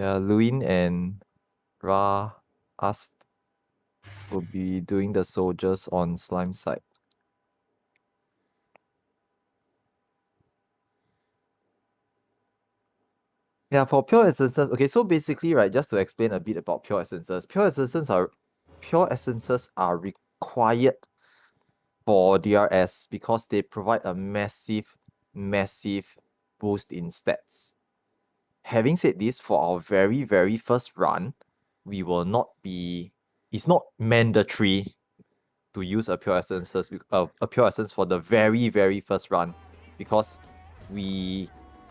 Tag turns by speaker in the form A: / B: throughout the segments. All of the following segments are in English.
A: Yeah, Luin and Ra asked will be doing the soldiers on slime side. Yeah, for pure essences, okay, so basically, right, just to explain a bit about pure essences are required for DRS because they provide a massive boost in stats. Having said this, for our very first run, we will not be. It's not mandatory to use a pure essence for the very first run, because we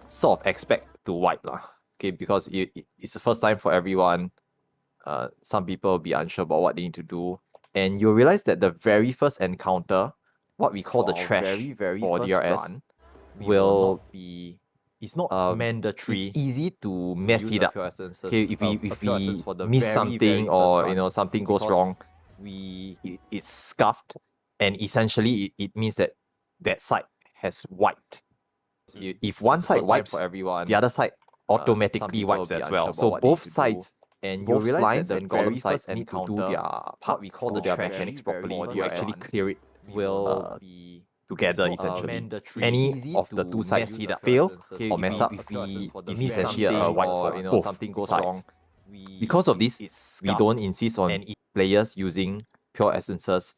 A: sort of expect to wipe lah. Okay, because it's the first time for everyone. Some people will be unsure about what they need to do, and you'll realize that the very first encounter, what we call the trash for DRS, will be. It's not mandatory. It's easy to mess it up. Okay, if we miss something, or something goes wrong, it's scuffed, and essentially it means that that side has wiped. If one side wipes, the other side automatically wipes as well. So both sides, and both slimes and golem sides need to do their part, we call the trash mechanics properly to actually clear it will be together essentially. Any of the two sides fail or mess up, it needs essentially a wipe for both something goes wrong. Because of this, we don't insist on players using pure essences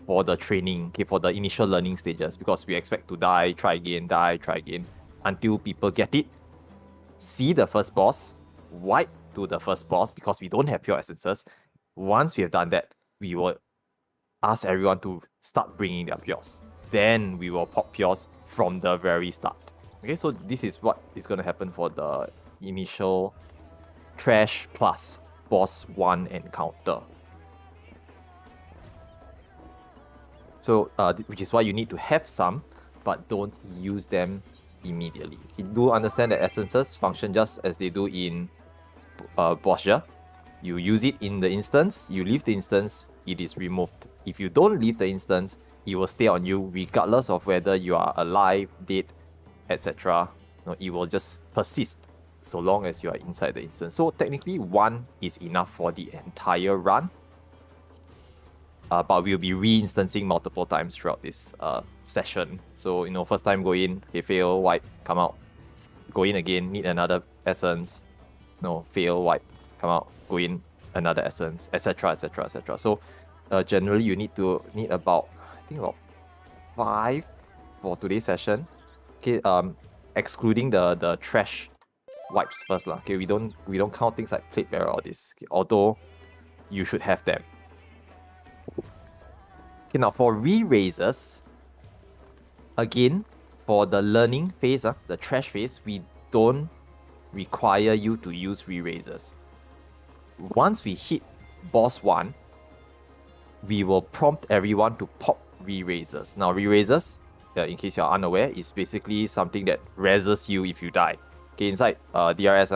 A: for the training, okay, for the initial learning stages, because we expect to die, try again, until people get it, see the first boss, wipe to the first boss, because we don't have pure essences. Once we have done that, we will ask everyone to start bringing their pures. Then we will pop pures from the very start. Okay, so this is what is going to happen for the initial trash plus boss 1 encounter. So, which is why you need to have some, but don't use them immediately. You do understand that essences function just as they do in posture. You use it in the instance, you leave the instance, it is removed. If you don't leave the instance, it will stay on you regardless of whether you are alive, dead, etc. No, it will just persist so long as you are inside the instance. So technically, 1 is enough for the entire run. But we'll be re-instancing multiple times throughout this session. So, first time go in, okay, fail, wipe, come out. Go in again, need another essence. No, fail, wipe, come out, go in, another essence, etc, etc, etc. So, generally you need about, I think about 5 for today's session. Okay, excluding the trash wipes first lah. Okay, we don't count things like plate bearer or this. Okay, although you should have them. Okay, now for re-raisers, again, for the learning phase, the trash phase, we don't require you to use re-raisers. Once we hit boss 1, we will prompt everyone to pop re-raisers. Now, re-raisers, in case you're unaware, is basically something that reses you if you die. Okay, inside DRS,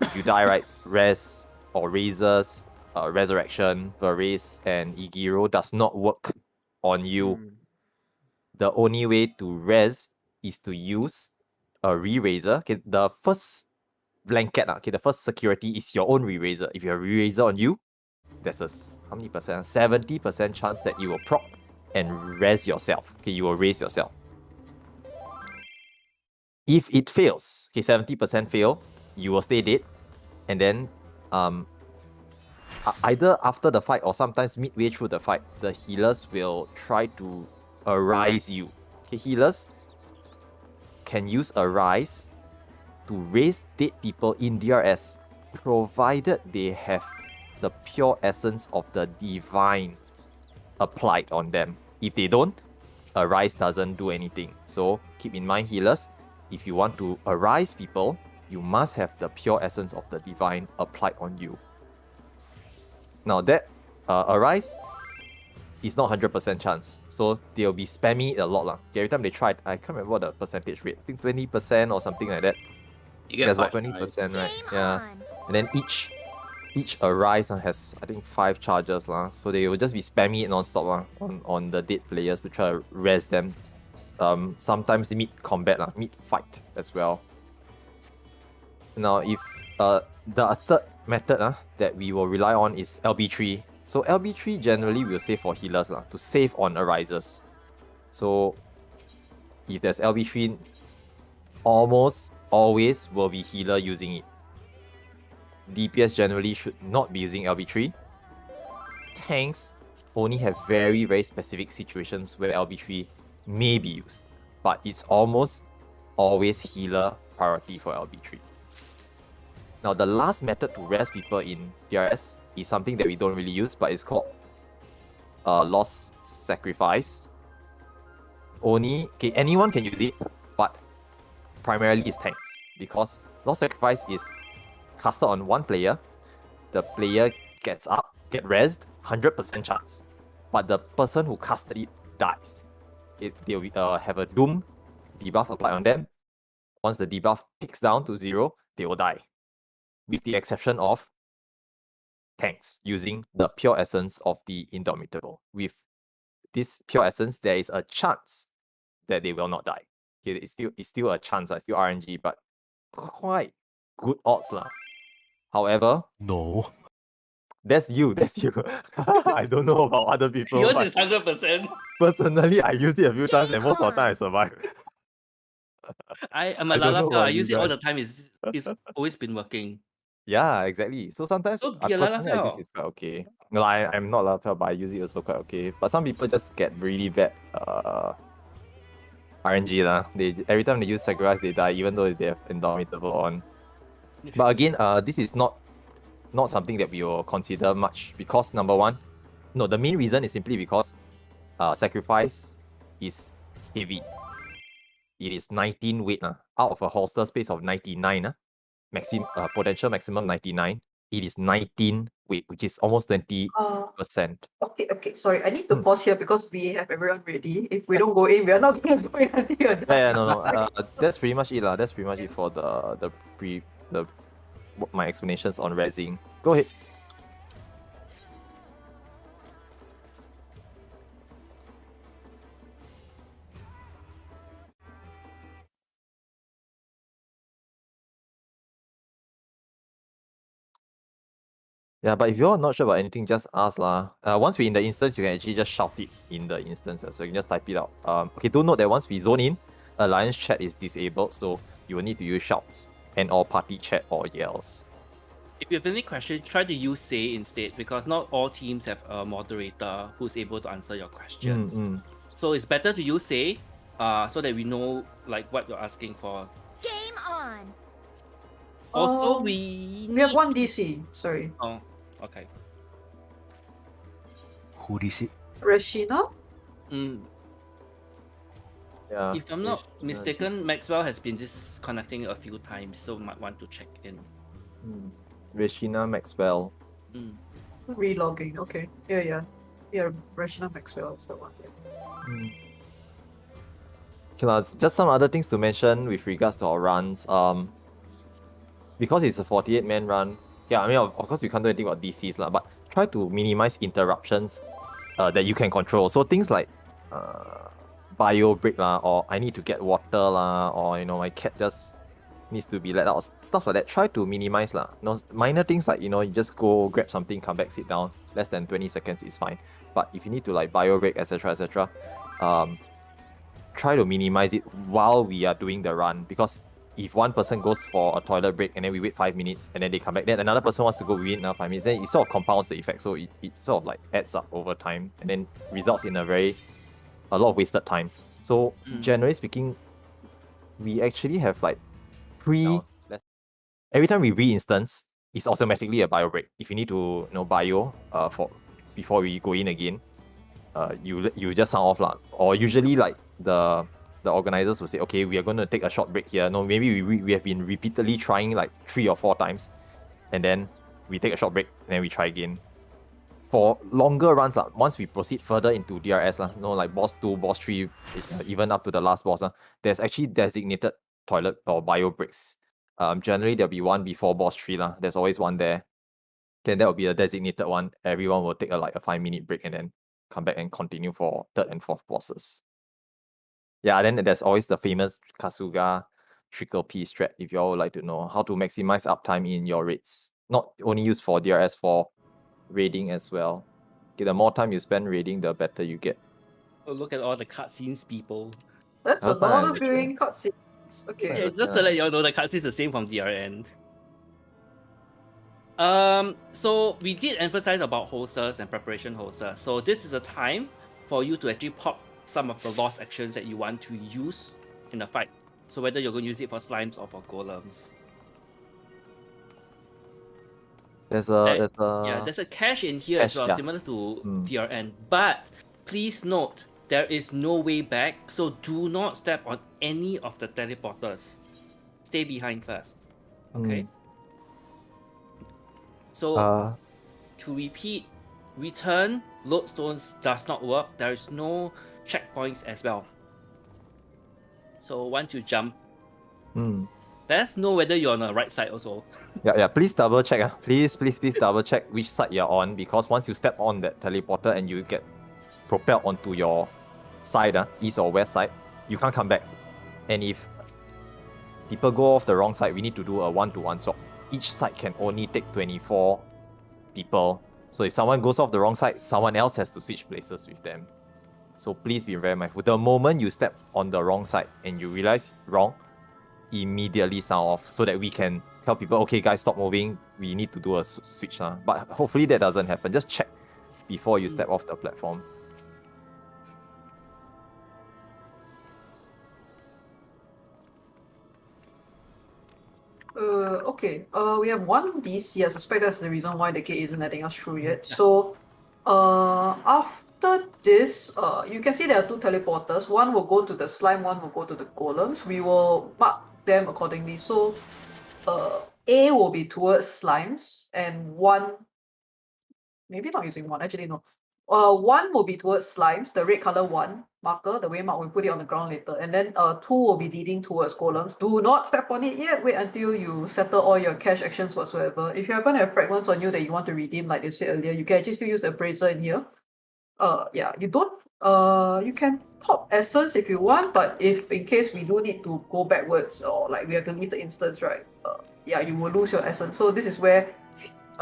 A: if you die, right, res or razors, resurrection, Verase, and Igiro does not work on you. The only way to res is to use a re-raiser. Okay, the first blanket, okay, the first security is your own re-raiser. If you have a re-raiser on you, there's a how many percent? 70% chance that you will proc and res yourself. Okay, you will raise yourself. If it fails, okay, 70% fail, you will stay dead, and then either after the fight or sometimes midway through the fight, the healers will try to arise you. Okay, healers can use arise to raise dead people in DRS, provided they have the pure essence of the divine applied on them. If they don't, arise doesn't do anything. So keep in mind, healers, if you want to arise people, you must have the pure essence of the divine applied on you. Now that arise is not 100% chance, so they'll be spamming it a lot lah. Every time they try, I can't remember what the percentage rate. I think 20% or something like that.
B: You get
A: There's about 20%, right? Yeah. And then each arise has, I think, 5 charges lah. So they will just be spamming it non-stop on the dead players to try to res them. Sometimes mid combat lah, mid fight as well. Now, if The third method that we will rely on is LB3. So LB3 generally will save for healers to save on arises. So if there's LB3, almost always will be healer using it. DPS generally should not be using LB3. Tanks only have very, very specific situations where LB3 may be used, but it's almost always healer priority for LB3. Now, the last method to rest people in DRS is something that we don't really use, but it's called Lost Sacrifice. Anyone can use it, but primarily it's tanks, because Lost Sacrifice is casted on one player. The player gets up, get rezzed, 100% chance, but the person who casted it dies. They'll have a Doom debuff applied on them. Once the debuff ticks down to 0, they will die, with the exception of tanks using the pure essence of the Indomitable. With this pure essence, there is a chance that they will not die. Okay, it's still a chance, it's still RNG, but quite good odds lah. However,
B: No.
A: that's you. I don't know about other people.
C: Yours
A: but
C: is 100%.
A: personally, I used it a few times and most of the time I survive.
C: I'm a
A: I don't know
C: Lalafell. I
A: about you
C: use it all the
A: guys.
C: time. It's always been working.
A: Yeah, exactly. So sometimes
C: So be a
A: personally I use
C: Lalafell.
A: it's quite okay. No, I'm not Lalafell, but I use it also quite okay. But some people just get really bad RNG lah. Every time they use Sacrifice, they die, even though they have Indomitable on. But again, this is not something that we will consider much, because number one, the main reason is simply because Sacrifice is heavy. It is 19 weight out of a holster space of 99 potential maximum 99. It is 19 weight, which is almost 20%.
D: Okay, sorry. I need to pause here because we have everyone ready. If we don't go in, we are not going to go in until you're done.
A: Yeah, no. That's pretty much it lah. That's pretty much it for my explanations on rezzing. Go ahead. Yeah, but if you're not sure about anything, just ask lah. Once we're in the instance, you can actually just shout it in the instance, so you can just type it out. Okay, do note that once we zone in, Alliance chat is disabled, so you will need to use shouts and/or party chat or yells.
C: If you have any questions, try to use say instead, because not all teams have a moderator who's able to answer your questions. So it's better to use say, so that we know like what you're asking for.
E: Game on.
C: Also,
D: we have one DC. Sorry.
C: Oh, okay.
B: Who DC?
D: Rashina?
A: Yeah.
C: If I'm not mistaken, Maxwell has been disconnecting a few times, so might want to check in.
A: Rashina Maxwell.
D: Relogging. Okay. Yeah. Rashina Maxwell is the one.
A: Okay, just some other things to mention with regards to our runs. Because it's a 48-man run, yeah, I mean, of course, we can't do anything about DCs, but try to minimize interruptions that you can control. So things like bio break, or I need to get water, or my cat just needs to be let out, stuff like that. Try to minimize. Minor things like, you just go grab something, come back, sit down, less than 20 seconds is fine. But if you need to bio break, etc., try to minimize it while we are doing the run, because if one person goes for a toilet break and then we wait 5 minutes and then they come back, then another person wants to go within another 5 minutes, then it sort of compounds the effect. So it sort of adds up over time and then results in a lot of wasted time. So generally speaking, we actually have every time we re-instance, it's automatically a bio break. If you need to bio before we go in again, you just sound off or usually the organizers will say, okay, we are going to take a short break here. No, maybe we have been repeatedly trying 3 or 4 times, and then we take a short break and then we try again. For longer runs, once we proceed further into DRS, like boss 2, boss 3, even up to the last boss, there's actually designated toilet or bio breaks. Generally, there'll be one before boss 3. There's always one there. Then that will be a designated one. Everyone will take a 5-minute break and then come back and continue for 3rd and 4th bosses. Yeah, then there's always the famous Kasuga trickle P strat if you all would like to know how to maximize uptime in your raids. Not only used for DRS, for raiding as well. Okay, the more time you spend raiding, the better you get.
C: Oh, look at all the cutscenes, people.
D: That's a lot of viewing cutscenes. Okay.
C: Yeah, just to let you all know, the cutscenes the same from DRN. So we did emphasize about holsters and preparation holsters. So this is a time for you to actually pop some of the lost actions that you want to use in the fight. So whether you're going to use it for slimes or for golems.
A: There's
C: a cache in here as well, similar to DRN. But please note, there is no way back, so do not step on any of the teleporters. Stay behind first. Okay? So to repeat, return lodestones does not work. There is no checkpoints as well. So once you jump, let us know whether you're on the right side also.
A: Yeah. Please double check. Please double check which side you're on, because once you step on that teleporter and you get propelled onto your side, east or west side, you can't come back. And if people go off the wrong side, we need to do a 1-to-1 swap. Each side can only take 24 people. So if someone goes off the wrong side, someone else has to switch places with them. So please be very mindful. The moment you step on the wrong side and you realize wrong, immediately sound off so that we can tell people, okay guys, stop moving, we need to do a switch. But hopefully that doesn't happen. Just check before you step off the platform.
D: Okay. We have one DC. I suspect that's the reason why the gate isn't letting us through yet. So, after this, you can see there are two teleporters. One will go to the slime, one will go to the golems. We will mark them accordingly. So, A will be towards slimes, and one, maybe not using one, actually no. One will be towards slimes, the red color one marker, the waymark, we'll put it on the ground later. And then two will be leading towards golems. Do not step on it yet. Wait until you settle all your cash actions whatsoever. If you happen to have fragments on you that you want to redeem, like you said earlier, you can actually still use the appraiser in here. Yeah, you don't, you can pop essence if you want, but if in case we do need to go backwards or like we have to leave the instance, right? Yeah, you will lose your essence. So this is where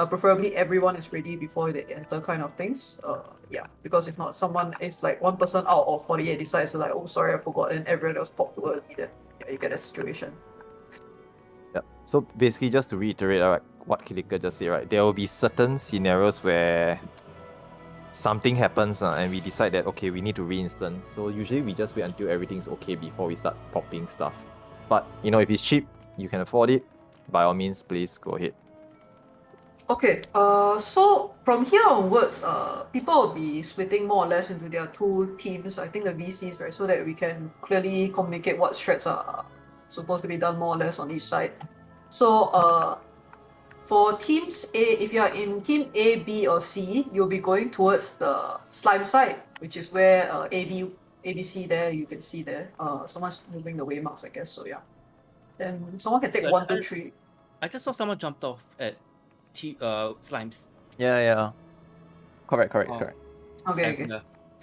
D: preferably everyone is ready before they enter kind of things. Yeah, because if not, if like one person out of 48 decides to like, oh sorry, I forgot, and everyone else popped too early, then yeah, you get a situation.
A: Yeah. So basically, just to reiterate what Kilika just said, right? There will be certain scenarios where something happens and we decide that, okay, we need to re-instance. So usually we just wait until everything's okay before we start popping stuff. But, if it's cheap, you can afford it, by all means, please go ahead.
D: Okay, so from here onwards, people will be splitting more or less into their two teams, I think the VCs, right, so that we can clearly communicate what strats are supposed to be done more or less on each side. So, for teams A, if you are in team A, B, or C, you'll be going towards the slime side, which is where ABC there, you can see there. Someone's moving the waymarks, I guess, so yeah. Then someone can take 1, 2, 3.
C: I just saw someone jumped off at slimes.
B: Yeah. Correct. It's correct.
D: Okay.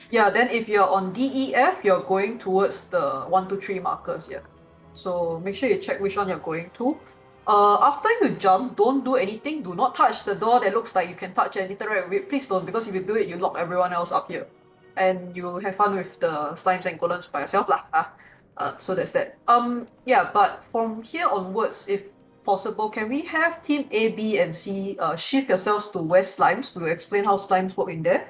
D: Yeah, then if you're on DEF, you're going towards the 1, 2, 3 markers, yeah. So make sure you check which one you're going to. After you jump, don't do anything. Do not touch the door that looks like you can touch and interact with it. Please don't, because if you do it, you lock everyone else up here. And you have fun with the slimes and golems by yourself lah. So that's that. Yeah, but from here onwards, if possible, can we have team A, B, and C shift yourselves to west slimes? We'll explain how slimes work in there.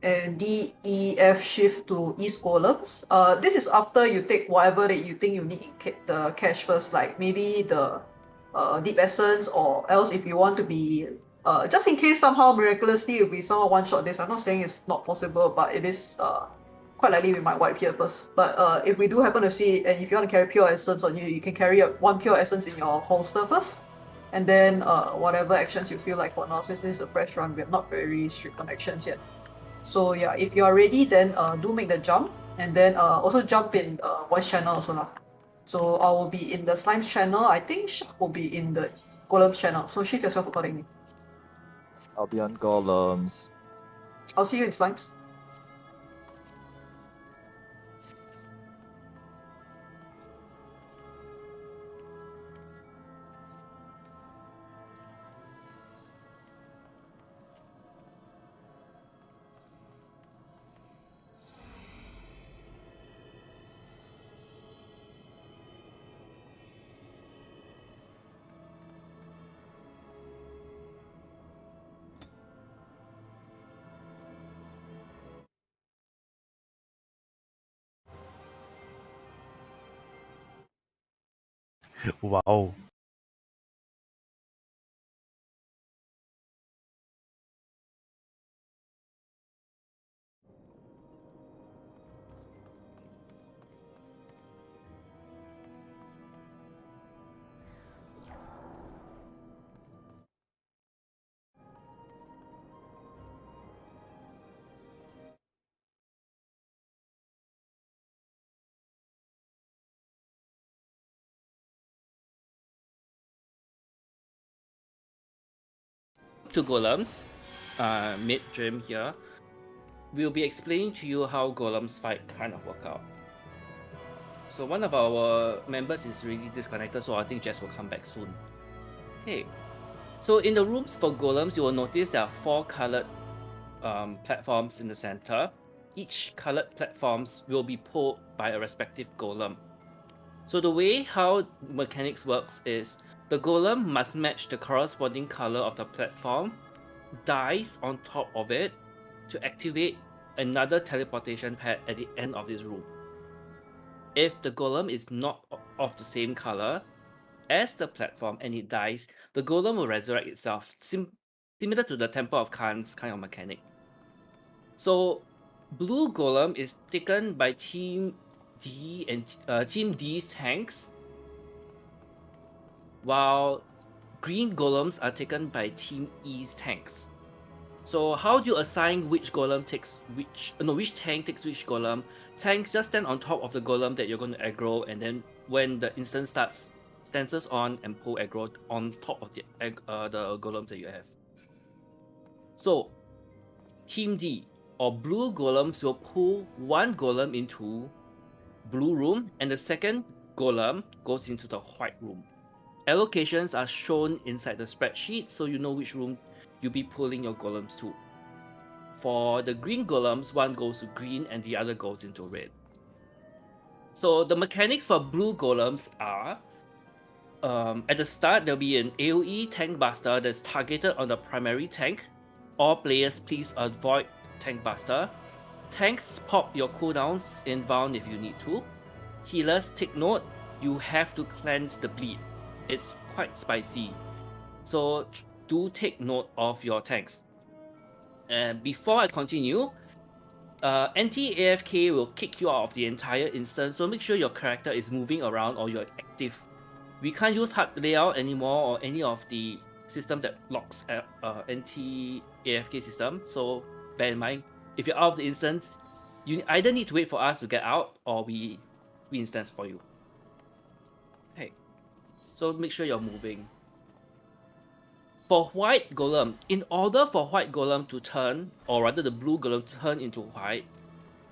D: And D, E, F shift to east golems. This is after you take whatever that you think you need in the cache first, like maybe the deep essence, or else if you want to be just in case somehow miraculously if we somehow one shot this, I'm not saying it's not possible, but it is quite likely we might wipe here first. But if we do happen to see it, and if you want to carry pure essence on you, you can carry one pure essence in your holster first, and then whatever actions you feel like for now, since this is a fresh run, we are not very strict on actions yet. So yeah, if you are ready, then do make the jump, and then also jump in voice channel also lah. So I will be in the slimes channel. I think Shark will be in the golems channel. So shift yourself accordingly.
A: I'll be on golems.
D: I'll see you in slimes.
E: Wow.
C: To Golems, mid-stream here, we'll be explaining to you how Golems fight kind of work out. So one of our members is really disconnected, so I think Jess will come back soon. Okay, so in the rooms for Golems, you will notice there are 4 colored platforms in the center. Each colored platforms will be pulled by a respective Golem. So the way how mechanics works is the Golem must match the corresponding color of the platform, dice on top of it to activate another teleportation pad at the end of this room. If the Golem is not of the same color as the platform and it dies, the Golem will resurrect itself, similar to the Temple of Khan's kind of mechanic. So blue Golem is taken by Team D and Team D's tanks, while green Golems are taken by Team E's tanks. So how do you assign which golem takes which tank takes which golem? Tanks just stand on top of the golem that you're going to aggro, and then when the instance starts, stances on and pull aggro on top of the golems that you have. So Team D or blue golems will pull one golem into blue room, and the second golem goes into the white room. Allocations are shown inside the spreadsheet, so you know which room you'll be pulling your golems to. For the green golems, one goes to green and the other goes into red. So the mechanics for blue golems are, at the start there'll be an AoE tank buster that's targeted on the primary tank. All players please avoid tank buster. Tanks pop your cooldowns inbound if you need to. Healers, take note, you have to cleanse the bleed. It's quite spicy, so do take note of your tanks. And before I continue, anti-AFK will kick you out of the entire instance, so make sure your character is moving around or you're active. We can't use hard layout anymore or any of the system that locks anti-AFK system, so bear in mind, if you're out of the instance, you either need to wait for us to get out or we instance for you. Okay, so make sure you're moving. For white golem, in order for white golem to turn, or rather the blue golem to turn into white,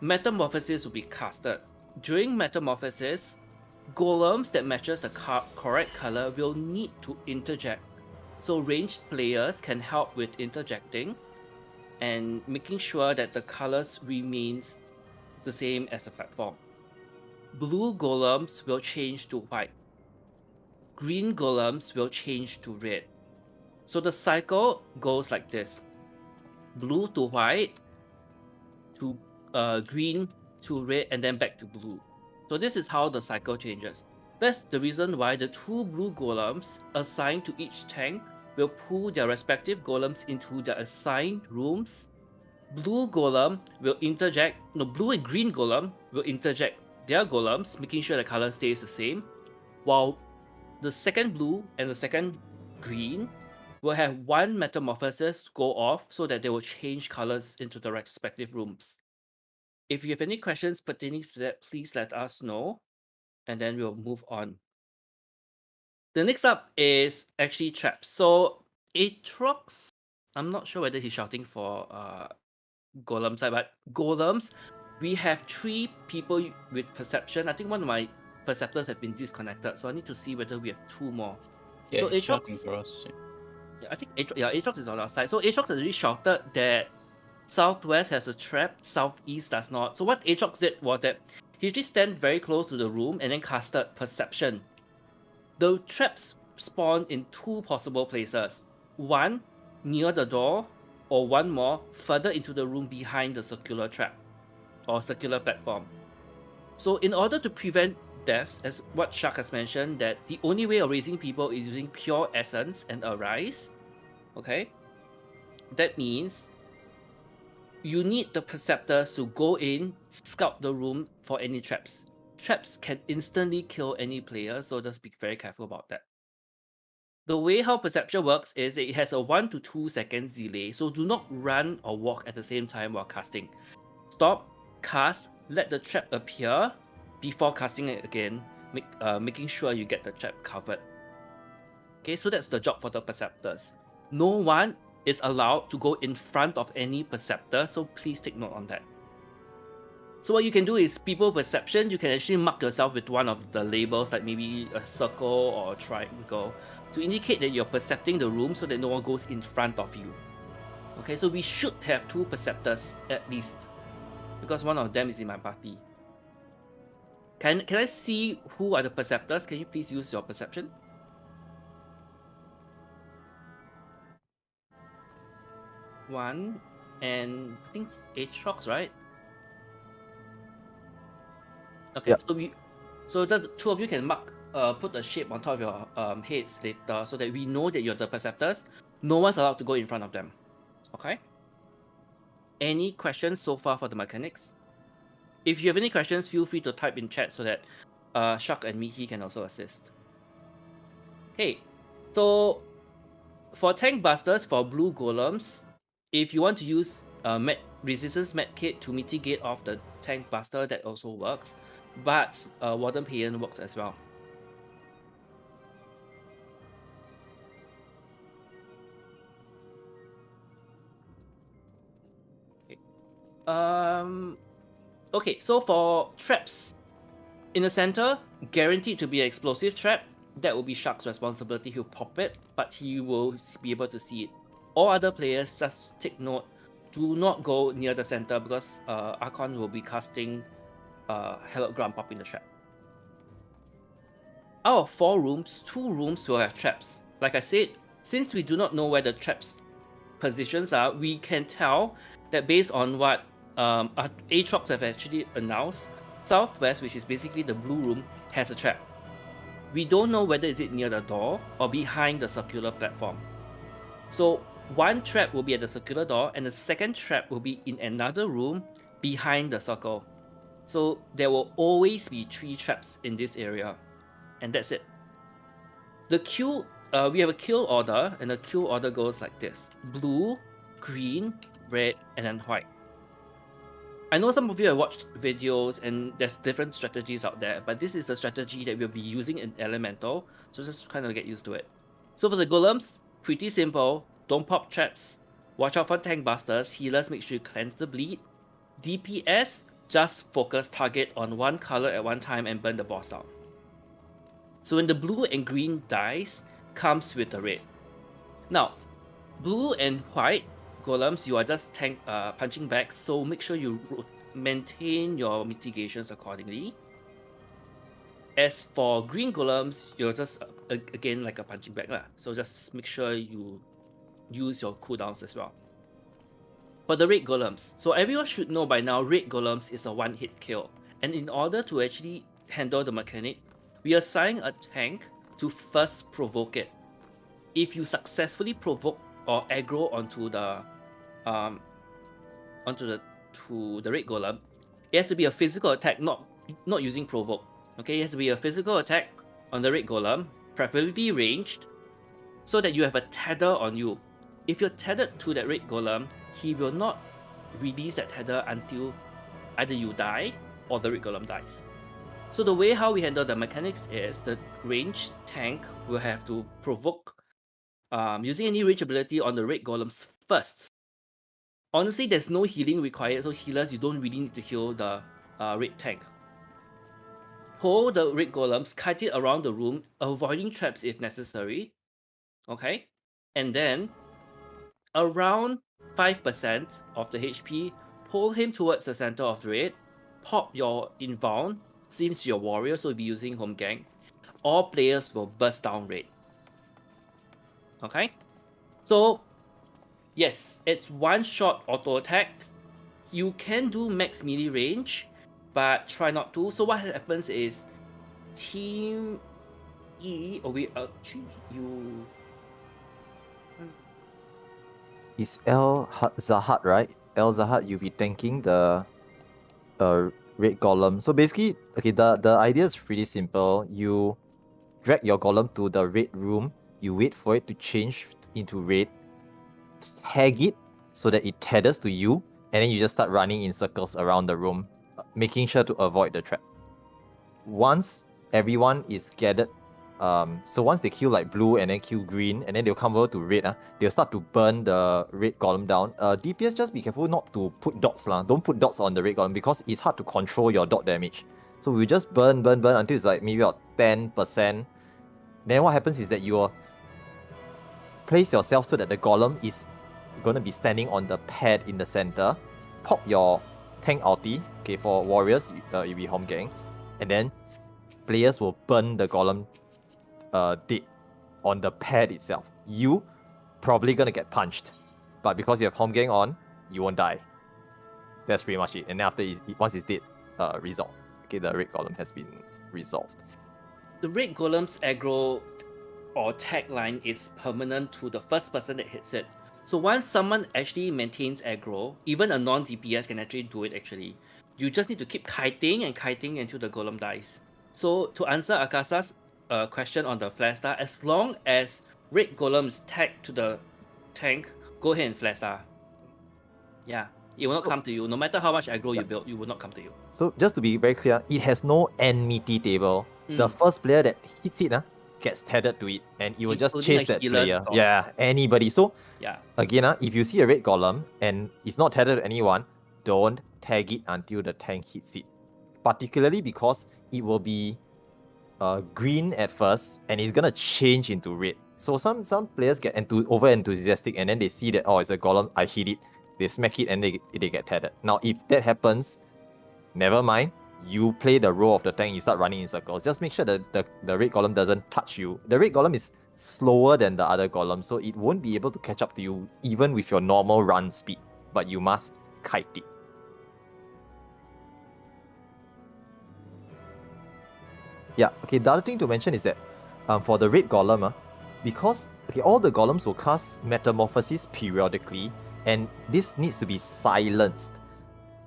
C: metamorphosis will be casted. During metamorphosis, golems that matches the correct color will need to interject. So ranged players can help with interjecting and making sure that the colors remains the same as the platform. Blue golems will change to white. Green golems will change to red. So the cycle goes like this: blue to white, to green to red, and then back to blue. So this is how the cycle changes. That's the reason why the 2 blue golems assigned to each tank will pull their respective golems into their assigned rooms. Blue golem will interject, blue and green golem will interject their golems, making sure the color stays the same, while the second blue and the second green will have one metamorphosis go off so that they will change colors into the respective rooms. If you have any questions pertaining to that, please let us know, and then we'll move on. The next up is actually traps. So Aatrox, I'm not sure whether he's shouting for Golem side, but Golems, we have 3 people with perception. I think one of my perceptors have been disconnected, so I need to see whether we have 2 more.
B: Yeah,
C: so
B: he's
C: Aatrox,
B: shouting for us.
C: I think Aatrox is on our side. So Aatrox has already shouted that Southwest has a trap, Southeast does not. So what Aatrox did was that he just stand very close to the room and then casted Perception. The traps spawn in 2 possible places. One near the door, or one more further into the room behind the circular trap or circular platform. So in order to prevent deaths, as what Shark has mentioned, that the only way of raising people is using pure essence and arise. Okay, that means you need the Perceptors to go in, scout the room for any traps. Traps can instantly kill any player, so just be very careful about that. The way how Perception works is it has a 1 to 2 seconds delay, so do not run or walk at the same time while casting. Stop, cast, let the trap appear before casting it again, making sure you get the trap covered. Okay, so that's the job for the Perceptors. No one is allowed to go in front of any Perceptor, so please take note on that. So what you can do is people perception, you can actually mark yourself with one of the labels, like maybe a circle or a triangle, to indicate that you're percepting the room so that no one goes in front of you. Okay, so we should have 2 Perceptors at least, because one of them is in my party. Can I see who are the Perceptors? Can you please use your perception? One, and I think it's Aatrox, right? Okay,
A: Yep.
C: so the 2 of you can mark, put a shape on top of your heads later, so that we know that you're the Perceptors. No one's allowed to go in front of them. Okay. Any questions so far for the mechanics? If you have any questions, feel free to type in chat so that Shark and Mihi can also assist. Okay, so for tank busters, for blue golems, if you want to use resistance medkit to mitigate off the tank buster, that also works. But Warden Paean works as well. Okay. Okay, so for traps, in the center, guaranteed to be an explosive trap. That will be Shark's responsibility. He'll pop it, but he will be able to see it. All other players, just take note, do not go near the center, because Archon will be casting Hallowed Ground, popping the trap. Out of 4 rooms, 2 rooms will have traps. Like I said, since we do not know where the traps positions are, we can tell that based on what Aatrox have actually announced, Southwest, which is basically the blue room, has a trap. We don't know whether is it near the door or behind the circular platform. So one trap will be at the circular door, and the second trap will be in another room behind the circle. So there will always be 3 traps in this area, and that's it. The queue, we have a kill order, and the kill order goes like this: blue, green, red, and then white. I know some of you have watched videos and there's different strategies out there, but this is the strategy that we'll be using in Elemental, so just kind of get used to it. So for the golems, pretty simple. Don't pop traps. Watch out for tank busters. Healers, make sure you cleanse the bleed. DPS, just focus target on one color at one time and burn the boss down. So when the blue and green dies, comes with the red. Now, blue and white golems, you are just punching back, so make sure you maintain your mitigations accordingly. As for green golems, you're just again like a punching bag lah. So just make sure you use your cooldowns as well. For the red golems, so everyone should know by now, red golems is a one-hit kill, and in order to actually handle the mechanic, we assign a tank to first provoke it. If you successfully provoke or aggro onto the red golem, it has to be a physical attack, not using provoke. Okay, it has to be a physical attack on the red golem, preferably ranged, so that you have a tether on you. If you're tethered to that red golem, he will not release that tether until either you die or the red golem dies. So the way how we handle the mechanics is the ranged tank will have to provoke using any range ability on the red golems first. Honestly, there's no healing required, so healers, you don't really need to heal the red tank. Pull the red golems, kite it around the room, avoiding traps if necessary. Okay? And then, around 5% of the HP, pull him towards the center of the red, pop your inbound, since you're warrior, so you'll be using home gang. All players will burst down red. Okay? So, yes, it's one-shot auto attack. You can do max melee range, but try not to. So what happens is, Team E, oh wait, you.
A: Is Zahad, right? Zahad, you'll be tanking the red golem. So basically, okay, the idea is pretty simple. You drag your golem to the red room, you wait for it to change into red, tag it so that it tethers to you, and then you just start running in circles around the room, making sure to avoid the trap. Once everyone is gathered, so once they kill like blue and then kill green, and then they'll come over to red, they'll start to burn the red golem down. DPS, just be careful not to put dots lah. Don't put dots on the red golem because it's hard to control your dot damage. So we just burn until it's like maybe about 10%. Then what happens is that you will place yourself so that the golem is going to be standing on the pad in the center. Pop your tank ulti. Okay, for warriors, you'll be home gang. And then players will burn the golem dead on the pad itself. You probably gonna get punched, but because you have home gang on, you won't die. That's pretty much it. And then after once it's dead, resolved. Okay, the red golem has been resolved.
C: The red golem's aggro or tagline is permanent to the first person that hits it. So once someone actually maintains aggro, even a non-DPS can actually do it actually. You just need to keep kiting until the golem dies. So to answer Akasa's question on the flash star, as long as red golem is tagged to the tank, go ahead and flash star. Yeah, it will not come to you. No matter how much aggro you build, it will not come to you.
A: So just to be very clear, it has no enmity table. The first player that hits it gets tethered to it, and it will just chase that player. Yeah, anybody. So
C: yeah,
A: again, if you see a red golem and it's not tethered to anyone, don't tag it until the tank hits it. Particularly because it will be green at first, and it's gonna change into red. So some players get over enthusiastic, and then they see that, oh, it's a golem, I hit it, they smack it, and they get tethered. Now, if that happens, never mind. You play the role of the tank, you start running in circles. Just make sure that the red golem doesn't touch you. The red golem is slower than the other golem, so it won't be able to catch up to you even with your normal run speed, but you must kite it. Yeah, okay, the other thing to mention is that for the red golem, because all the golems will cast Metamorphosis periodically, and this needs to be silenced.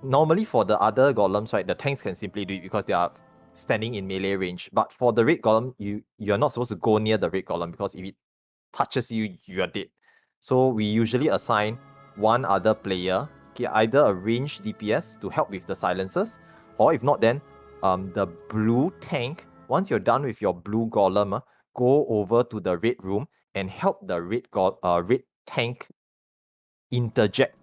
A: Normally for the other golems, right, the tanks can simply do it because they are standing in melee range. But for the red golem, you're not supposed to go near the red golem because if it touches you, you are dead. So we usually assign one other player, either a ranged DPS to help with the silencers, or if not, then the blue tank. Once you're done with your blue golem, go over to the red room and help the red tank interject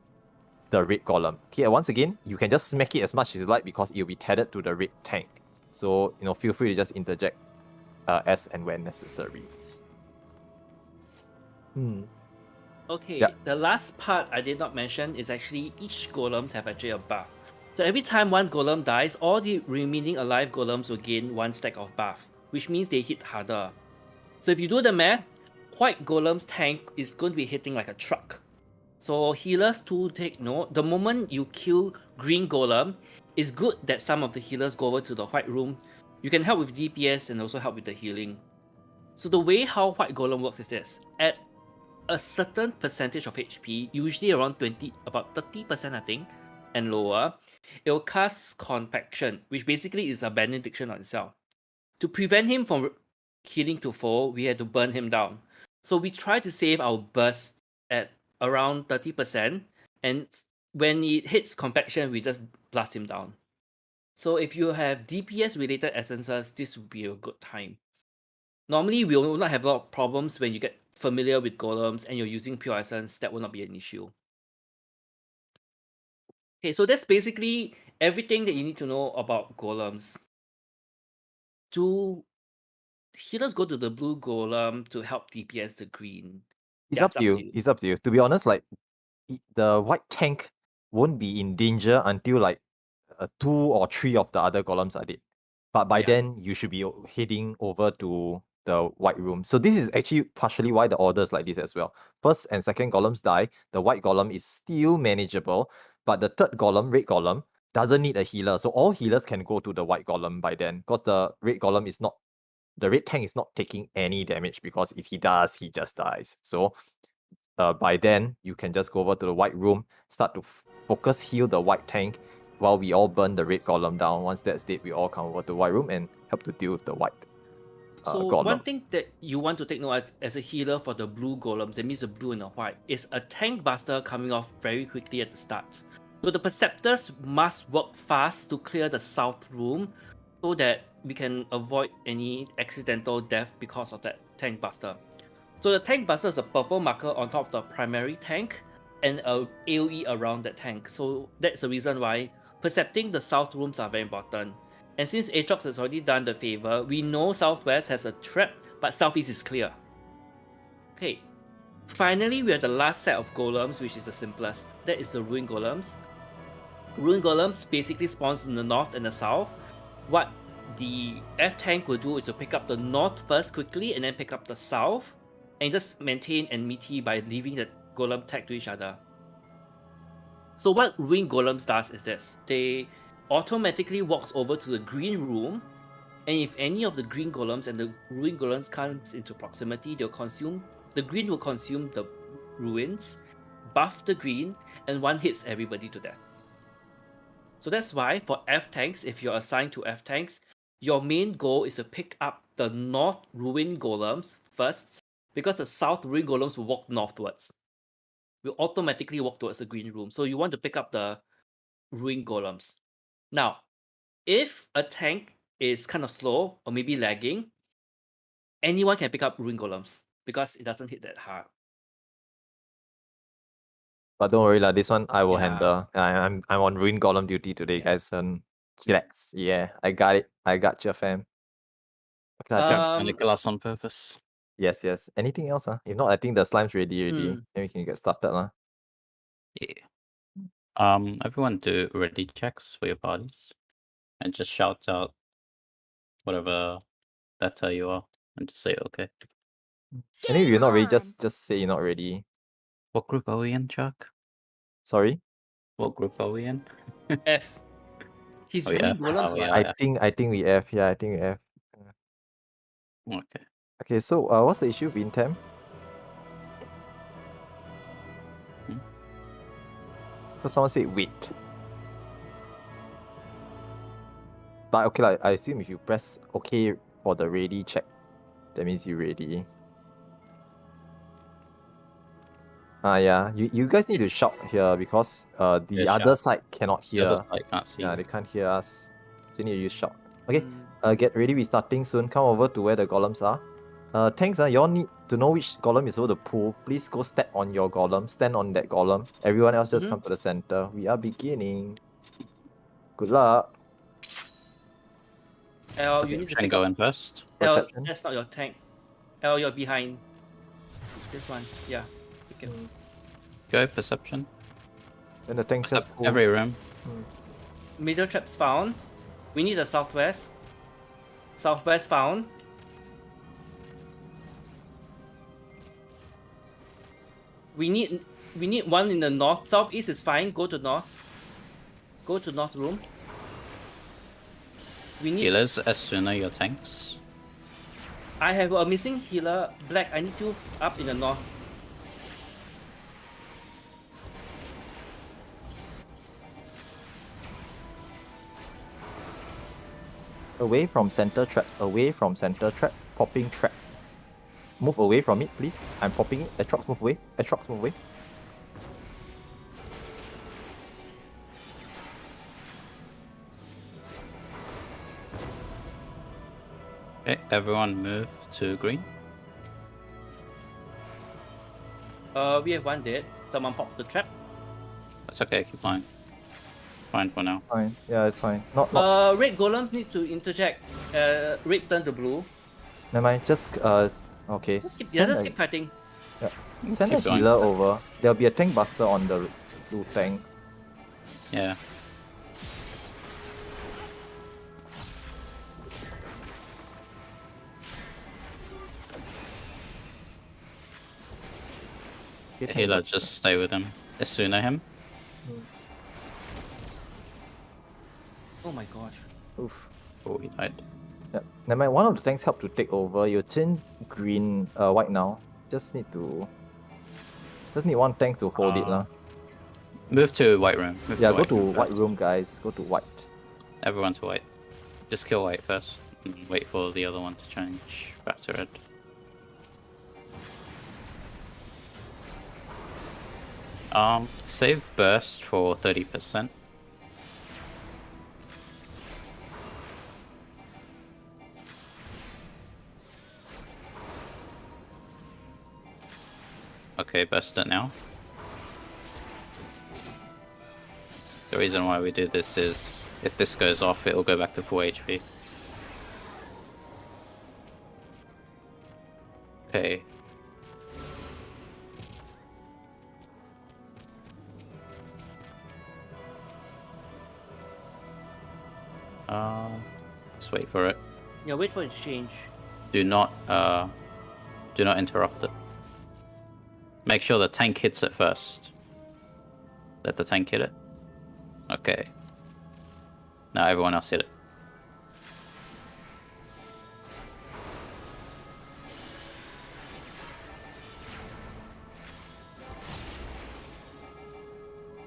A: the red golem. Okay, once again, you can just smack it as much as you like because it will be tethered to the red tank. So, feel free to just interject as and when necessary.
C: Okay,
A: yeah.
C: The last part I did not mention is actually each golems have actually a buff. So every time one golem dies, all the remaining alive golems will gain one stack of buff, which means they hit harder. So if you do the math, white golem's tank is going to be hitting like a truck. So healers to take note, the moment you kill green golem, it's good that some of the healers go over to the white room. You can help with DPS and also help with the healing. So the way how white golem works is this. At a certain percentage of HP, usually around about 30% I think, and lower, it will cast Compaction, which basically is a benediction on itself. To prevent him from healing to full, we had to burn him down. So we try to save our burst at around 30%, and when it hits Compaction, we just blast him down. So if you have DPS related essences, this would be a good time. Normally, we will not have a lot of problems when you get familiar with golems and you're using pure essence. That will not be an issue. Okay, so that's basically everything that you need to know about golems. Do healers go to the blue golem to help DPS the green?
A: It's up to you. It's up to you. To be honest, like the white tank won't be in danger until like 2 or 3 of the other golems are dead. But by then, you should be heading over to the white room. So this is actually partially why the order is like this as well. First and second golems die. The white golem is still manageable. But the third golem, red golem, doesn't need a healer. So all healers can go to the white golem by then, because the red golem is not, the red tank is not taking any damage, because if he does, he just dies. So by then, you can just go over to the white room, start to focus heal the white tank while we all burn the red golem down. Once that's dead, we all come over to the white room and help to deal with the white
C: So
A: golem.
C: one thing that you want to take note as a healer for the blue golems, that means the blue and the white, is a tank buster coming off very quickly at the start. So the Perceptors must work fast to clear the south room so that we can avoid any accidental death because of that tank buster. So the tank buster is a purple marker on top of the primary tank and a AoE around that tank. So that's the reason why percepting the south rooms are very important. And since Aatrox has already done the favor, we know southwest has a trap, but southeast is clear. Okay, finally we have the last set of golems, which is the simplest. That is the ruin golems. Ruin golems basically spawns in the north and the south. What the F tank will do is to pick up the north first quickly and then pick up the south, and just maintain enmity by leaving the golem tag to each other. So what ruin golems does is this: they automatically walks over to the green room, and if any of the green golems and the ruin golems comes into proximity, they'll consume, the green will consume the ruins, buff the green, and one hits everybody to death. So that's why for F tanks, if you're assigned to F tanks, your main goal is to pick up the north ruin golems first, because the south ruin golems will walk northwards. Will automatically walk towards the green room. So you want to pick up the ruin golems. Now, if a tank is kind of slow or maybe lagging, anyone can pick up ruin golems because it doesn't hit that hard.
A: But don't worry, this one I will
C: Yeah.
A: handle. I'm on ruin golem duty today, guys. Relax. Yeah, I got it. I got you, fam.
B: And the glass on purpose.
A: Yes. Anything else? If not, I think the slime's ready. Then we can get started.
B: Yeah. Everyone do ready checks for your parties. And just shout out whatever letter you are and just say okay.
A: And if you're not ready, just say you're not ready.
B: What group are we in, Chuck?
A: Sorry?
B: What group are we in?
C: F. He's
B: Oh,
C: ruin
B: yeah.
C: golems.
B: Oh,
C: what?
B: yeah.
A: I think we F. Yeah, I think we F.
B: Okay.
A: Okay, so what's the issue with Intem? Because someone said wait. But okay, I assume if you press OK for the ready check, that means you're ready. Yeah. You guys need to shout here because the
B: Yeah,
A: other
B: shout.
A: side cannot
B: The
A: hear.
B: other side can't see.
A: Yeah, they can't hear us. So you need to use shout. Okay, get ready. We're starting soon. Come over to where the golems are. Tanks, you all need to know which golem is over to pull. Please go step on your golem. Stand on that golem. Everyone else just come to the center. We are beginning. Good luck.
C: L, you need to pick
B: go
C: up.
B: in first.
C: L,
A: Perception.
C: that's not your tank. L, you're behind. This one, yeah. Pick it.
B: Go perception.
A: Then the tanks just pull.
B: Every room.
C: Middle traps found. We need the southwest. Southwest found. We need one in the north. Southeast is fine. Go to north. Go to north room. We need
B: Healers as soon as your tanks.
C: I have a missing healer. Black, I need you up in the north.
A: Away from center trap. Away from center trap. Popping trap. Move away from it, please. I'm popping it. Aatrox, move away. Aatrox, move away.
B: Okay, everyone move to green.
C: We have one dead. Someone popped the trap.
B: That's okay, keep fine. Fine for now.
A: It's fine. Yeah, it's fine. Not.
C: Red golems need to interject. Red turn to blue.
A: Never mind. Just okay.
C: Just keep fighting.
A: Yeah. Send a
B: Keep going.
A: healer over. There'll be a tank buster on the blue tank.
B: Yeah.
A: Okay,
B: Healer, just stay with him. Asuna him.
C: Oh my gosh.
A: Oof.
B: Oh, he died.
A: Yep. Never mind, one of the tanks help to take over. You turn white now. Just need one tank to hold it lah.
B: Move to white room. Move
A: Yeah,
B: to
A: go
B: white
A: to
B: room
A: white
B: first.
A: room, guys. Go to white.
B: Everyone to white. Just kill white first, and wait for the other one to change back to red. Save burst for 30%. Okay, burst it now. The reason why we do this is if this goes off, it will go back to full HP. Okay. Let's wait for it.
C: Yeah, wait for it to change.
B: Do not interrupt it. Make sure the tank hits it first. Let the tank hit it. Okay. Now everyone else hit it.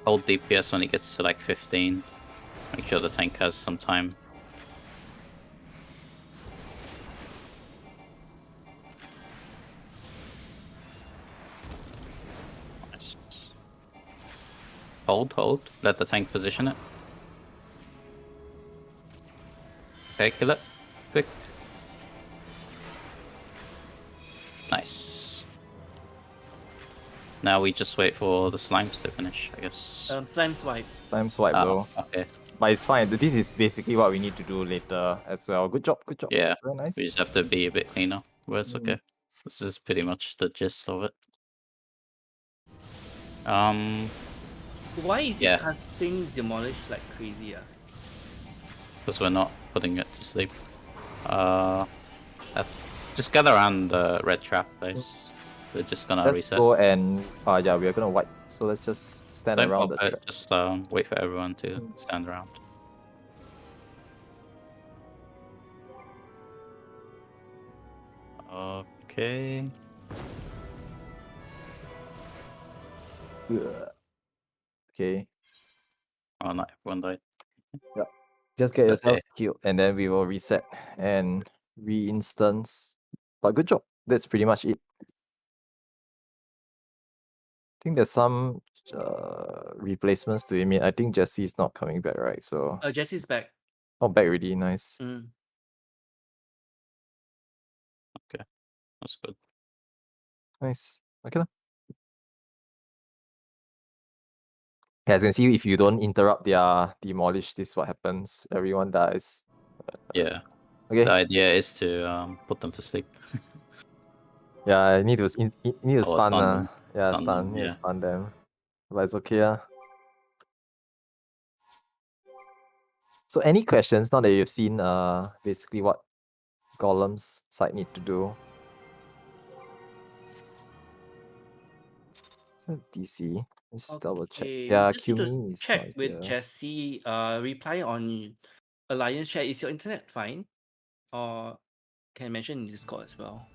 B: Hold DPS when it gets to like 15. Make sure the tank has some time. Nice. Hold. Let the tank position it. Okay, kill it. Quick. Nice. Now we just wait for the slimes to finish, I guess.
C: Slime swipe.
A: Time swipe, bro.
B: Okay.
A: But it's fine. This is basically what we need to do later as well. Good job.
B: Yeah.
A: Very nice.
B: We just have to be a bit cleaner. But it's okay. This is pretty much the gist of it.
C: Why is he
B: Yeah.
C: casting Demolish like crazy?
B: Because we're not putting it to sleep. Just gather around the red trap, guys. We're just gonna
A: Let's
B: reset.
A: go and yeah, we are gonna wipe. So let's just stand
B: Don't
A: around the
B: pop it,
A: trap.
B: just wait for everyone to stand around. Okay.
A: Ugh. Okay.
B: Oh, not everyone died.
A: Just get
B: Okay.
A: yourselves killed and then we will reset and re-instance. But good job. That's pretty much it. I think there's some replacements to him. I think Jesse's not coming back, right? So
C: Jesse's back.
A: oh, back already. Nice.
B: That's good.
A: Nice. Okay. As you can see, if you don't interrupt their demolish, this is what happens. Everyone dies.
B: Yeah.
A: Okay.
B: The idea is to put them to sleep.
A: Yeah, I need to stun.
B: stun them.
A: Yeah,
B: Stun them,
A: Need to
B: yeah.
A: stun them. But it's okay. So any questions now that you've seen basically what Golems side need to do? So DC. Let's just double check. Yeah,
C: Just need to
A: Qme is
C: check
A: not
C: with
A: here.
C: Jesse. Reply on Alliance chat. Is your internet fine? Or can I mention in Discord as well?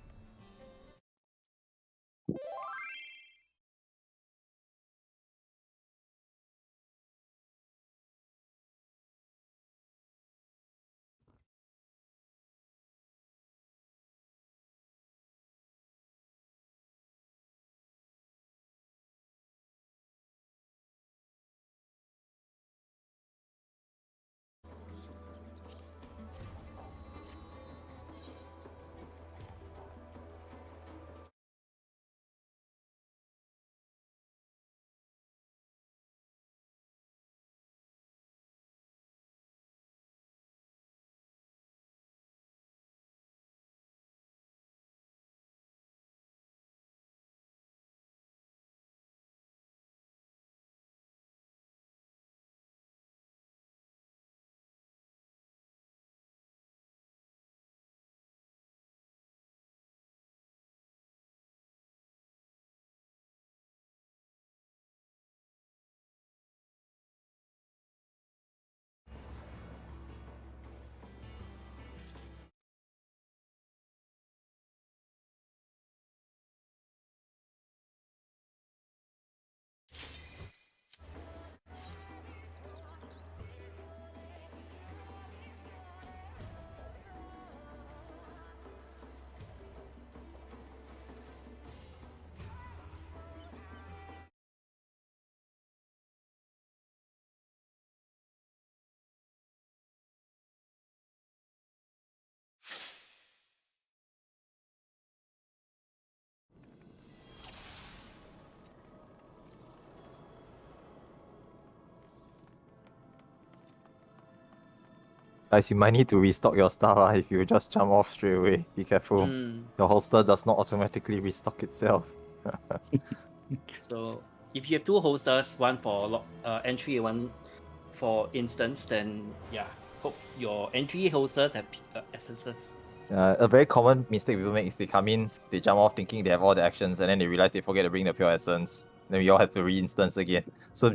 A: Guys, you might need to restock your stuff if you just jump off straight away. Be careful. Your holster does not automatically restock itself.
C: So if you have two holsters, one for entry and one for instance, then yeah, hope your entry holsters have essences.
A: A very common mistake people make is they come in, they jump off thinking they have all the actions, and then they realize they forget to bring the pure essence. Then we all have to re-instance again. So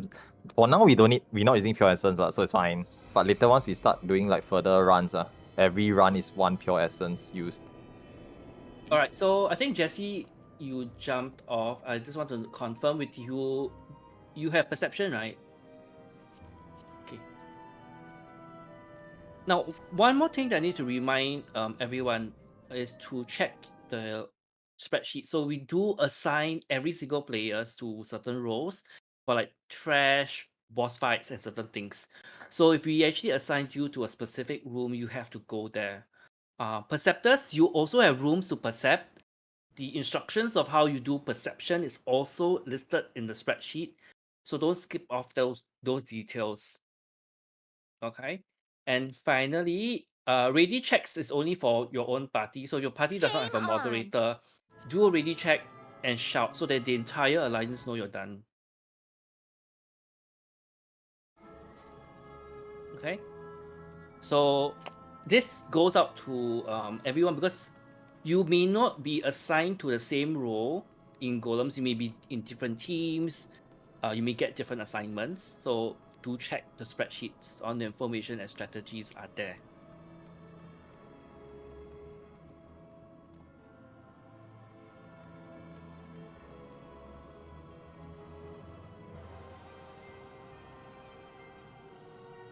A: for now, we're not using pure essence, so it's fine. But later, once we start doing like further runs, every run is one pure essence used.
C: Alright, so I think Jesse, you jumped off. I just want to confirm with you. You have perception, right? Okay. Now, one more thing that I need to remind everyone is to check the spreadsheet. So we do assign every single players to certain roles for like trash, boss fights, and certain things. So if we actually assign you to a specific room, you have to go there. Perceptors, you also have rooms to percept. The instructions of how you do perception is also listed in the spreadsheet. So don't skip off those details. Okay. And finally, ready checks is only for your own party. So your party does not have a moderator. Do a ready check and shout so that the entire alliance know you're done. Okay. So this goes out to everyone because you may not be assigned to the same role in Golems. You may be in different teams. You may get different assignments. So do check the spreadsheets on the information and strategies are there.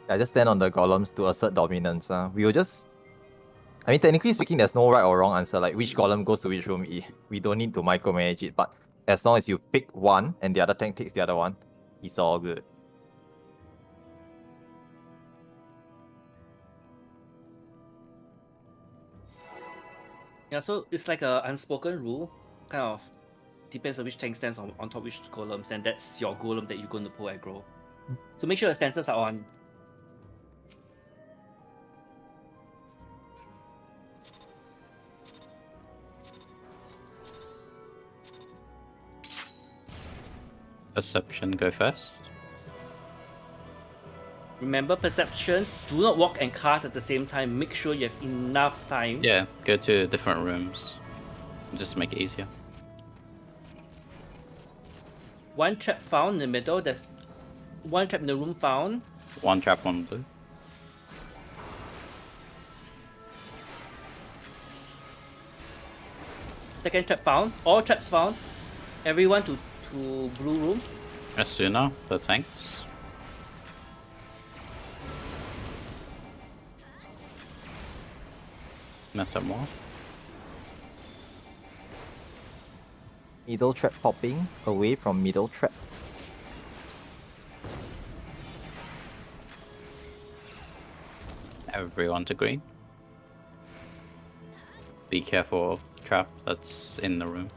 A: I just stand on the golems to assert dominance. We will just... I mean, technically speaking, there's no right or wrong answer, like which golem goes to which room. We don't need to micromanage it, but as long as you pick one and the other tank takes the other one, it's all good.
C: Yeah, so it's like a unspoken rule, kind of depends on which tank stands on top of which golems, and that's your golem that you're going to pull aggro. So make sure the stances are on.
B: Perception, go first.
C: Remember, perceptions, do not walk and cast at the same time. Make sure you have enough time.
B: Yeah, go to different rooms. Just make it easier.
C: One trap found in the middle. There's one trap in the room found.
B: One trap, one blue.
C: Second trap found. All traps found. Everyone to blue room.
B: Asuna, the tanks. Metamorph.
A: Middle trap popping away from middle trap.
B: Everyone to green. Be careful of the trap that's in the room.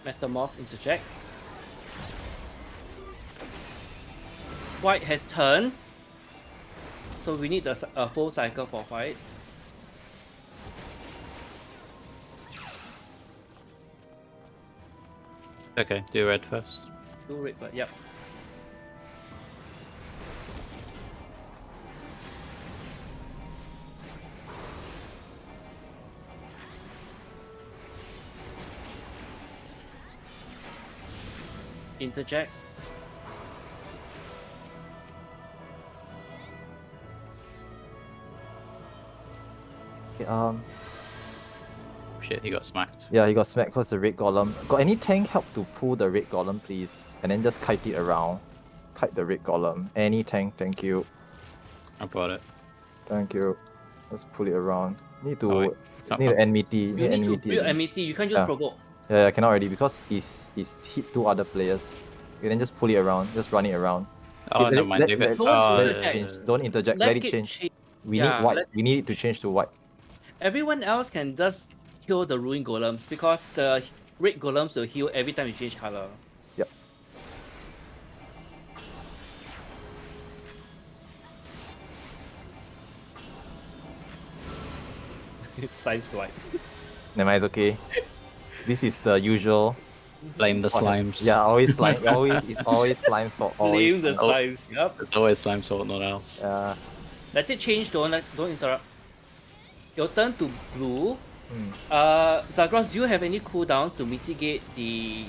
C: Metamorph interject. White has turned. So we need a full cycle for white.
B: Okay, do red first.
C: Do red, but yep. Interject.
A: Okay,
B: Shit, he got smacked.
A: yeah, he got smacked because the red golem. Got any tank help to pull the red golem, please? And then just kite it around. Kite the red golem. Any tank, thank you.
B: I brought it.
A: Thank you. Let's pull it around. Need to
B: Oh, wait, it's not
A: need
B: up.
A: an enmity.
C: You need to
A: enmity.
C: build enmity. You can't just
A: Yeah.
C: provoke.
A: Yeah, I cannot already because he's hit two other players. You can just pull it around, just run it around.
B: Oh,
A: Okay,
B: never mind, leave it.
C: Don't
B: Oh,
A: let
C: interject.
A: it change. Don't interject. Let it change. We
C: Yeah,
A: need white.
C: let
A: We need it to change to white.
C: Everyone else can just kill the ruined golems because the red golems will heal every time you change color.
A: Yep.
C: Slime's white.
A: Never mind, it's okay. This is the usual.
B: Blame the slimes.
A: Yeah, always slime. It's always slimes for always.
C: Blame the slimes. Yep.
B: It's always slime's fault, not else.
A: Yeah.
C: Let it change. Don't interrupt. Your turn to blue. Zagros, do you have any cooldowns to mitigate the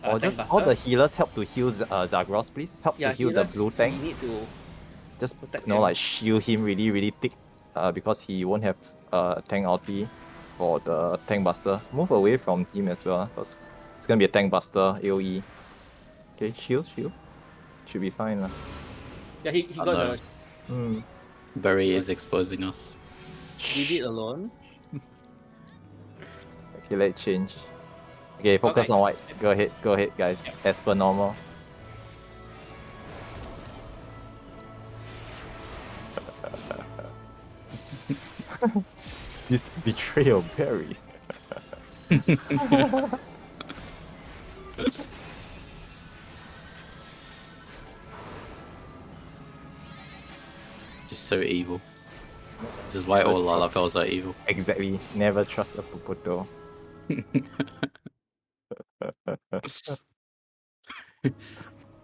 A: Or
C: tank
A: just all
C: buster?
A: the healers help to heal Zagros, please. Help to heal the
C: healers,
A: blue tank.
C: We need to
A: Just
C: protect
A: you know,
C: him.
A: like shield him really thick. Because he won't have tank ulti for the tank buster. Move away from him as well, because it's gonna be a tank buster AoE. Okay, shield. Should be fine lah.
C: Yeah, he got
B: no.
C: the
B: Barry is exposing us.
C: leave it alone.
A: Okay, let it change. Okay, focus
C: Okay.
A: on white. Go ahead, guys.
C: Yep.
A: As per normal. This betrayal, Barry.
B: Just so evil. This is why all Lalafels are evil.
A: Exactly. Never trust a Puputo.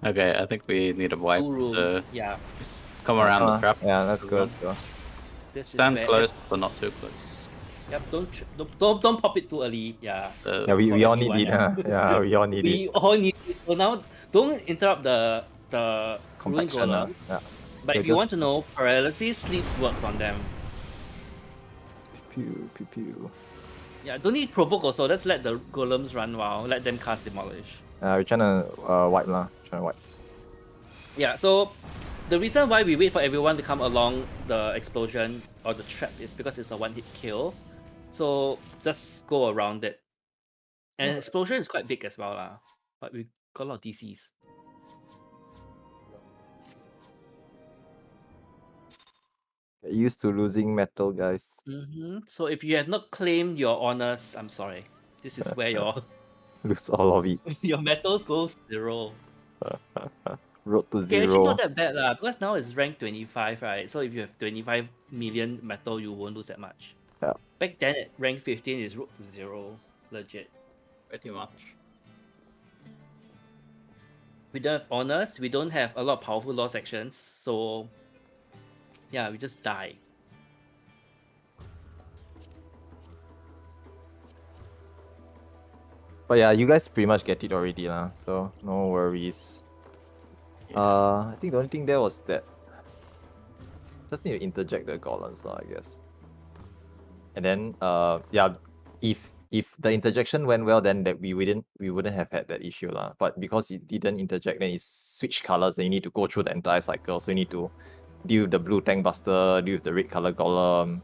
B: Okay, I think we need to wipe
C: Two room.
B: the...
C: Yeah.
B: Just come around the trap.
A: Yeah, let's go.
C: This
B: Stand
C: is where
B: close, but not too close.
C: Yep, don't pop it too early. Yeah.
A: Yeah, we all need it.
C: everyone
A: Yeah, we all need
C: We
A: it.
C: all need it. So now don't interrupt the ruined
A: Compaction.
C: golem.
A: Yeah.
C: But
A: So
C: if you
A: just-
C: want to know, paralysis sleeps works on them.
A: Pew.
C: Yeah, don't need provoke also. Let's let the golems run while let them cast demolish.
A: We're trying to wipe lah.
C: Yeah, so the reason why we wait for everyone to come along the explosion or the trap is because it's a one-hit kill. So just go around it. And explosion is quite big as well lah. But we got a lot of DCs.
A: Get used to losing metal, guys.
C: So if you have not claimed your honors, I'm sorry. This is where your
A: Lose all of it.
C: your metals go zero.
A: Road to
C: Okay, actually
A: zero.
C: not that bad lah, because now it's rank 25, right? So if you have 25 million metal, you won't lose that much.
A: Yeah.
C: Back then at rank 15 is road to zero, legit.
B: Pretty much.
C: We don't have honors, we don't have a lot of powerful law sections, so yeah, we just die.
A: But yeah, you guys pretty much get it already lah. So no worries. I think the only thing there was that just need to interject the golems lah, I guess. And then yeah, if the interjection went well, then that we wouldn't have had that issue lah. But because it didn't interject, then it switched colors. Then you need to go through the entire cycle. So you need to deal with the blue tank buster, deal with the red color golem,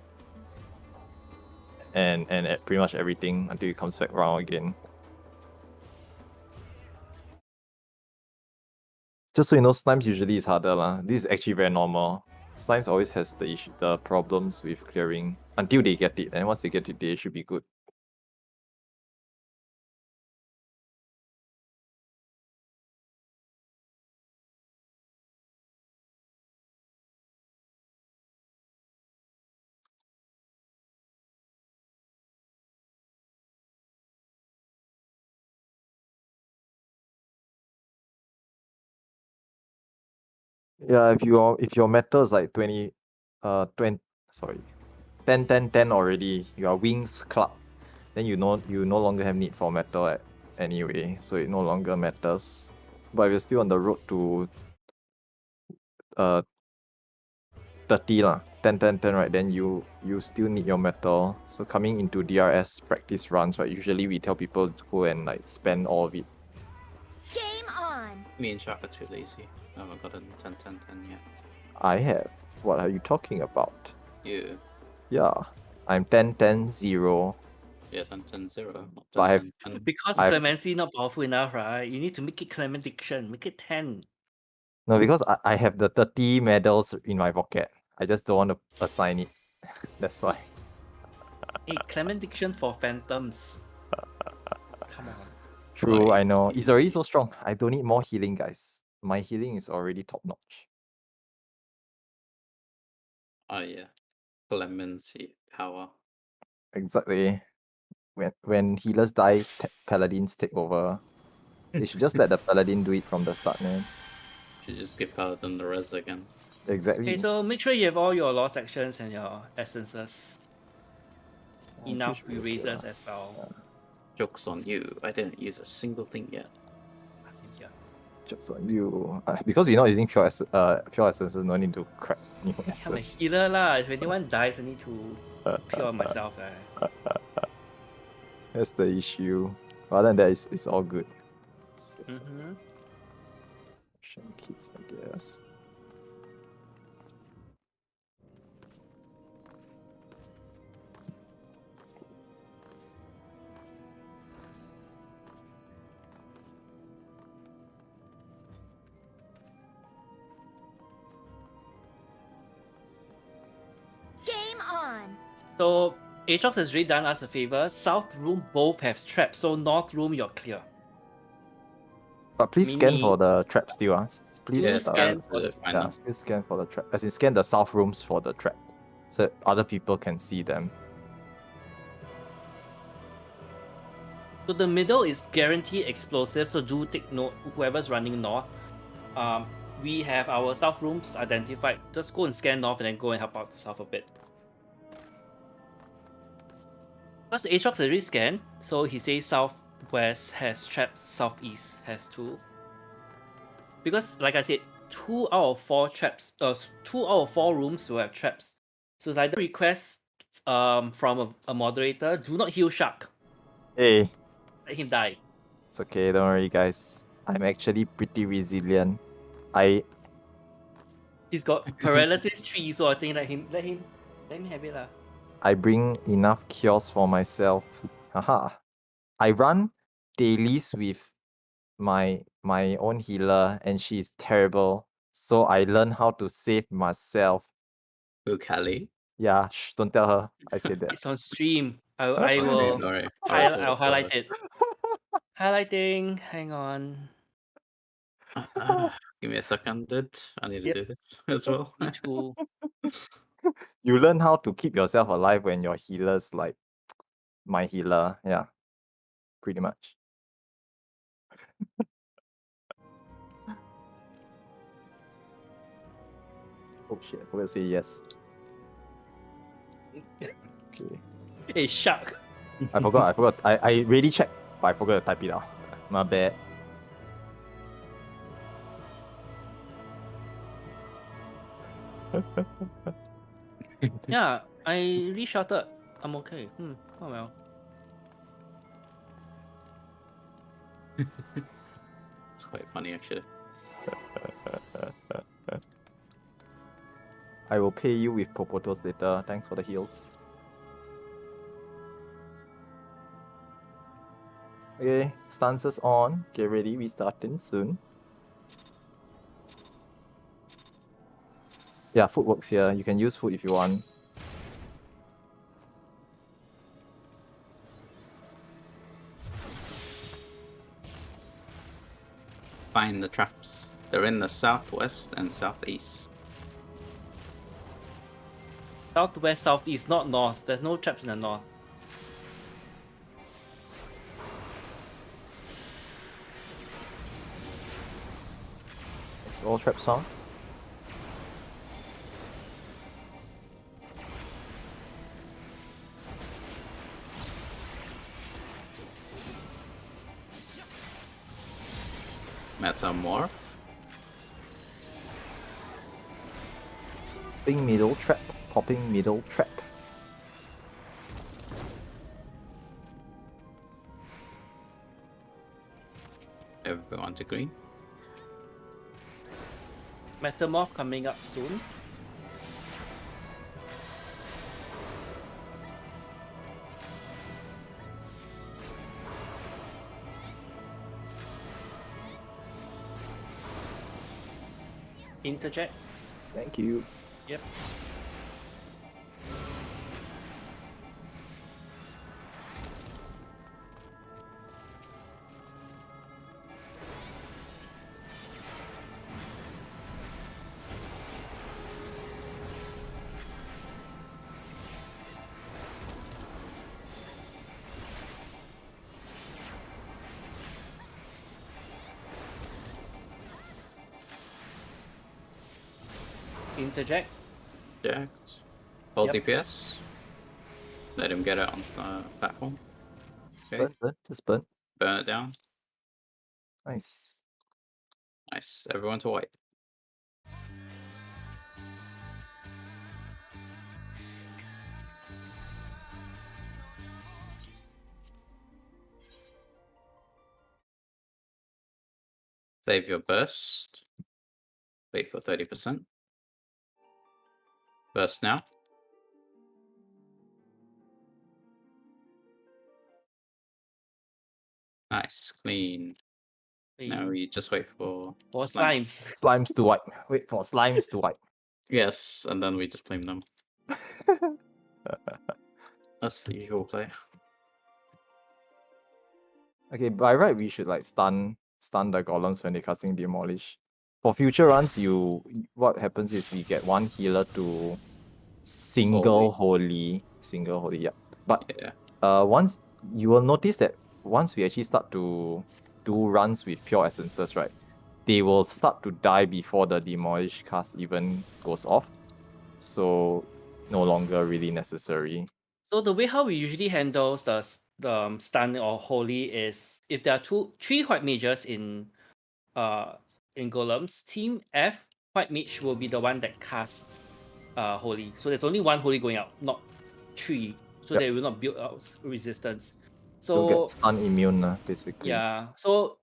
A: and pretty much everything until it comes back round again. Just so you know, Slimes usually is harder lah. This is actually very normal. Slimes always has the problems with clearing until they get it, and once they get it, they should be good. Yeah, if your metal is like 10 10 already, your wings club, then you no longer have need for metal anyway, so it no longer matters. But if you're still on the road to 30 lah, 10 right, then you still need your metal. So coming into DRS practice runs, right, usually we tell people to go and like spend all of it.
E: Game on!
B: Me and Chuck are too lazy. I haven't gotten 10 yet.
A: I have. What are you talking about?
B: You.
A: Yeah, I'm 10-10-0.
B: Yeah, 10-0. Not
A: But I have-
B: 10-10.
C: Because
A: I've-
C: clemency not powerful enough, right? You need to make it clementiction, make it 10.
A: No, because I have the 30 medals in my pocket. I just don't want to assign it. That's why.
C: Hey, Clement Diction for Phantoms. Come on.
A: True,
B: Like,
A: I know. It's already
B: easy.
A: so strong. I don't need more healing, guys. My healing is already top notch.
B: Oh yeah. Clemency power.
A: Exactly. When healers die, paladins take over. They should just let the paladin do it from the start, man.
B: Should just give Paladin the res again.
A: Exactly.
C: Okay, so make sure you have all your lost actions and your essences. Enough
A: Choose
C: erasers as well.
B: Joke's on you. I didn't use a single thing yet.
C: Same here.
A: Jokes on you. Because we're not using pure essences, no need to crack new
C: I'm a
A: essence.
C: healer lah. If anyone dies, I need to pure myself.
A: That's the issue. Other than that, it's all good.
C: Mm-hmm.
A: Kids, I guess.
E: Game on.
C: So Aatrox has really done us a favor. South room both have traps, so north room you're clear.
A: But please scan for
C: Mini-
A: the trap still. Please
C: Yeah,
B: scan
C: for the-
B: find them.
A: still scan for the trap. As in scan the south rooms for the trap. So that other people can see them.
C: So the middle is guaranteed explosive, so do take note, whoever's running north. We have our south rooms identified. Just go and scan north and then go and help out the south a bit. Because the Aatrox already scanned, so he says southwest has traps, southeast has 2. Because like I said, 2 out of 4 traps, 2 out of 4 rooms will have traps. So it's either request from a moderator, do not heal Shark.
A: Hey,
C: Let him die.
A: it's okay, don't worry guys. I'm actually pretty resilient.
C: He's got paralysis 3, so I think let him have it lah.
A: I bring enough cures for myself. Haha. I run dailies with my own healer and she's terrible. So I learn how to save myself.
B: Who, Callie?
A: Yeah, shh, don't tell her I said that.
C: It's on stream. I
B: Okay,
C: will
B: sorry.
C: I'll highlight it. Highlighting, hang on.
B: Give me a second, dude. I need to
C: Yep.
B: do this as well.
C: Me too.
A: You learn how to keep yourself alive when your healer's like my healer. Yeah, pretty much. Oh shit, I forgot to say yes. Okay.
C: Hey, Shark.
A: I forgot. I really checked, but I forgot to type it out. My bad.
C: Yeah, I restarted. I'm okay. Oh well.
B: It's quite funny, actually.
A: I will pay you with Popotos later. Thanks for the heals. Okay, stances on. Get ready, we starting soon. Yeah, food works here. You can use food if you want.
B: Find the traps. They're in the southwest and southeast.
C: Southwest, southeast, not north. There's no traps in the north.
A: It's all traps on.
B: Metamorph.
A: Popping middle trap. Popping middle trap.
B: Everyone to green.
C: Metamorph coming up soon. Interject.
A: Thank you.
C: Yep. Interject.
B: Jax. Hold
C: Yep.
B: DPS. Let him get it on the platform. Okay.
A: Burn, just burn.
B: Burn it down.
A: Nice.
B: Nice. Everyone to white. Save your burst. Wait for 30%. Burst now. Nice. Clean. Now we just wait for slime.
C: slimes.
A: Slimes to wipe. Wait for slimes to wipe.
B: Yes, and then we just blame them. That's the usual play.
A: Okay, by right we should like stun the golems when they're casting demolish. For future runs, what happens is we get one healer to single holy. Yeah. But
B: Yeah.
A: once you will notice that once we actually start to do runs with pure essences, right? They will start to die before the demolish cast even goes off. So no longer really necessary.
C: So the way how we usually handle the stun or holy is if there are three white mages in golems, team F white mage will be the one that casts holy. So there's only one holy going out, not three. So
A: Yep.
C: they will not build out resistance.
A: You'll
C: So
A: get stun immune, basically.
C: yeah. So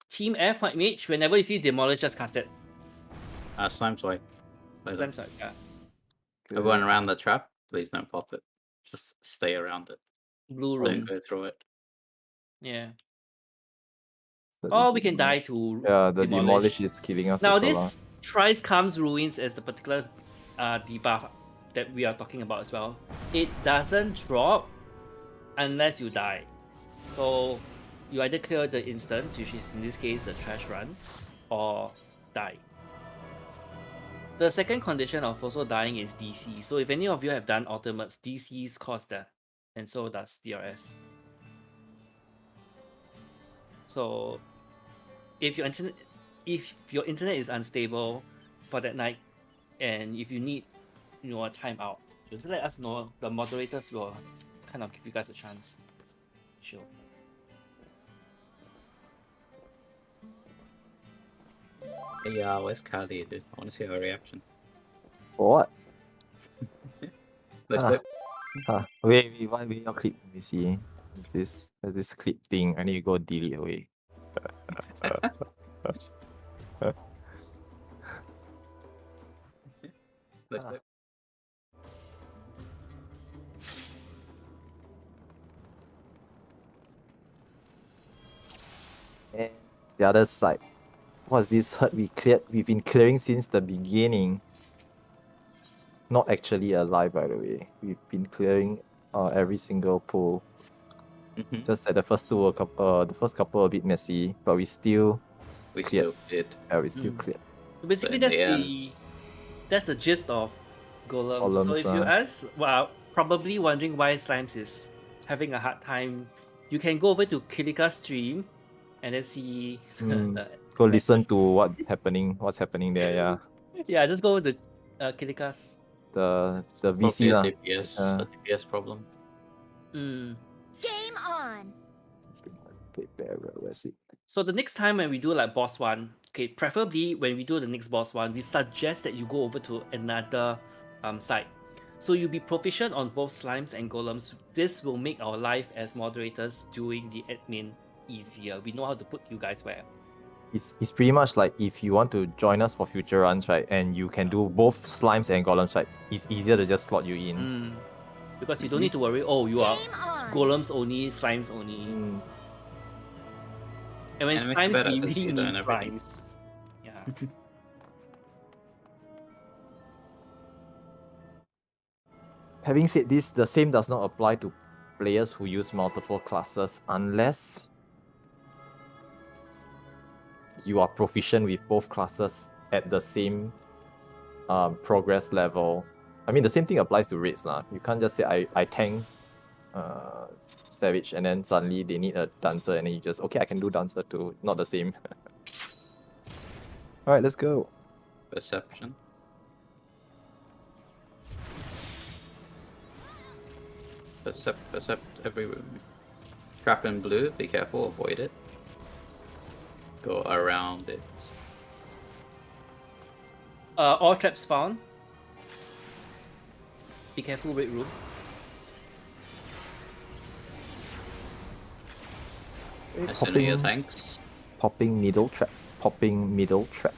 C: team F white mage, whenever you see demolish, just cast it.
B: Slime's white.
C: Slime's white, yeah.
B: Everyone around the trap, please don't pop it. Just stay around it.
C: Blue
B: Don't
C: room.
B: go through it.
C: Yeah.
A: So
C: Or we can die to
A: Yeah, the demolish is killing us
C: Now
A: as well.
C: this Thrice Comes Ruins as the particular debuff that we are talking about as well. It doesn't drop unless you die. So you either clear the instance, which is in this case the trash run, or die. The second condition of also dying is DC. So if any of you have done ultimates, DCs cause death, and so does DRS. So if your internet is unstable for that night, and if you need a timeout, just let us know. The moderators will kind of give you guys a chance. Sure.
B: Hey, where's Kali, dude? I want to see her reaction.
A: For what?
B: The
A: Ah.
B: clip.
A: Wait, why we your clip? Let me see. There's this clip thing. I need to go delete away.
B: The
A: Ah.
B: clip.
A: And the other side. What's this herd we cleared? We've been clearing since the beginning. Not actually alive, by the way. We've been clearing every single pool. Just that the first two were the first couple a bit messy, but we still
B: We
A: cleared.
B: still did.
A: Yeah, we still cleared.
C: So basically,
B: But in
C: that's the gist of Golems.
A: Golems,
C: So if you ask, well, probably wondering why Slimes is having a hard time, you can go over to Kilika's stream and then see.
A: Go listen to what's happening there. Yeah,
C: Yeah, just go over to Kilika's.
A: the
B: Probably
A: VC
B: a
A: lah.
B: DPS, a DPS problem.
C: Mm.
E: Game on.
A: Where's it?
C: So the next time when we do like boss one, okay, preferably when we do the next boss one, we suggest that you go over to another site. So you'll be proficient on both slimes and golems. This will make our life as moderators doing the admin easier. We know how to put you guys where.
A: It's pretty much like if you want to join us for future runs, right, and you can do both slimes and golems, right, it's easier to just slot you in.
C: Because you don't need to worry, oh, you are
E: Game on.
C: golems only, slimes only. And when
B: And make it
C: slimes,
B: better
C: we
B: because
C: really
B: you
C: need
B: learn everything.
C: slimes. Yeah.
A: Having said this, the same does not apply to players who use multiple classes unless you are proficient with both classes at the same progress level. I mean, the same thing applies to raids lah. You can't just say I tank Savage and then suddenly they need a dancer and then you just, okay, I can do dancer too. Not the same. Alright, let's go.
B: Perception. Percept every room. Trap in blue, be careful, avoid it. Go around it.
C: All traps found. Be careful, red room.
B: Ascending your tanks.
A: Popping middle trap. Popping middle trap.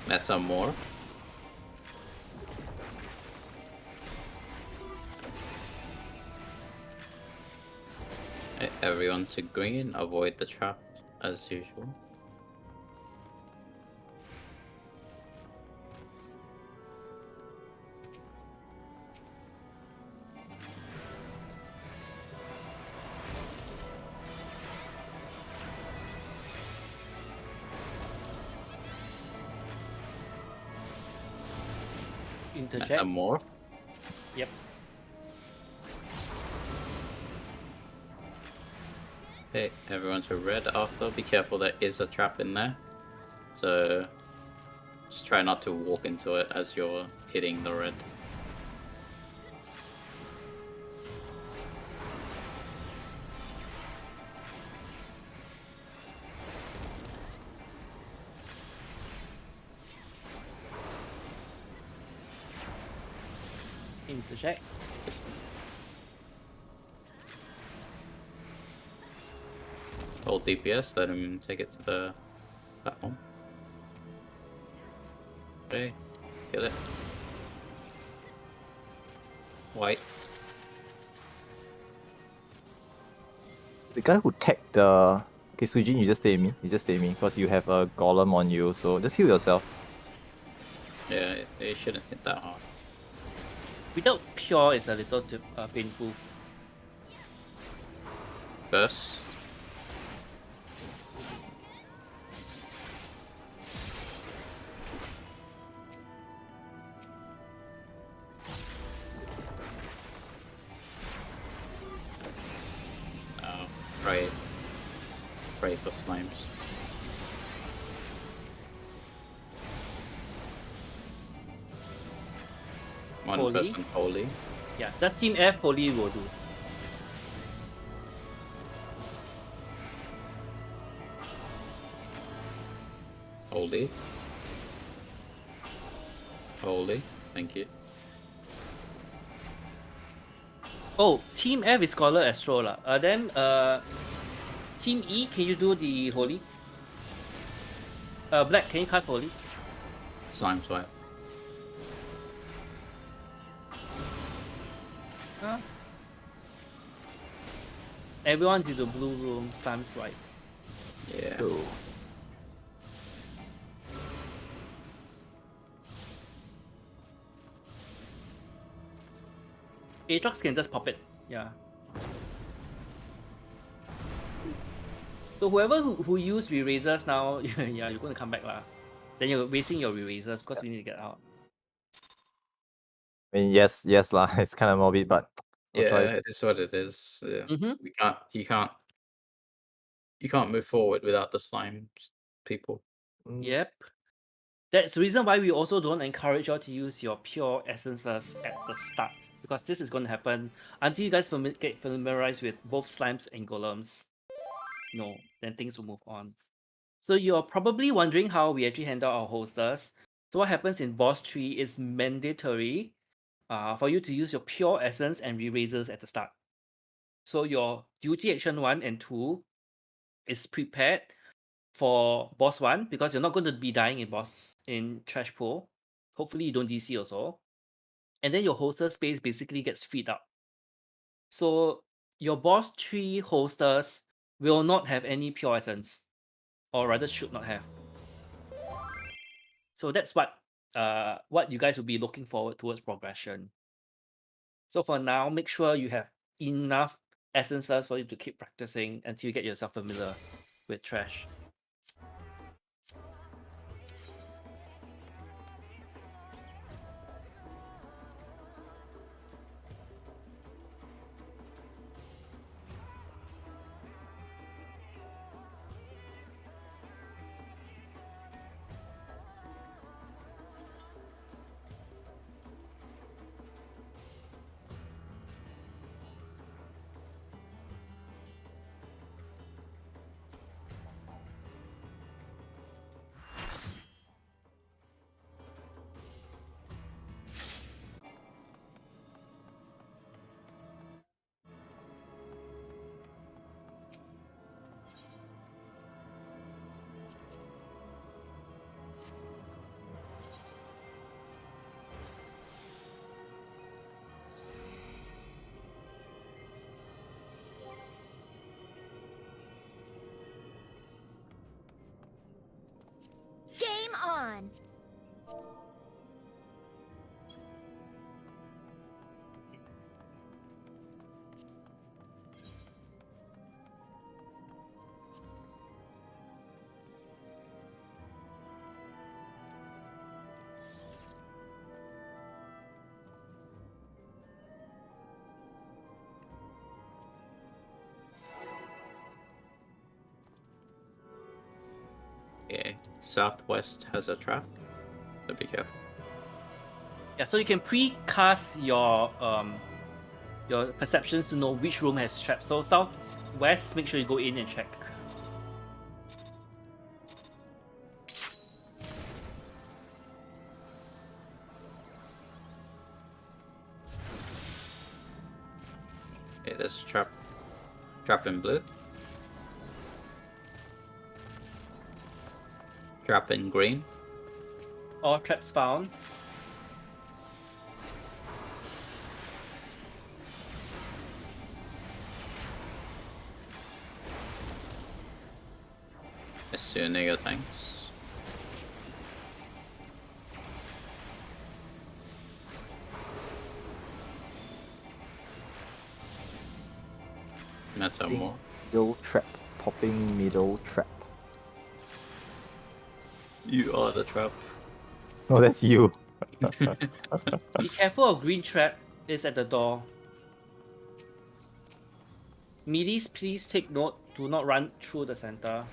B: That's some more. Everyone to green, avoid the trap as usual.
C: Interject.
B: Some more.
C: Yep.
B: Okay, everyone to red after. Be careful, there is a trap in there. So just try not to walk into it as you're hitting the red.
C: Interject.
B: Hold DPS, let him take it to the platform. Okay, kill it. White.
A: The guy who tagged the... Okay, Sujin, you just stay me. You just stay me because you have a golem on you, so just heal yourself.
B: Yeah, it shouldn't hit that hard.
C: Without pure, it's a little painful.
B: Burst. Oh, pray for slimes. One
C: Holy.
B: person holy.
C: Yeah, that's Team F, Holy will do.
B: Holy. Holy. Thank you.
C: Oh, Team F is Scholar Astro lah. Then Team E, can you do the Holy? Black, can you cast Holy?
B: Slime swipe.
C: Everyone to the blue room, slime swipe.
B: Yeah.
A: So,
C: Aatrox can just pop it. Yeah. So whoever who use erasers now, yeah, you're going to come back lah. Then you're wasting your erasers because we need to get out.
A: I mean, yes lah, it's kind of morbid, but no
B: Yeah,
A: choice.
B: it is what it is. Yeah.
C: Mhm.
B: You can't move forward without the slime people.
C: Yep. That's the reason why we also don't encourage you all to use your pure essences at the start, because this is going to happen until you guys get familiarized with both slimes and golems. No, then things will move on. So you're probably wondering how we actually handle our holsters. So what happens in boss 3 is mandatory for you to use your pure essence and erasers at the start. So your duty action 1 and 2 is prepared for boss 1 because you're not going to be dying in trash pool. Hopefully you don't DC also. And then your holster space basically gets freed up. So your boss 3 holsters will not have any pure essence, or rather should not have. So that's what you guys will be looking forward towards progression. So for now, make sure you have enough essences for you to keep practicing until you get yourself familiar with trash.
B: Okay. Southwest has a trap. So be careful.
C: Yeah, so you can pre-cast your perceptions to know which room has traps. So southwest, make sure you go in and check.
B: Okay, there's a trap. Trap in blue. Trap in green.
C: All traps found.
B: Let's do nigger tanks. That's a more.
A: Middle trap. Popping middle trap.
B: You are the trap.
A: Oh, that's you.
C: Be careful of green trap is at the door. Midis, please take note. Do not run through the center.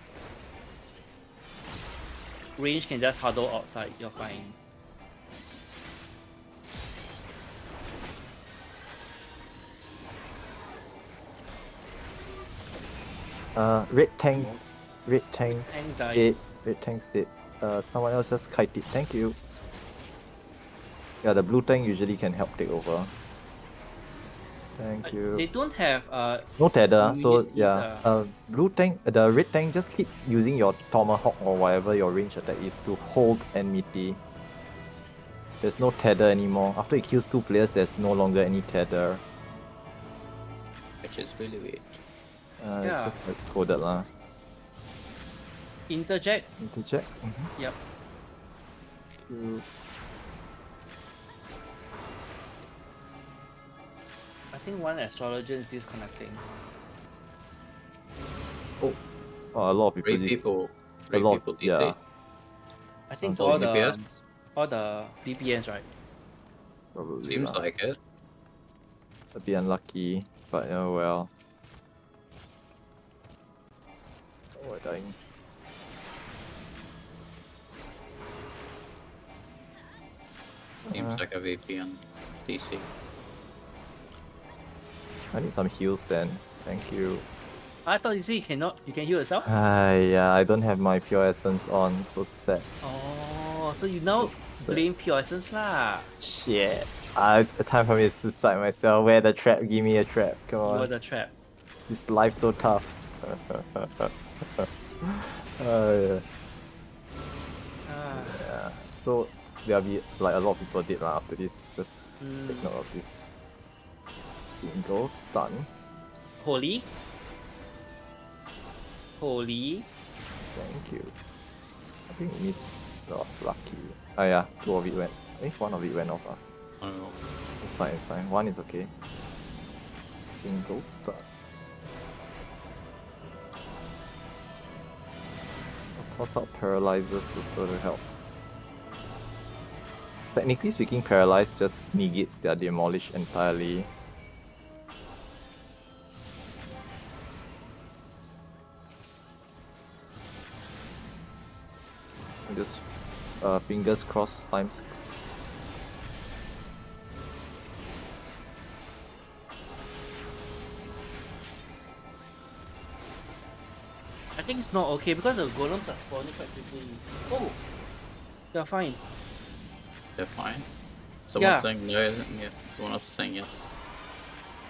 C: Range can just huddle outside. You're fine.
A: Red tank
C: Tank died.
A: dead. Red tank's dead. Someone else just kite it. Thank you. Yeah, the blue tank usually can help take over. Thank
C: They
A: you.
C: don't have
A: No tether, so
C: immediate
A: yeah. Blue tank, the red tank just keep using your tomahawk or whatever your range attack is to hold enmity. There's no tether anymore. After it kills 2 players, there's no longer any tether.
B: Which is really weird.
C: Yeah.
A: It's just it's coded lah.
C: interject.
A: Interject.
C: Yep. I think one astrologer is disconnecting.
A: Oh, a lot of people.
B: Three people.
A: a
B: Three
A: lot.
B: people DT.
A: Yeah.
C: I think
A: Sounds
C: all
A: like
C: the
B: DPS?
C: all the DPS, right?
A: Probably
B: Seems
A: lah.
B: like it.
A: A bit unlucky, but oh well. Oh, we're dying.
B: Seems like a VP on DC.
A: I need some heals then. Thank you.
C: I thought you said you cannot. You can heal yourself.
A: Yeah, I don't have my pure essence on, so sad.
C: Oh, so you now
A: So-
C: blame pure essence lah.
A: Shit. Time for me to suicide myself. Where the trap? Give me a trap. Come
C: You were
A: on.
C: the trap.
A: This life's so tough. Yeah.
C: Ah,
A: Yeah. So there'll be like a lot of people did lah after this. Just take
C: Mm.
A: note of this. Single stun.
C: holy. Holy.
A: Thank you. I think Miss lucky. Oh yeah, 2 of it went. I think 1 of it went off.
B: Oh,
A: It's fine, it's fine. 1 is okay. Single stun. I'll toss out paralyzers also to help. Technically speaking, paralyze just negates their demolish entirely. Just fingers crossed times.
C: I think it's not okay because the golems are spawning quite quickly. Oh, they're fine.
B: they're fine. Someone's
C: Yeah.
B: saying no, yeah. Someone else is saying yes.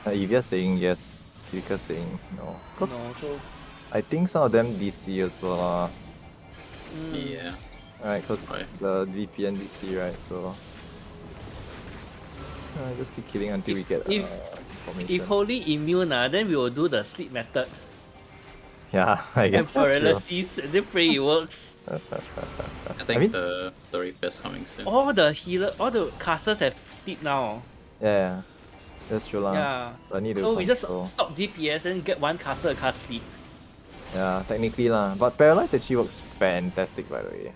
A: If you're saying yes, Vika's saying no. Cause
C: No, so
A: I think some of them DC as well.
B: Yeah.
A: Right, cause
B: Right.
A: the VPN DC, right? So just keep killing until we get information.
C: if holy immune, then we will do the sleep method
A: Yeah, I
C: and
A: guess that's true.
C: paralysis, and then pray it works.
B: I think
A: mean-
B: the Reaper's coming soon.
C: All the casters have sleep now.
A: Yeah, that's true lah.
C: Yeah.
A: I need to
C: So we just
A: control.
C: stop DPS and get one caster to cast sleep.
A: Yeah, technically lah. But paralyze actually works fantastic, by the way.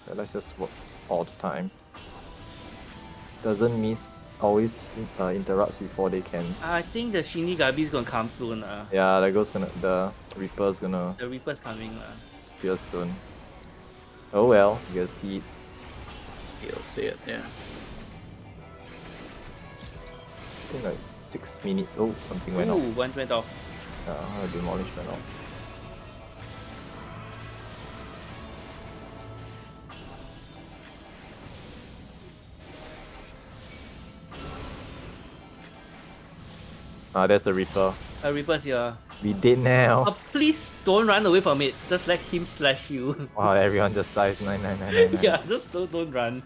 A: Paralyze just works all the time. Doesn't miss. Always interrupts before they can.
C: I think the Shinigami is gonna come soon.
A: Yeah, the Reaper's gonna
C: The Reaper's coming.
A: appear soon. Oh well, you'll see it.
B: You'll see it, yeah.
A: I think like 6 minutes. Oh, something went off.
C: Ooh, one went off.
A: Demolish went off. There's the Reaper.
C: Reaper's here.
A: We did now.
C: Please don't run away from it. Just let him slash you.
A: Wow, everyone just dies. 99999.
C: Yeah, just don't run.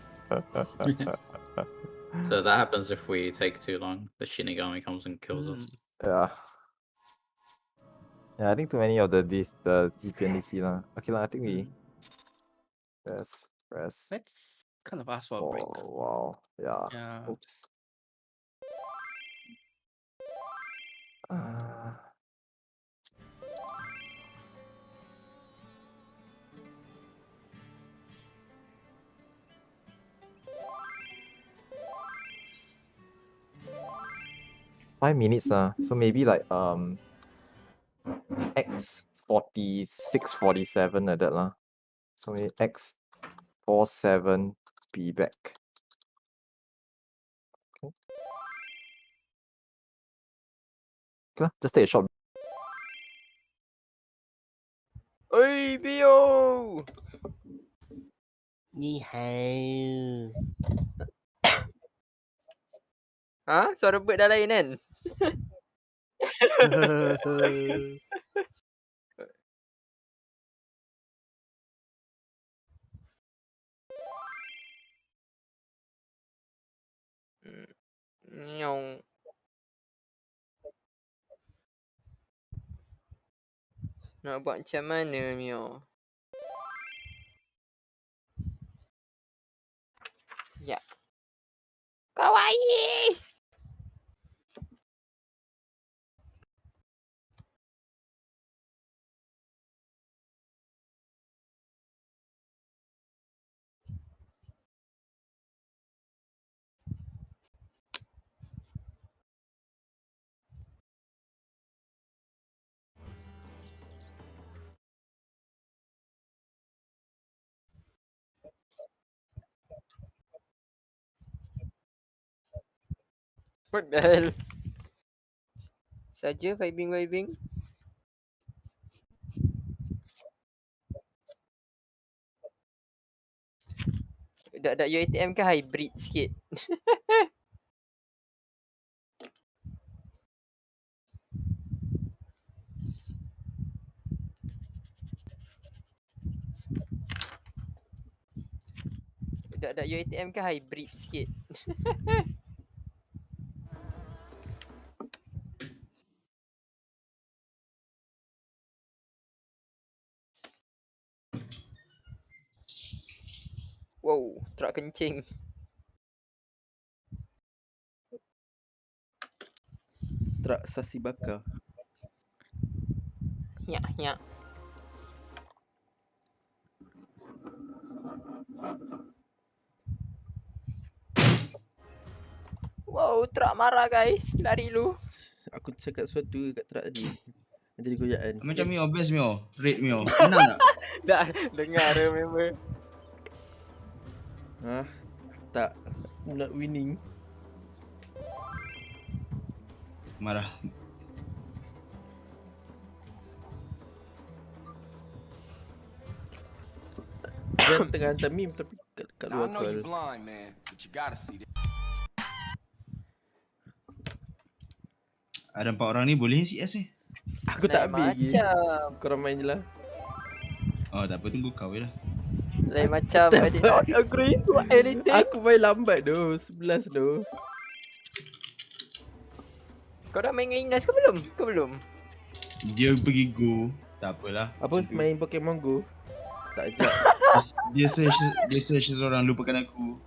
B: So that happens if we take too long. The Shinigami comes and kills us.
A: Yeah. Yeah, I think too many of the DPNDC lah. Okay lah, I think we press.
C: Let's kind of ask for a break.
A: Oh wow. Yeah.
C: Yeah.
A: Oops. 5 minutes so maybe like X 46, 47 like that lah. So maybe X 47 be back. Okay. Okay, just take a shot.
F: Oi, Bio!
G: Ni hao.
F: Ha? Suara bird dah lain kan? Nyong. Nak buat macam mana, Mio? Ya. Kawaii! What the hell? Saja vibing. Dak UATM ke hybrid sikit? Dak UATM ke hybrid sikit? Wow, truk kencing.
G: Truk sasi bakar.
F: Ya. Wow, truk marah guys. Lari lu.
G: Aku cakap sesuatu kat truk tadi. Nanti dia goyaan.
H: Macam Mio, best Mio. Rate Mio. Menang tak?
F: Dah dengar member.
G: Tak. Not winning.
H: Marah.
G: Dia tengah hantar meme tapi kat luar call.
H: Ada 4 orang ni boleh CS ni?
G: Aku tak ambil lagi.
F: Macam.
G: Korang main je lah.
H: Oh tak apa, tunggu kau je lah.
F: Lain macam tadi. Not agree to anything.
G: Aku main lambat tu. 11 tu.
F: Kau dah main dengan Ines ke belum?
H: Dia pergi go. Tak apalah.
G: Apa main Pokemon Go? Tak ajak.
H: Dia search seorang, lupakan aku.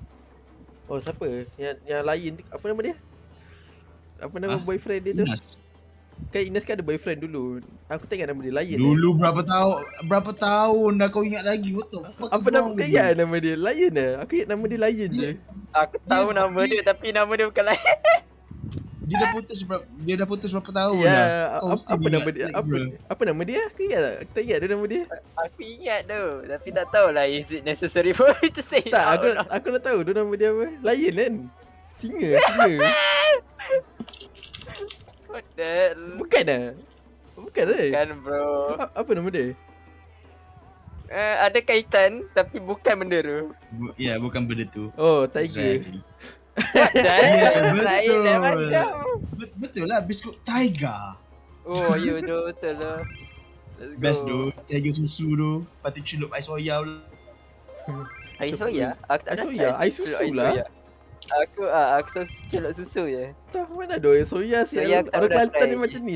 G: Oh siapa? Yang lain apa nama dia? Apa nama boyfriend dia tu?
H: Inas.
G: Kan Ines kan ada boyfriend dulu. Aku tak ingat nama dia Lion.
H: Dulu berapa tahun dah kau ingat lagi? What the fuck?
G: Apa nama dia? Nama dia Lion Aku ingat nama dia Lion je.
F: Aku tahu nama dia tapi nama dia bukan lain.
H: Dia dah putus berapa tahun
G: Ya,
H: lah. Kau mesti
G: apa
H: ingat
G: nama dia?
H: like, bro.
G: Apa nama dia? Aku ingat tak? Aku tak ingat dia nama dia.
F: Aku ingat tu, tapi tak tahulah is it necessary for me to say it
G: Tak,
F: out or not.
G: aku dah tahu dia nama dia apa. Lion kan? Singa.
F: What the hell?
G: Bukan dah. Bukan dah.
F: Bukan bro.
G: Apa nama dia?
F: Ada kaitan tapi bukan benda tu.
H: Ya, bukan benda tu.
G: Oh, Tiger.
H: Exactly.
F: What the
H: Ya,
F: hell? Lain dah
H: betul.
F: macam.
H: Betul lah, biskut Tiger.
F: Oh, ya betul lah. Let's go.
H: Best tu, Tiger susu tu. Lepas tu celup ais soya pula.
F: Ais soya? Aku tak
G: Ais
F: ada
G: soya? Ais susu lah.
F: Aku celup susu je.
G: Tak mana ada soya si
F: Soya aku tak
G: orang
F: pernah
G: Kelantan
F: try
G: ni
F: lagi.
G: macam ni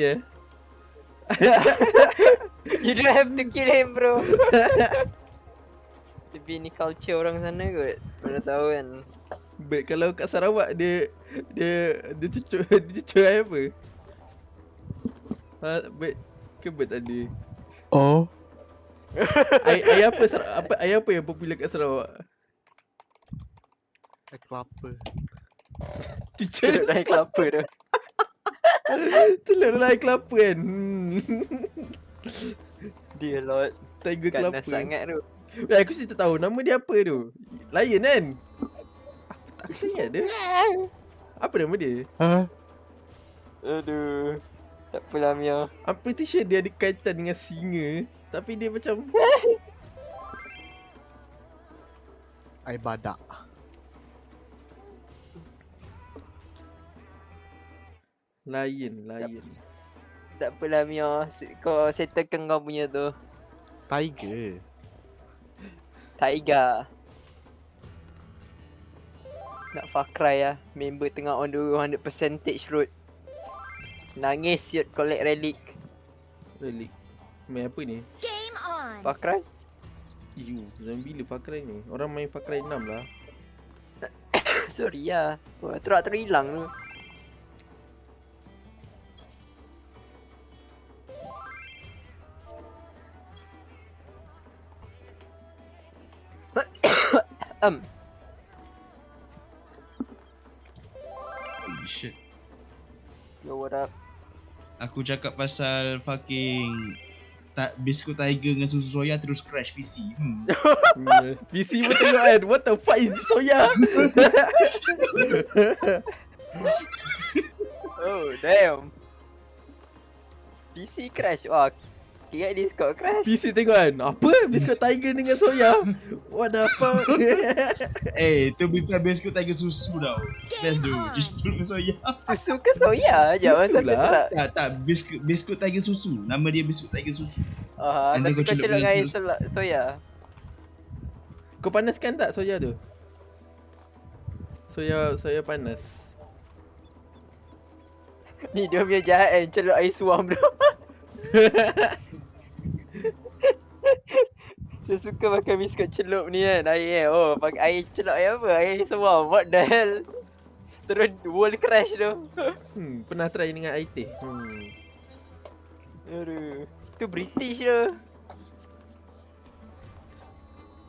F: You don't have to kill him bro. Lebih ni culture orang sana kot. Mana tahu kan.
G: Baik kalau kat Sarawak dia cucuk air apa? Baik ke bird tadi.
A: Oh.
G: Air apa yang popular kat Sarawak?
I: Air kelapa.
G: Cucuk
F: Celup air kelapa tu.
G: Celup air kelapa kan.
F: Dear lord.
G: Tiger
F: Ganas
G: kelapa.
F: sangat tu.
G: Aku mesti tak tahu nama dia apa tu. Lion kan? Aku ingat dia. Apa nama dia?
F: Aduh. Tak apalah Mia.
G: I'm pretty sure dia ada kaitan dengan singa. Tapi dia macam
I: Air badak.
G: Lion.
F: Tak apalah Mia. Kau settlekan kau punya tu.
I: Tiger.
F: Tiger. Nak Far Cry lah. Member tengah on the 100% road. Nangis yut collect relic.
G: Relic. Main apa ni?
E: Game on.
F: Far Cry?
G: Zaman bila Far Cry ni? Orang main Far Cry 6 lah.
F: Sorry lah. Wah, terus hilang tu.
H: Holy shit.
F: Yo, what up?
H: Aku cakap pasal fucking biskut Tiger dengan susu soya terus crash PC.
G: PC pun tengok kan. What the fuck is this soya?
F: Oh, damn. PC crash. Wah, kira Discord crash.
G: PC tengok kan. Apa? Biskut Tiger dengan soya? What the fuck?
H: Tu bukan biskut Tiger susu tau. Best tu. Biskut soya.
F: Susu ke soya? Jangan
G: Susu
F: masa
G: lah.
F: lah.
H: Tak, biskut Tiger susu. Nama dia biskut Tiger susu.
F: Tapi
H: Nanti kau
F: kau
H: celup
F: celup
H: dengan
F: air
H: susu.
F: soya.
G: Kau panaskan tak soya tu? Soya panas.
F: Ni dia punya jahat kan, celup air suam tu. Saya suka makan biskut celup ni kan, air oh pakai air celup air apa? Air suam, what the hell? Terus world crash tu.
G: Pernah try dengan air teh.
F: Aduh, tu British tu.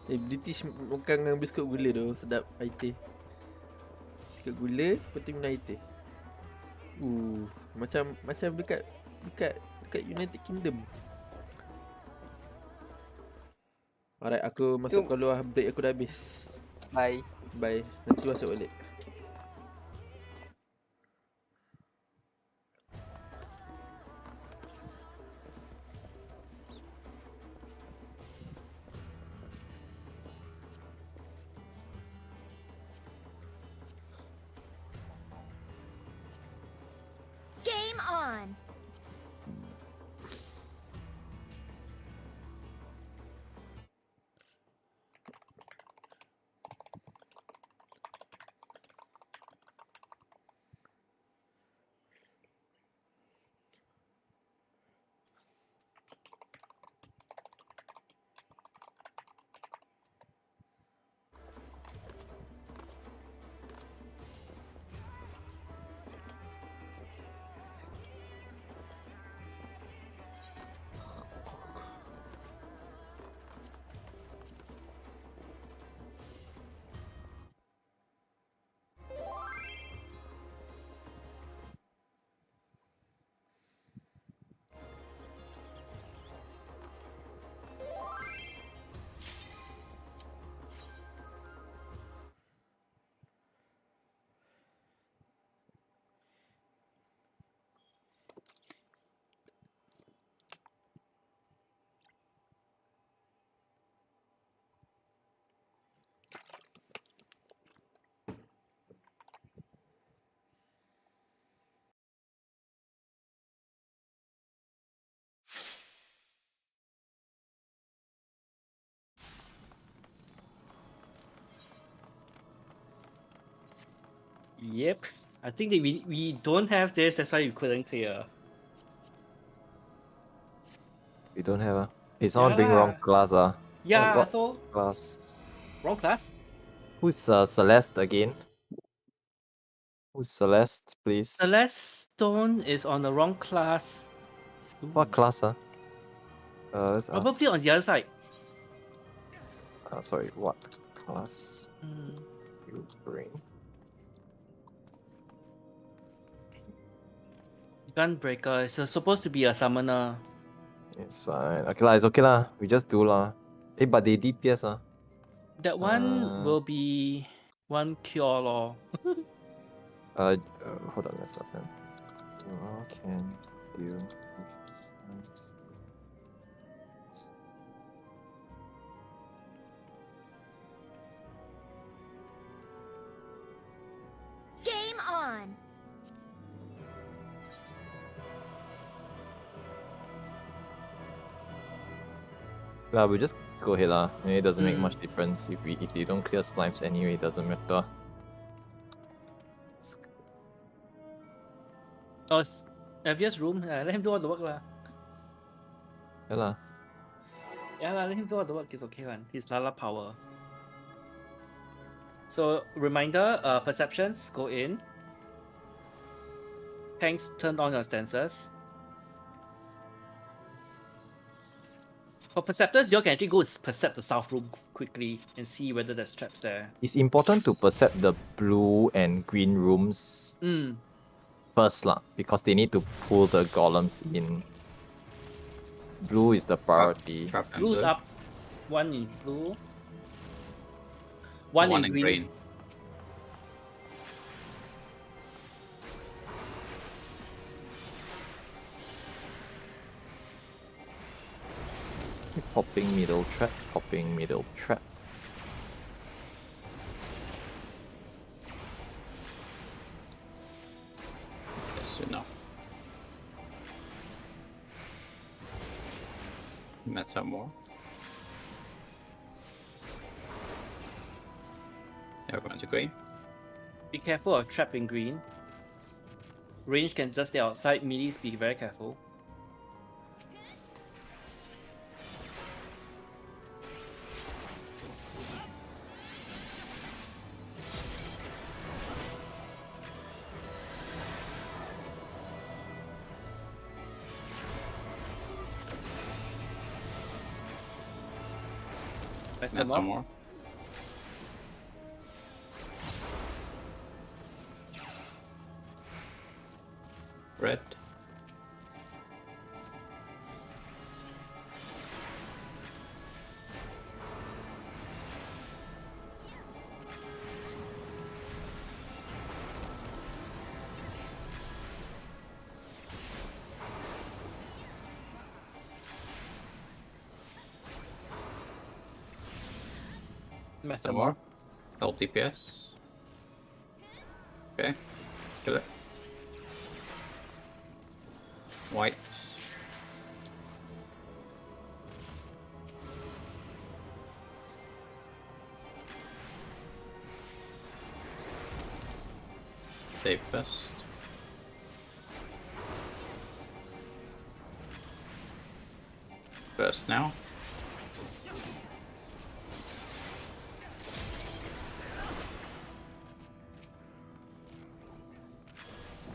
G: British makan dengan biskut gula tu, sedap air teh. Biskut gula, lepas tu minum air teh. Macam dekat United Kingdom. Alright, aku masuk keluar, break aku dah habis. Bye. Nanti masuk balik.
E: Game on.
C: Yep. I think that we don't have this, that's why we couldn't clear.
A: We don't have a. Hey, someone bring
C: Yeah.
A: wrong class.
C: Yeah,
A: what
C: so
A: class?
C: wrong class.
A: Who's Celeste again? Who's Celeste, please?
C: Celeste Stone is on the wrong class.
A: What class? Let's ask.
C: Probably on the other side.
A: Sorry, what class
C: Mm.
A: you bring?
C: Gunbreaker is supposed to be a summoner.
A: It's fine. Okay lah, it's okay lah. We just do lah. Hey, but they DPS
C: That one will be one cure lor.
A: Hold on, let's ask them. You all can deal with science.
E: Game on.
A: Yeah, we just go ahead lah. It doesn't make much difference if they don't clear slimes anyway. It doesn't matter.
C: Oh, Avia's room. Let him do all the work lah.
A: Yeah lah.
C: Yeah lah, let him do all the work. It's okay one. He's Lala power. So reminder, perceptions go in. Tanks, turn on your stances. For perceptors, you can actually go percept the south room quickly and see whether there's traps there.
A: It's important to percept the blue and green rooms first lah, because they need to pull the golems in. Blue is the priority.
C: Blue's up. One in blue. One in green.
A: Popping middle trap, popping middle trap.
B: Yes, enough. Meta more. Everyone's green.
C: Be careful of trap in green. Range can just stay outside. Melees, be very careful.
B: That's one more. Red. Some more. Help DPS. Okay. Kill it. White. Save first. First now.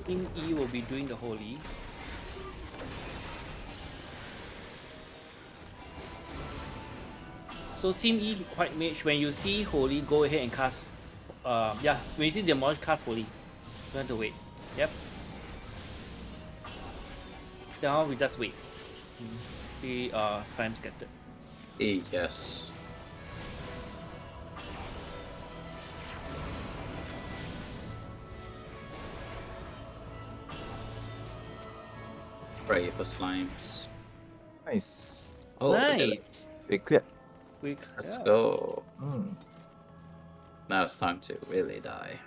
C: Team E will be doing the holy. So Team E, White Mage, when you see holy, go ahead and cast. Yeah, when you see demolish, cast holy. You have to wait. Yep. Now we just wait. The slime scattered.
B: Yes. Pray for slimes.
A: Nice.
B: Oh,
C: Nice.
A: They cleared.
B: Let's go. Now it's time to really die.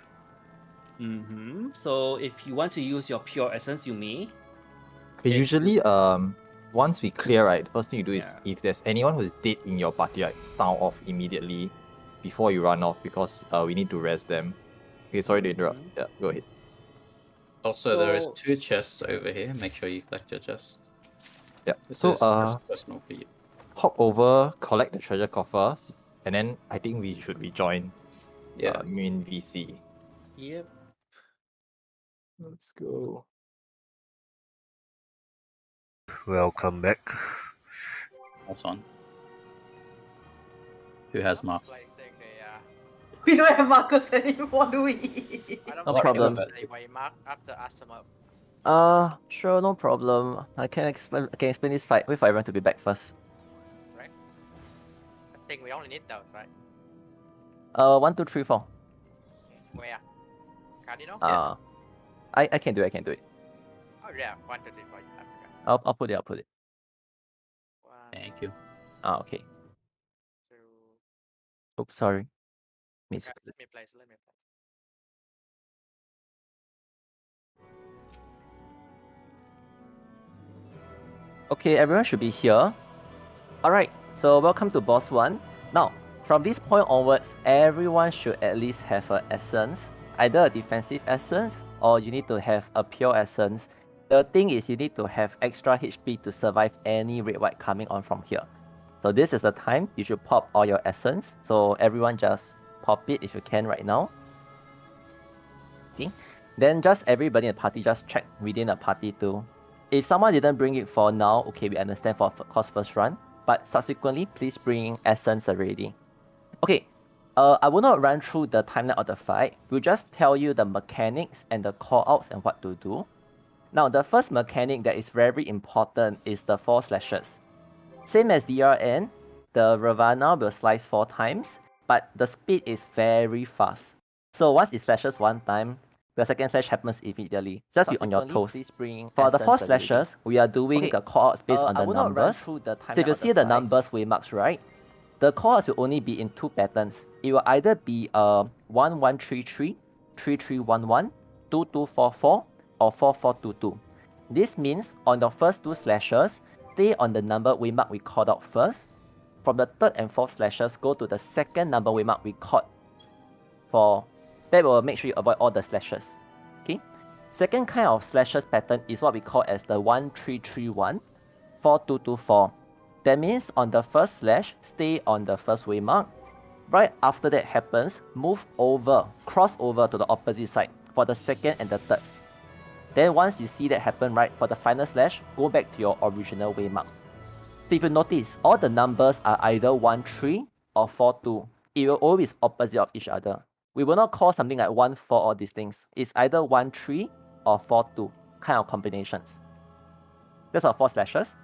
C: So if you want to use your pure essence, you may.
A: Okay, usually once we clear, right, the first thing you do is if there's anyone who is dead in your party, right, sound off immediately before you run off, because we need to rest them. Okay, sorry to interrupt. Yeah, go ahead.
B: Also, there is
C: So-
B: 2 chests over here. Make sure you collect your chest.
A: Yeah.
B: This
A: So
B: is just personal for you.
A: hop over, collect the treasure coffers, and then I think we should rejoin
B: Yeah.
A: main VC.
C: Yep.
A: Let's go.
J: Welcome back.
B: That's on. Who has mark?
D: We don't have markers anymore, do we?
K: No problem. Sure, no problem. I can explain this fight. Wait for everyone to be back first.
L: Right. I think we only need those, right?
K: 1, 2, 3, 4.
L: Where? Cardinal?
K: I can do it.
L: Oh yeah, 1, 2, 3, 4. I forgot.
K: I'll put it.
B: Thank you.
K: Okay.
L: 2.
K: Oops, sorry. Miss.
L: Okay, let me place.
K: Okay, everyone should be here. Alright, so welcome to boss 1. Now, from this point onwards, everyone should at least have an essence. Either a defensive essence, or you need to have a pure essence. The thing is, you need to have extra HP to survive any red white coming on from here. So this is the time you should pop all your essence. So everyone just pop it if you can right now. Okay. Then just everybody in the party just check within the party too. If someone didn't bring it for now, okay, we understand for course first run. But subsequently, please bring essence already. Okay, I will not run through the timeline of the fight. We'll just tell you the mechanics and the callouts and what to do. Now, the first mechanic that is very important is the 4 slashes. Same as DRN, the Ravana will slice 4 times, but the speed is very fast. So once it slashes 1 time, the second slash happens immediately. Just be on your toes. For the 4 slashes, we are doing the callouts based on the numbers. So if you see the numbers with marks, right? The callouts will only be in 2 patterns. It will either be 1133, 3311, 2244, or 4422. This means on the first 2 slashes, stay on the number we mark we called out first. From the 3rd and 4th slashes, go to the second number we mark we caught for. That will make sure you avoid all the slashes. Okay. Second kind of slashes pattern is what we call as the 1331, 4224. That means on the first slash, stay on the first waymark. Right after that happens, move over, cross over to the opposite side for the second and the third. Then once you see that happen, right, for the final slash, go back to your original waymark. So if you notice, all the numbers are either 13 or 42. It will always opposite of each other. We will not call something like 14 all these things. It's either 13 or 42 kind of combinations. That's our 4 slashes.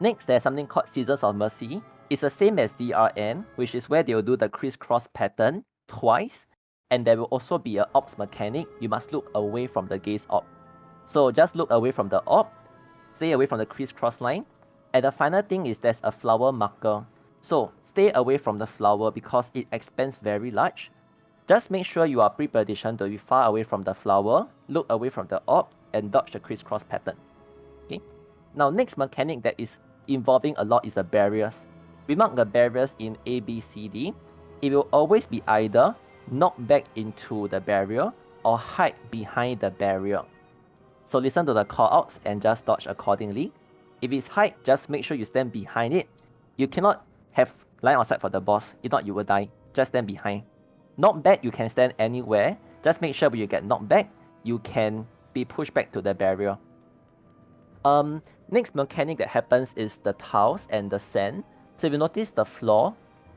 K: Next, there's something called Scissors of Mercy. It's the same as DRN, which is where they will do the crisscross pattern twice. And there will also be an ops mechanic. You must look away from the gaze op. So just look away from the op, stay away from the crisscross line. And the final thing is there's a flower marker. So stay away from the flower because it expands very large. Just make sure you are pre-positioned to be far away from the flower, look away from the orb, and dodge the crisscross pattern. Okay. Now, next mechanic that is involving a lot is the barriers. We mark the barriers in A, B, C, D. It will always be either knock back into the barrier or hide behind the barrier. So listen to the callouts and just dodge accordingly. If it's hide, just make sure you stand behind it. You cannot have line of sight for the boss. If not, you will die. Just stand behind. Knock back, you can stand anywhere. Just make sure when you get knocked back, you can be pushed back to the barrier. Next mechanic that happens is the tiles and the sand. So if you notice the floor,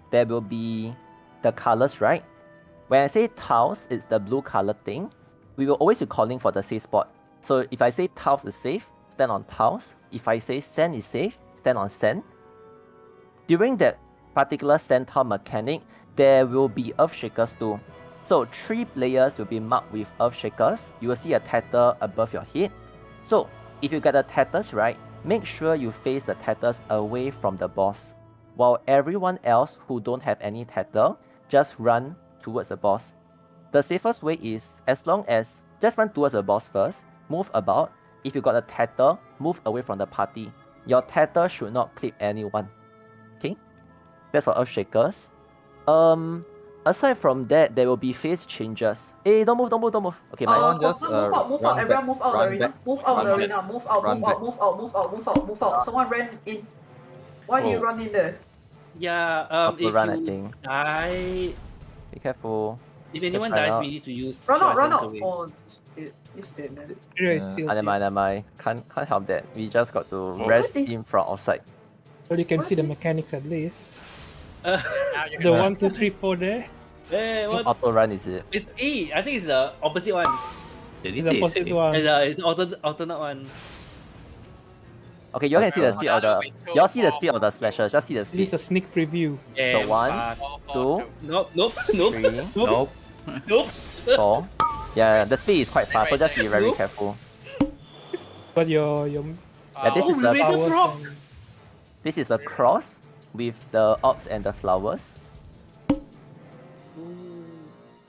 K: there will be the colors, right? When I say tiles, it's the blue color thing. We will always be calling for the safe spot. So if I say tiles is safe, stand on tiles. If I say sand is safe, stand on sand. During that particular sand tile mechanic, there will be earth shakers too. So 3 players will be marked with earth shakers. You will see a tether above your head. So if you get the tethers right, make sure you face the tethers away from the boss. While everyone else who don't have any tether, just run towards the boss. The safest way is as long as just run towards the boss first, move about. If you got a tether, move away from the party. Your tether should not clip anyone. Okay? That's for earth shakers. Aside from that, there will be phase changes. Hey, don't move. Okay,
A: Everyone
D: Cotton,
A: just,
D: move out, move
A: run
D: out, everyone
A: back,
D: move out the
A: run
D: arena.
A: back,
D: Move out
A: run
D: the
A: back,
D: arena. Move out,
A: run
D: move
A: back.
D: out, move out, move out, move out, move out. Someone ran in. Why do you
B: Oh.
D: run in there?
C: Yeah,
K: Auto
C: if
K: run, I
C: you
K: think.
C: die,
K: Be careful.
C: if anyone
K: run
C: dies,
K: out.
C: we need to use
D: Run out,
C: Show
D: run
C: Essence
D: out.
C: away.
D: Oh, he's dead, man.
K: Never mind. Can't help that. We just got to
C: Oh,
K: rest
D: really?
K: him from outside.
M: Well, you can see the mechanics at least.
C: Now
L: you
M: The 1, 2, 3, 4 there.
C: Hey, what?
K: Auto run is it?
C: It's E. I think it's the opposite one.
B: Did
M: It's the opposite one.
C: It's alternate one.
K: Okay, you all can see the speed of the. You all see the speed of the slashers. Just see the
M: This
K: speed.
M: is a sneak preview.
K: So 1, 2,
C: Nope.
K: 3,
C: Nope.
K: 4. Yeah, the speed is quite fast, so just be very careful.
M: But your
K: Yeah, this is the
C: Razor Prog.
K: this is a cross with the orbs and the flowers.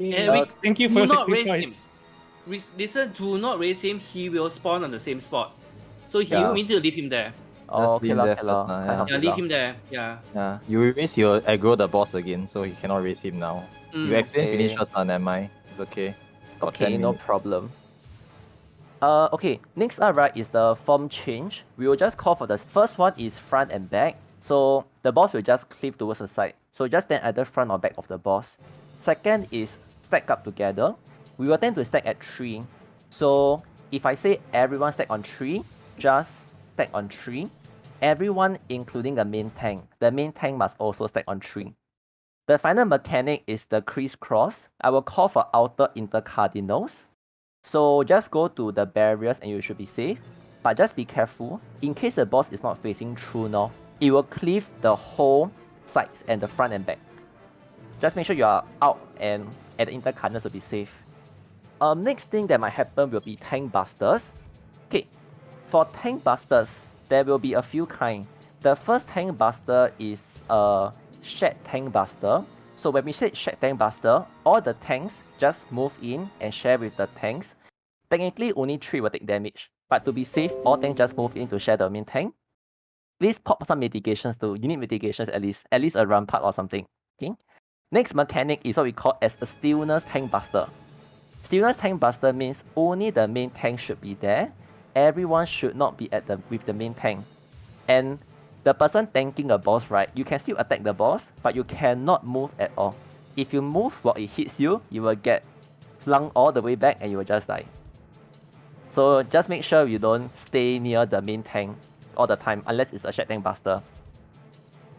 C: And
M: thank you for
C: do
M: your
C: not raise him.
M: sacrifice.
C: Listen, do not raise him. He will spawn on the same spot. So
A: Yeah.
C: you need to leave him there.
K: Oh, okay,
A: leave
K: lah,
A: there
K: okay, lah.
A: first,
K: Can't
A: yeah.
K: help
C: Yeah,
K: it
C: leave
K: lah.
C: him there. Yeah.
A: Yeah, you raise, you'll aggro the boss again, so you cannot raise him now. You explain
K: Okay.
A: finish first, never mind. It's okay. Got 10
K: Okay, no
A: minutes.
K: problem. Okay, next up, right, is the form change. We will just call for the first one is front and back. So the boss will just cleave towards the side. So just stand either front or back of the boss. Second is stack up together. We will tend to stack at 3. So if I say everyone stack on 3, just stack on 3. Everyone, including the main tank. The main tank must also stack on 3. The final mechanic is the crisscross. I will call for outer intercardinals. So just go to the barriers and you should be safe. But just be careful. In case the boss is not facing true north, it will cleave the whole sides and the front and back. Just make sure you are out and at the intercardinals will be safe. Next thing that might happen will be tank busters. Okay, for tank busters, there will be a few kind. The first tank buster is a shared tank buster. So when we say shared tank buster, all the tanks just move in and share with the tanks. Technically, only 3 will take damage. But to be safe, all tanks just move in to share the main tank. Please pop some mitigations too. You need mitigations at least a rampart or something. Okay. Next mechanic is what we call as a stillness tank buster. Stillness tank buster means only the main tank should be there. Everyone should not be with the main tank. And the person tanking the boss, right, you can still attack the boss, but you cannot move at all. If you move while it hits you, you will get flung all the way back and you will just die. So just make sure you don't stay near the main tank all the time, unless it's a shared tank buster.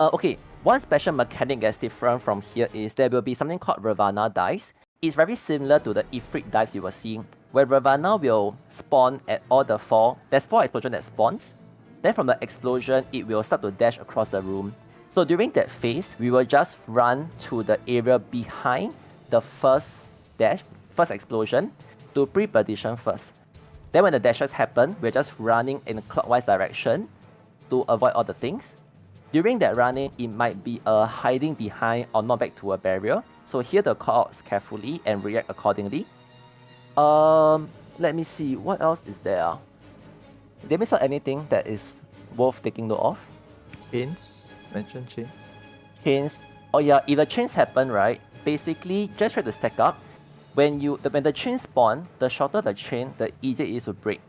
K: Okay, one special mechanic that's different from here is there will be something called Ravana Dice. It's very similar to the Ffxiv Drs you were seeing, where Ravana will spawn at all the 4. There's 4 explosions that spawns. Then from the explosion, it will start to dash across the room. So during that phase, we will just run to the area behind the first explosion to pre-position first. Then when the dashes happen, we're just running in a clockwise direction to avoid all the things. During that running, it might be a hiding behind or not back to a barrier. So hear the callouts carefully and react accordingly. Let me see, what else is there? Did I miss out anything that is worth taking note of?
A: Chains? Mention chains?
K: Chains. Oh yeah, if the chains happen, right, basically just try to stack up. When the chain spawn, the shorter the chain, the easier it is to break.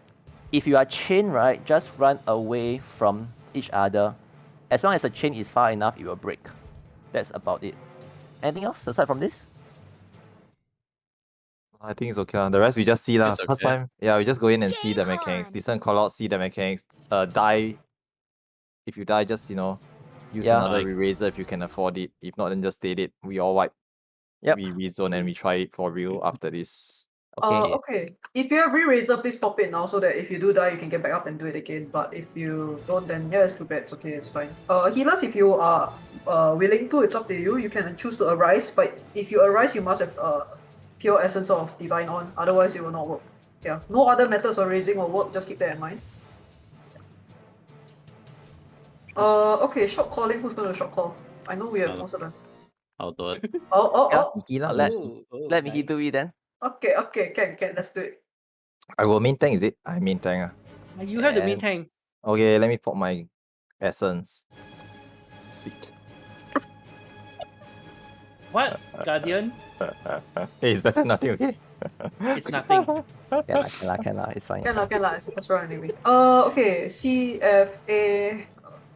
K: If you are chained, right, just run away from each other. As long as the chain is far enough, it will break. That's about it. Anything else aside from this?
A: I think it's okay. The rest we just see lah.
B: It's
A: First
B: okay.
A: time, yeah, we just go in and see the mechanics. Listen, call out, see the mechanics. Die. If you die, just use
K: Yeah.
A: another
B: Like-
A: eraser if you can afford it. If not, then just stay dead. We all wipe.
K: Yep.
A: We rezone and we try it for real after this.
D: Okay. If you have re-razor, please pop it now so that if you do die, you can get back up and do it again. But if you don't, then yeah, it's too bad. It's okay, it's fine. Healers, if you are willing to, it's up to you. You can choose to arise, but if you arise, you must have pure essence of divine on. Otherwise, it will not work. Yeah. No other methods of raising will work. Just keep that in mind. Okay. Shot calling. Who's going to shot call? I know we have most of them.
B: I'll do it.
K: Let me do it then.
D: Okay. Can. Let's do it.
A: I will main tank, is it? I main tank.
C: You have the main
K: And-
C: tank.
A: Okay, let me pop my essence. Sweet.
C: What? Guardian?
A: Hey, it's better than nothing, okay?
C: It's nothing.
K: Can lah. It's fine.
D: Can lah. It's first round anyway. Okay. C, F, A,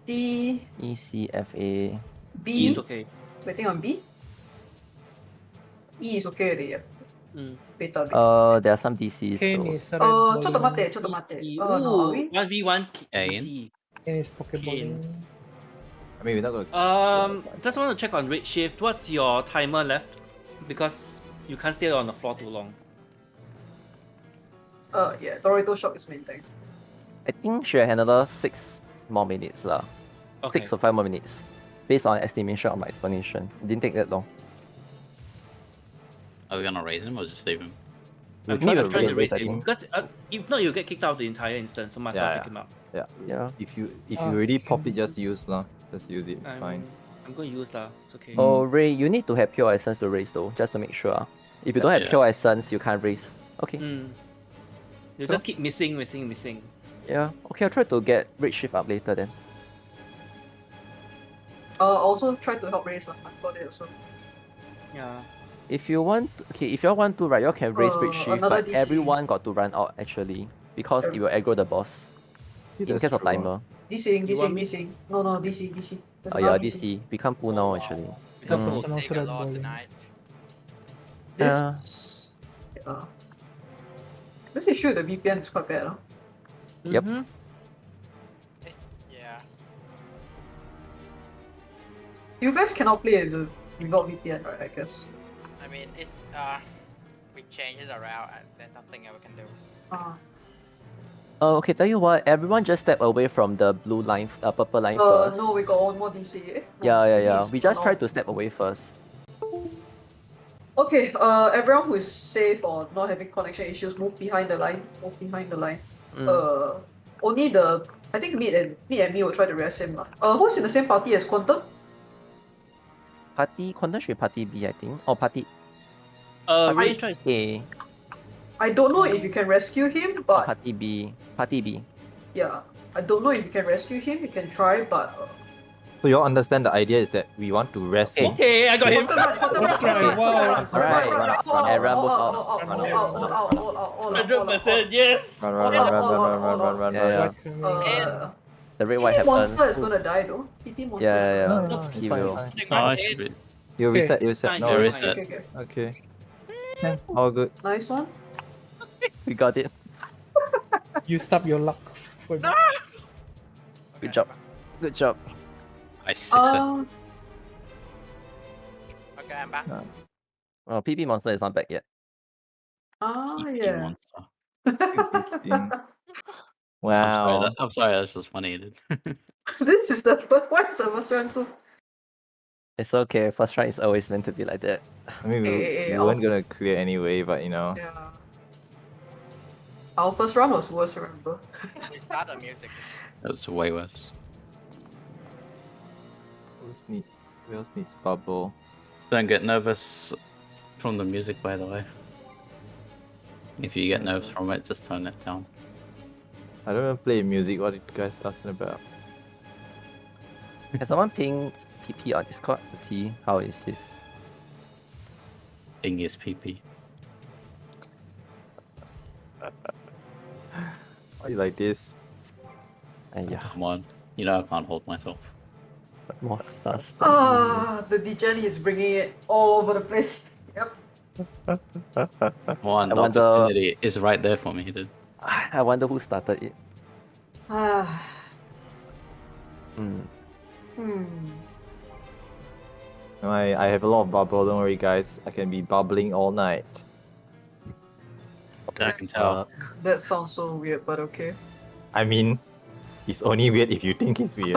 D: D,
K: E, C, F, A.
D: B.
C: It's okay.
D: Waiting on B. E is okay already, yeah. Beta.
K: There are some DCs.
M: Kane
K: So.
M: is red
D: Choto
M: balling.
D: mate. No, are we?
C: 1v1
B: Kane.
C: DC.
M: Kane is Pokeballing.
A: I mean, we're not gonna.
C: Just want to check on Redshift. What's your timer left? Because you can't stay on the floor too long.
D: Yeah, Dorito Shock is main thing.
K: I think should have another 6 more minutes lah.
C: Okay.
K: 6 or 5 more minutes. Based on estimation of my explanation. It didn't take that long.
B: Are we gonna raise him or just leave him?
K: We
C: I'm
K: need to
C: trying to raise
K: I
C: him.
K: think.
C: Because if not, you get kicked out of the entire instance, so might as well pick him up.
K: Yeah.
A: If you already pop it, just use lah. Just use it. It's fine.
C: I'm going to use lah. It's okay.
K: Oh, Ray, you need to have pure essence to raise though, just to make sure. If you don't have pure essence, you can't raise. Okay.
C: You just keep missing.
K: Yeah. Okay, I'll try to get Redshift up later then.
D: Also try to help raise. I've got it also.
C: Yeah.
K: If you want, if y'all want to, right, y'all can raise Redshift,
D: another
K: but
D: DC.
K: everyone got to run out actually, because it will aggro the boss. In
A: That's
K: case of
A: true.
K: timer.
D: DC. No, DC. There's
K: Oh
D: another
K: yeah, DC. We can't pull now actually.
M: That person
L: Take
M: also
L: a
M: red
L: lot
M: balling.
L: tonight.
D: This. Yeah. This issue the VPN is quite bad, huh?
K: Yep.
L: Yeah.
D: You guys cannot play without VPN, right? I guess.
L: I mean, it's we change it around and there's nothing we can do.
K: Okay, tell you what, everyone just step away from the blue line, purple line first.
D: No, we got one more DC.
K: Yeah.
D: Please,
K: We just try
D: no.
K: to step away first.
D: Okay, everyone who is safe or not having connection issues, move behind the line. Only I think Meat and me will try to rest him. Who's in the same party as Quantum?
K: Quantum should be party B, I think. Or party
C: Ray try.
K: A.
D: I don't know if you can rescue him, but
K: Party B. Party B.
D: yeah, I don't know if you can rescue him. You can try, but
A: So you all understand the idea is that we want to rest him.
C: Okay, I got him.
M: That's right, wow.
K: Alright. Everyone move out.
D: all
C: 100%, yes.
A: Run.
K: Yeah. The red white
D: PP
K: happens.
D: monster is gonna die though. PP monster.
K: Yeah.
A: It's
K: He
A: fine,
K: will.
A: it's fine.
B: Should be.
A: You'll
M: Okay.
A: reset.
C: Fine,
A: No
C: fine,
A: worries.
C: fine.
D: Okay.
A: Okay. All good.
D: Nice one.
K: We got it.
M: You stop your luck. For me.
K: Good job. Good job.
B: I 6 it.
L: Okay, I'm back.
K: Oh, PP monster is not back yet.
D: Yeah.
A: Wow.
B: I'm sorry, that's just funny. Dude.
D: This is why is the first round so?
K: It's okay. First try is always meant to be like that.
A: I mean, we weren't gonna clear anyway, but you know.
D: Yeah. Our first round was worse, remember?
L: Start the music.
B: That's way worse.
A: Who else needs bubble?
B: Don't get nervous from the music, by the way. If you get nerves from it, just turn it down.
A: I don't even play music. What are you guys talking about?
K: Can someone ping PP on Discord to see how is his?
B: Ping is PP.
A: Why you like this?
K: Yeah.
B: Come on, you know I can't hold myself.
K: More stars.
D: The degen is bringing it all over the place. Yep.
B: Come on,
K: I
B: the
K: wonder-
B: opportunity is right there for me, dude.
K: I wonder who started it.
A: No, I have a lot of bubble. Don't worry, guys. I can be bubbling all night.
B: I can tell.
D: That sounds so weird, but okay.
A: I mean, it's only weird if you think it's weird.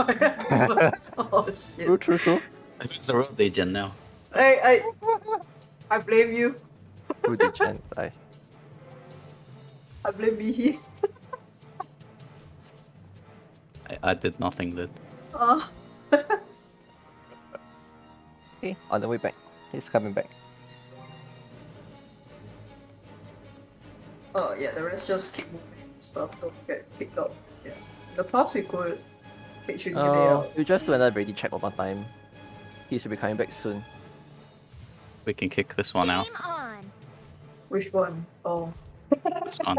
D: Oh shit.
K: True.
B: It's a real degen now.
D: I blame you.
K: True the chance.
D: I blame me.
B: I did nothing, dude.
K: Okay, on the way back. He's coming back.
D: Yeah, the rest just keep moving stuff, don't get picked up. Yeah. In the past we could take Shinji out.
K: You just do another ready check one more time. He should be coming back soon.
B: We can kick this one out.
E: Game on.
D: Which one? Oh.
B: This one.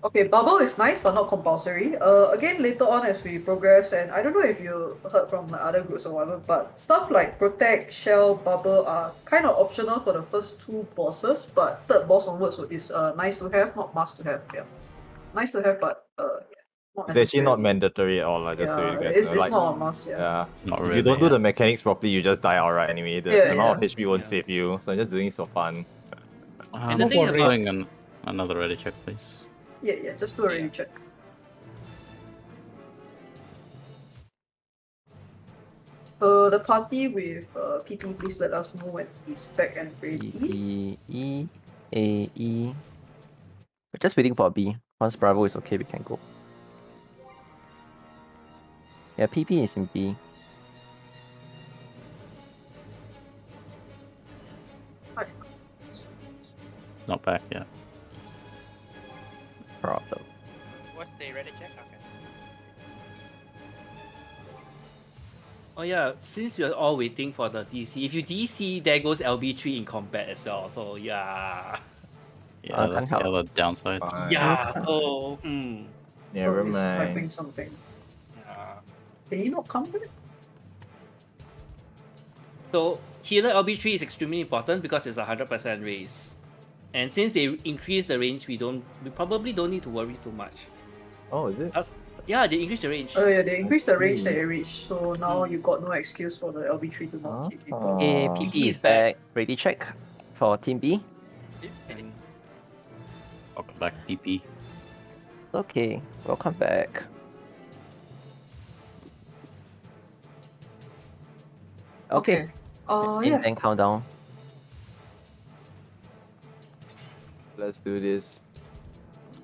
D: Okay, bubble is nice but not compulsory. Again, later on as we progress, and I don't know if you heard from the other groups or whatever, but stuff like protect, shell, bubble are kind of optional for the first 2 bosses, but third boss onwards is nice to have, not must to have. Yeah, nice to have, but not
A: It's actually not
D: necessarily.
A: mandatory at all, like, just so you guys
D: it's
A: know. Like,
D: not a must. Yeah.
A: yeah.
B: Not
A: If
B: really.
A: you don't do
B: yeah.
A: the mechanics properly, you just die outright anyway. The
D: Yeah,
A: amount
D: yeah.
A: of HP won't save you, so I'm just doing it for fun.
C: And the
B: I'm
C: thing about-
B: doing another ready check, please.
D: Yeah, just do a ready check. The party with PP, please let us know when he's back and ready.
K: E. We're just waiting for B. Once Bravo is okay, we can go. Yeah, PP is in B.
B: It's not back yet.
K: Problem.
L: What's the ready check? Okay.
C: Oh yeah, since we are all waiting for the DC, if you DC, there goes LB3 in combat as well. So yeah.
B: Yeah, that's the other downside.
C: Yeah. So.
A: Never
D: he's
A: mind.
D: typing something. Can he not come back?
C: So healer LB3 is extremely important because it's 100% raise. And since they increase the range, we probably don't need to worry too much.
A: Oh, is it?
C: Yeah, they increase the range.
D: Oh yeah, they increased the range that they reached, so now you got no excuse for the LB3 to not keep people.
K: PP is back. Ready check for Team B.
B: Welcome back, PP.
K: Okay, welcome back. Okay.
D: Yeah.
K: Then countdown.
A: Let's do this.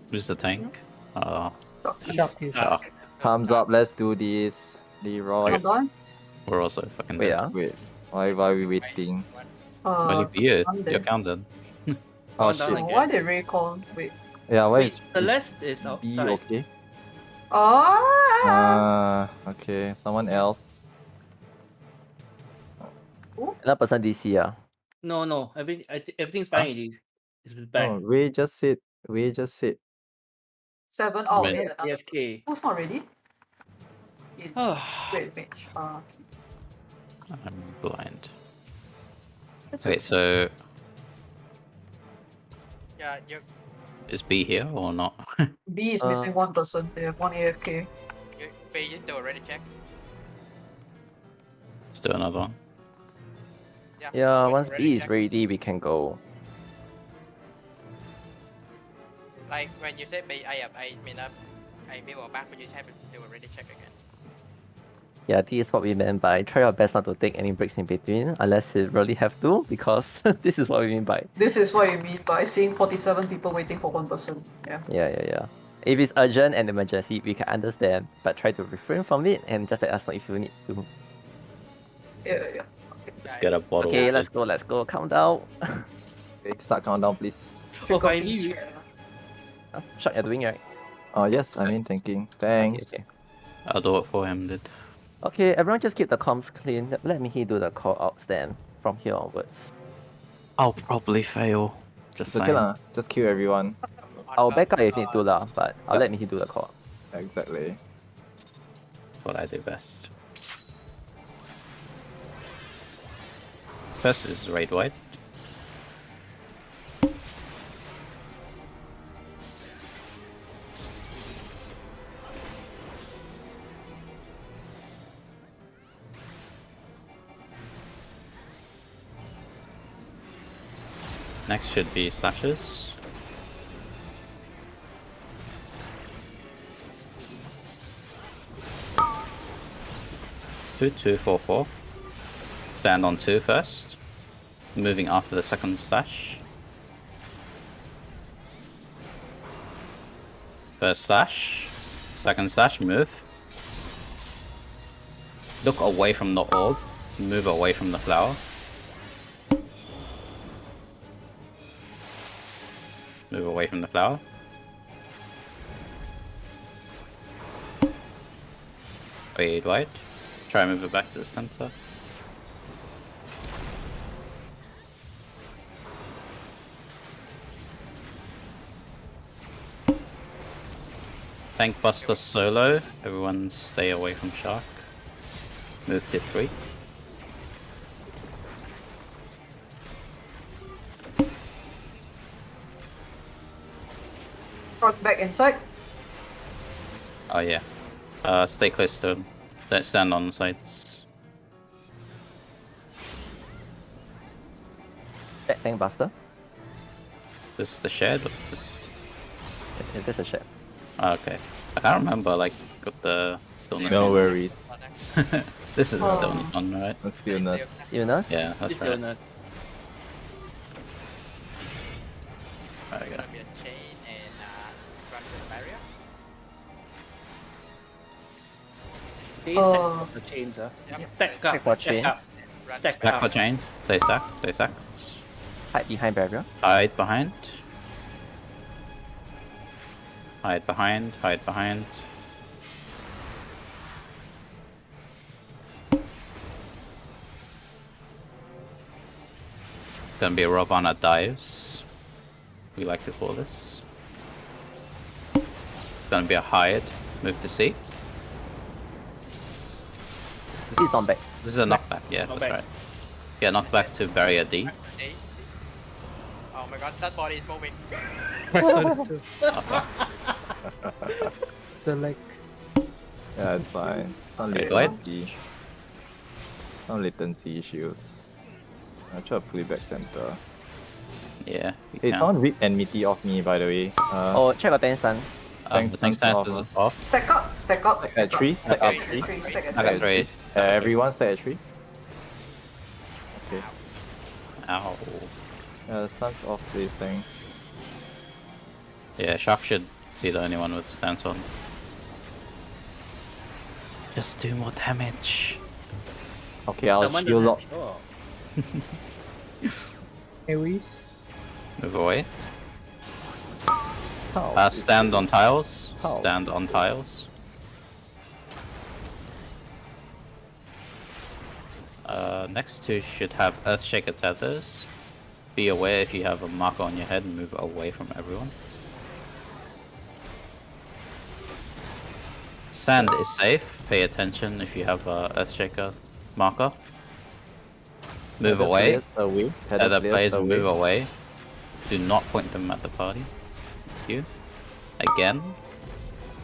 B: Who's the tank?
M: Shark.
A: Thumbs up, let's do this. Leroy.
D: Hold on.
B: We're also fucking
K: Wait,
B: dead.
A: Wait, why are we waiting?
B: Well, you're
D: I'm
B: counted.
A: Oh
C: Down
A: shit.
C: again.
D: Why they recon? Wait.
A: Yeah, why
C: Wait,
A: is
C: Celeste is
A: B
C: outside.
A: okay? Okay, someone else.
K: Another person DC, yeah.
C: No. Everything's fine. Already. It's back.
A: No, Ray just said.
D: 7 out.
B: Wait.
D: Yeah, another
C: AFK.
D: person. Who's not ready? Great mage.
B: I'm blind.
D: That's
B: Wait, so
L: Yeah, you
B: is B here or not?
D: B is missing 1 person. They have 1 AFK.
L: pay you do a ready check.
B: Let's do another one.
K: Yeah, once B is ready, we can go.
L: Like when you said I mean I may go back, but you have to do a ready check again.
K: Yeah, this is what we meant by try your best not to take any breaks in between, unless you really have to, because this is what we mean by.
D: This is what you mean by seeing 47 people waiting for 1 person. Yeah.
K: Yeah. If it's urgent and emergency, we can understand, but try to refrain from it and just let us know if you need to.
D: Yeah.
B: Let's get a bottle.
K: Okay,
B: of
K: let's go. Countdown.
A: Okay, start countdown, please.
C: Oh, finally.
K: Shot, you're doing right.
A: Oh yes, I mean thinking. Thanks.
K: Okay.
B: I'll do it for him, dude.
K: Okay, everyone just keep the comms clean. Let me do the call outs then from here onwards.
B: I'll probably fail. Just
A: It's okay
B: saying.
A: lah. Just kill everyone.
K: I'll back up if need to lah, but I'll let me do the call.
A: Exactly.
B: That's what I do best. First is raid white. Next should be slashes. Two, 4. Stand on 2 first. Moving after the second slash. First slash. Second slash, move. Look away from the orb. Move away from the flower. Move away from the flower. Wait, white. try and move it back to the center. Tank Buster solo. Everyone stay away from Shark. Move to 3.
D: Frog back inside.
B: Oh yeah. Stay close to him. Don't stand on the sides.
K: Tank Buster.
B: This is the shed? What's this?
K: It is a shed.
B: Oh, okay. I can't remember, like, got the stillness.
A: No worries.
B: This is the stillness one, right?
A: The stillness.
K: Stillness?
B: Yeah, that's right.
C: Stillness.
B: Alright, go.
L: Gonna be a chain and run to the barrier.
C: The chains, Stack up.
K: Stack for
C: Stack up.
K: chains.
C: Stack
B: Stack
C: up.
B: for chain. Stay stacked. Stay stacked.
K: Hide behind barrier.
B: Hide behind. Hide behind. Hide behind. It's gonna be a Ravana Dice. We like to call this. It's gonna be a hide. Move to C.
K: He's on back.
B: This is a knockback. Yeah, that's
C: Knockback.
B: right. Yeah, knockback to barrier D.
L: Oh my god, that body is moving.
M: I saw it too.
B: Okay.
M: The like.
A: Yeah, it's fine. Some
B: Okay, go ahead.
A: latency. Some latency issues. I'll try to pull it back center.
B: Yeah.
A: Hey, someone rip enmity off me, by the way.
K: Oh, check your tank stance.
B: The tank stance is off.
D: Stack up. Stack up.
A: Stack at 3, stack at 3.
D: Stack at
B: Stack at 3.
A: Everyone stack at 3. Okay.
B: Ow.
A: Yeah, the stun's off, please, thanks.
B: Yeah, Shark should be the only one with stance on. Just do more damage.
A: Okay, I'll
C: Someone
A: shield
C: doesn't
A: lock.
C: have sure.
M: Aries.
B: Move away.
A: Tiles.
B: Stand on tiles.
A: Tiles.
B: Stand on tiles. Next two should have Earthshaker tethers. Be aware if you have a marker on your head and move away from everyone. Sand is safe. Pay attention if you have a Earthshaker marker. Move
A: Tether
B: away.
A: players away.
B: Tether players
A: away.
B: move away. Do not point them at the party. Thank you. Again.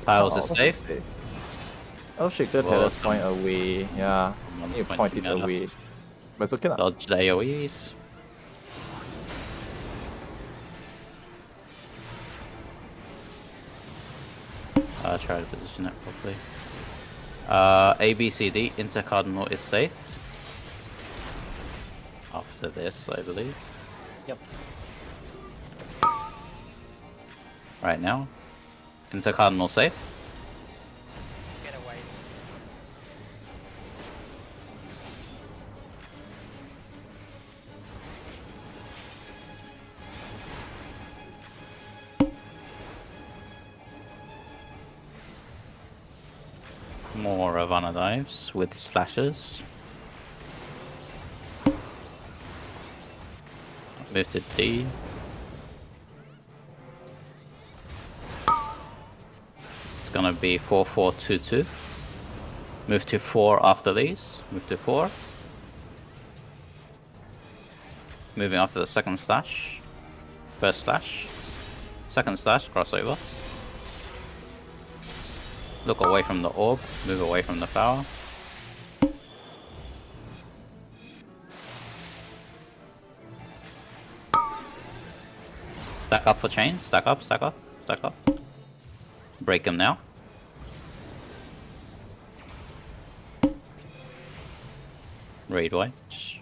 B: Tiles is safe.
A: Earthshaker tethers point away. Yeah,
B: Someone's
A: you point it
B: pointing at
A: away.
B: us.
A: But it's okay now.
B: Dodge the AoEs. Try to position it properly. A, B, C, D, intercardinal is safe. After this, I believe.
C: Yep.
B: Right now. Intercardinal safe.
L: Get away.
B: More Ravana Dives with slashes. Move to D. It's gonna be 4-4-2-2. Move to 4 after these. Move to 4. Moving after the second slash. First slash. Second slash, crossover. Look away from the orb. Move away from the power. Stack up for chains. Stack up, stack up, stack up. Break them now. Raid watch.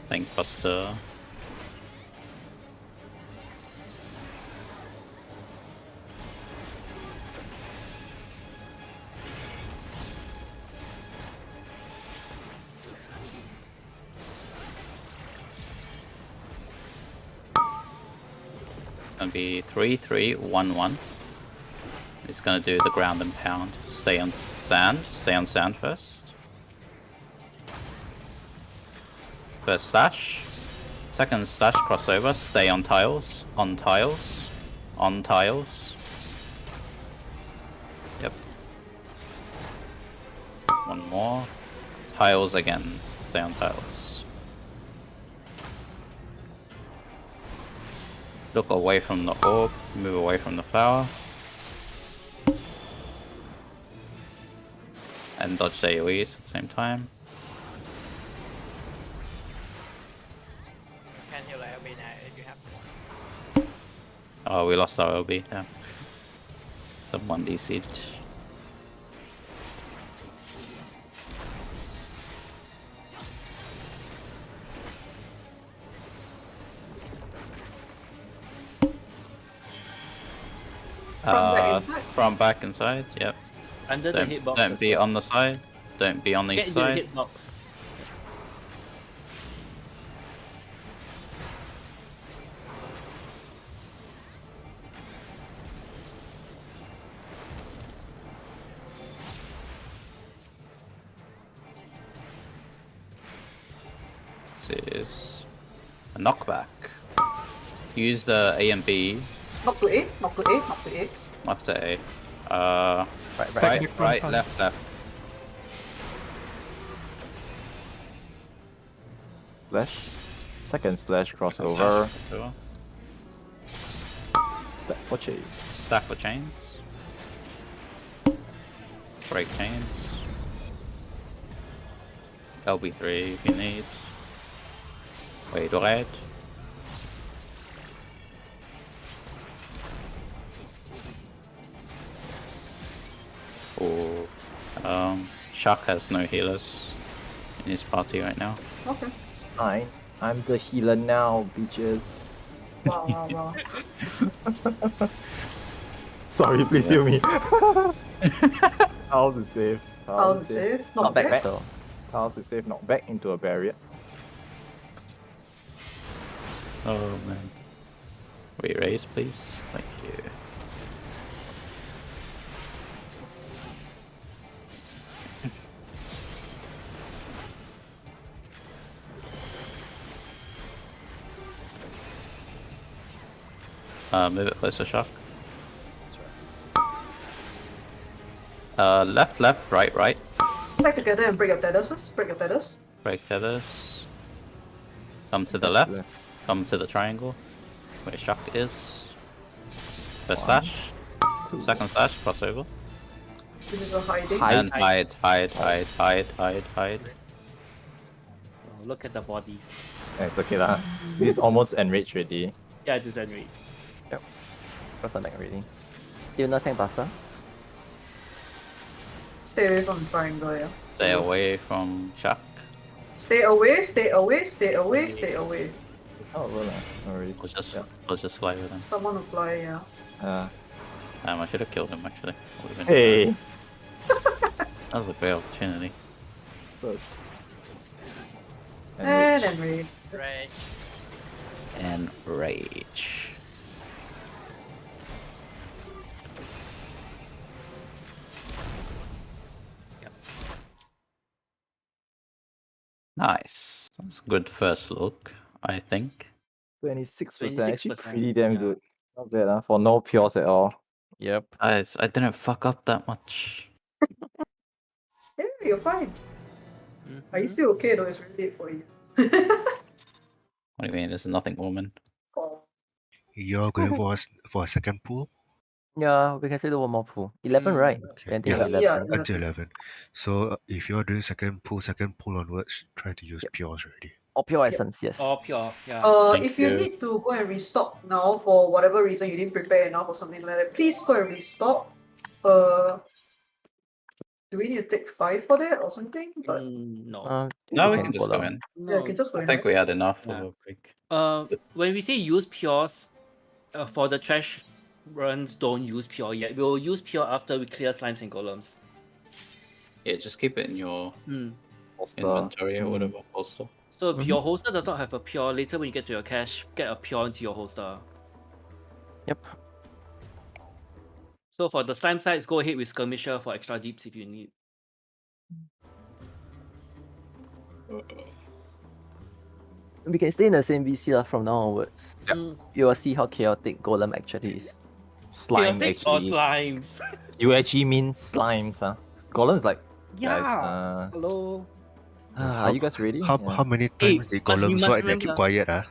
B: Tank Buster. gonna be 3-3-1-1. He's gonna do the ground and pound. Stay on sand. Stay on sand first. First slash. Second slash crossover. Stay on tiles. On tiles. On tiles. Yep. One more. Tiles again. Stay on tiles. Look away from the orb. Move away from the flower. And dodge the AoEs at the same time.
L: Can heal LB now if you have to.
B: Oh, we lost our LB. Yeah. Someone DC'd. From back inside, yep.
C: Under the hitbox.
B: Don't be on the side. Don't be on the
C: Get
B: side.
C: into the hitbox.
B: This is a knockback. Use the A and B.
D: Knock to A, knock to A, knock to A.
B: Knock to A. Right, left.
A: Slash. Second slash crossover. Stack for chains.
B: Stack for chains. Break chains. LB3 if you need. Wait, red. Oh, Shark has no healers in his party right now.
D: Okay.
A: It's fine. I'm the healer now, bitches.
D: Wow.
A: Sorry, please heal me. Tiles is safe.
D: Tiles is safe. Not back.
K: So.
A: Tiles is safe. Not back into a barrier.
B: Oh man. Re-raise please. Thank you. Move it closer, Shark.
A: That's right.
B: Left, right.
D: Stack together and break your tethers first. Break your tethers.
B: Break tethers. Come to the left. Come to the triangle where Shark is. First slash. Second slash, crossover.
D: This is a hiding.
B: And hide.
C: Oh, look at the bodies.
A: Yeah, it's okay lah. This is almost enraged already.
C: Yeah, this is enraged.
K: Yep. Cross the back already. You nothing, Buster?
D: Stay away from the triangle, yeah.
B: Stay away from Shark.
D: Stay away, stay away, stay away, stay away.
A: Oh, well, no worries.
B: Let's just fly with him.
D: Someone will fly, yeah.
B: I should have killed him actually. Would've been
A: Hey!
B: That was a great opportunity.
A: Sus.
D: And enrage.
L: Rage.
B: And rage. Nice. That's a good first look, I think.
A: 26%, actually pretty damn good. Not bad for no pures at all.
K: Yep.
B: I didn't fuck up that much.
D: Yeah, you're fine. Are you still okay though? It's really late for you.
B: What do you mean? There's nothing, woman.
J: You're going for a second pool?
K: Yeah, we can still do one more pool. 11, right?
J: Okay.
K: Until
J: Yeah,
K: 11.
J: until 11. So if you're doing second pool onwards, try to use pures already.
K: Or pure essence, yes.
C: All pure, yeah.
D: If you need to go and restock now for whatever reason you didn't prepare enough or something like that, please go and restock. Do we need to take 5 for that or something? But
C: no.
B: No, we can just go in.
D: Yeah, we can just go in.
B: I think we had enough for
C: Yeah.
B: a break.
C: When we say use pures, for the trash runs, don't use pure yet. We'll use pure after we clear slimes and golems.
B: Yeah, just keep it in your
A: Holster.
B: inventory or whatever. Also.
C: So if your holster does not have a pure, later when you get to your cache, get a pure into your holster.
K: Yep.
C: So for the slime sides, go ahead with skirmisher for extra deeps if you need.
K: We can stay in the same VC from now onwards.
A: Yep.
K: You will see how chaotic Golem actually is.
A: Slime
C: Chaotic or
A: actually.
C: slimes?
A: You actually mean slimes, huh? Golem's like,
C: Yeah.
A: guys,
C: Hello.
A: are you guys ready?
J: How many times did Golems fight and keep quiet, ah?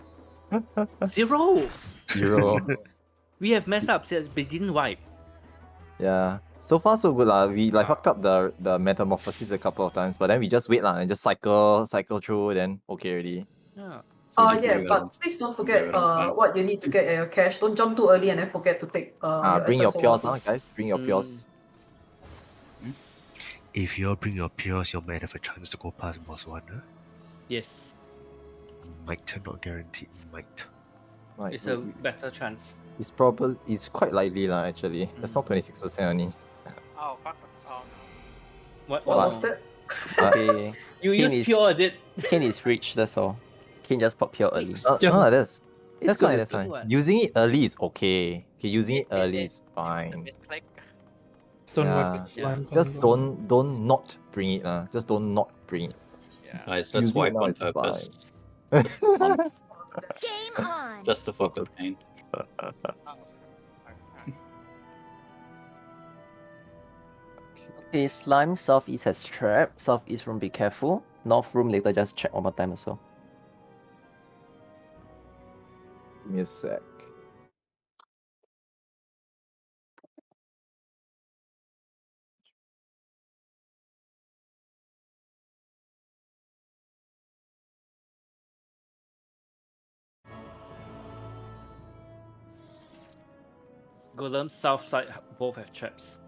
C: Zero.
A: Zero.
C: We have messed up since we didn't wipe.
A: Yeah. So far so good lah. We like fucked up the metamorphosis a couple of times, but then we just wait lah and just cycle through, then okay already.
C: Yeah.
A: So we
D: Yeah,
A: do it.
D: but please don't forget what you need to get your cash. Don't jump too early and then forget to take
A: bring your
D: essence
A: pures,
D: over.
A: guys. Bring your pures.
J: If you all bring your pures, you might have a chance to go past boss 1, huh?
C: Yes.
J: Might, not guaranteed, might.
A: Right.
C: It's a better chance.
A: It's quite likely lah actually. That's not 26% only.
L: Oh, fuck. Oh,
C: What
D: was that?
K: Okay.
C: You use pure, is it?
K: Kane is rich, that's all. Kane just pop pure early.
A: That's
K: It's
A: fine,
K: good.
A: that's fine. Using it early is okay. Okay, using it early is fine.
M: Don't work
A: Yeah.
M: with slimes.
A: Just don't not bring it lah. Just don't not bring it.
B: Guys, let's
A: Using it
B: wipe
A: now
B: on
A: is
B: purpose.
E: Game on.
B: Just to fuck with Kane.
K: Okay, slime southeast has trap. Southeast room, be careful. North room later, just check one more time or so.
A: Give me a sec.
C: Golem south side both have traps.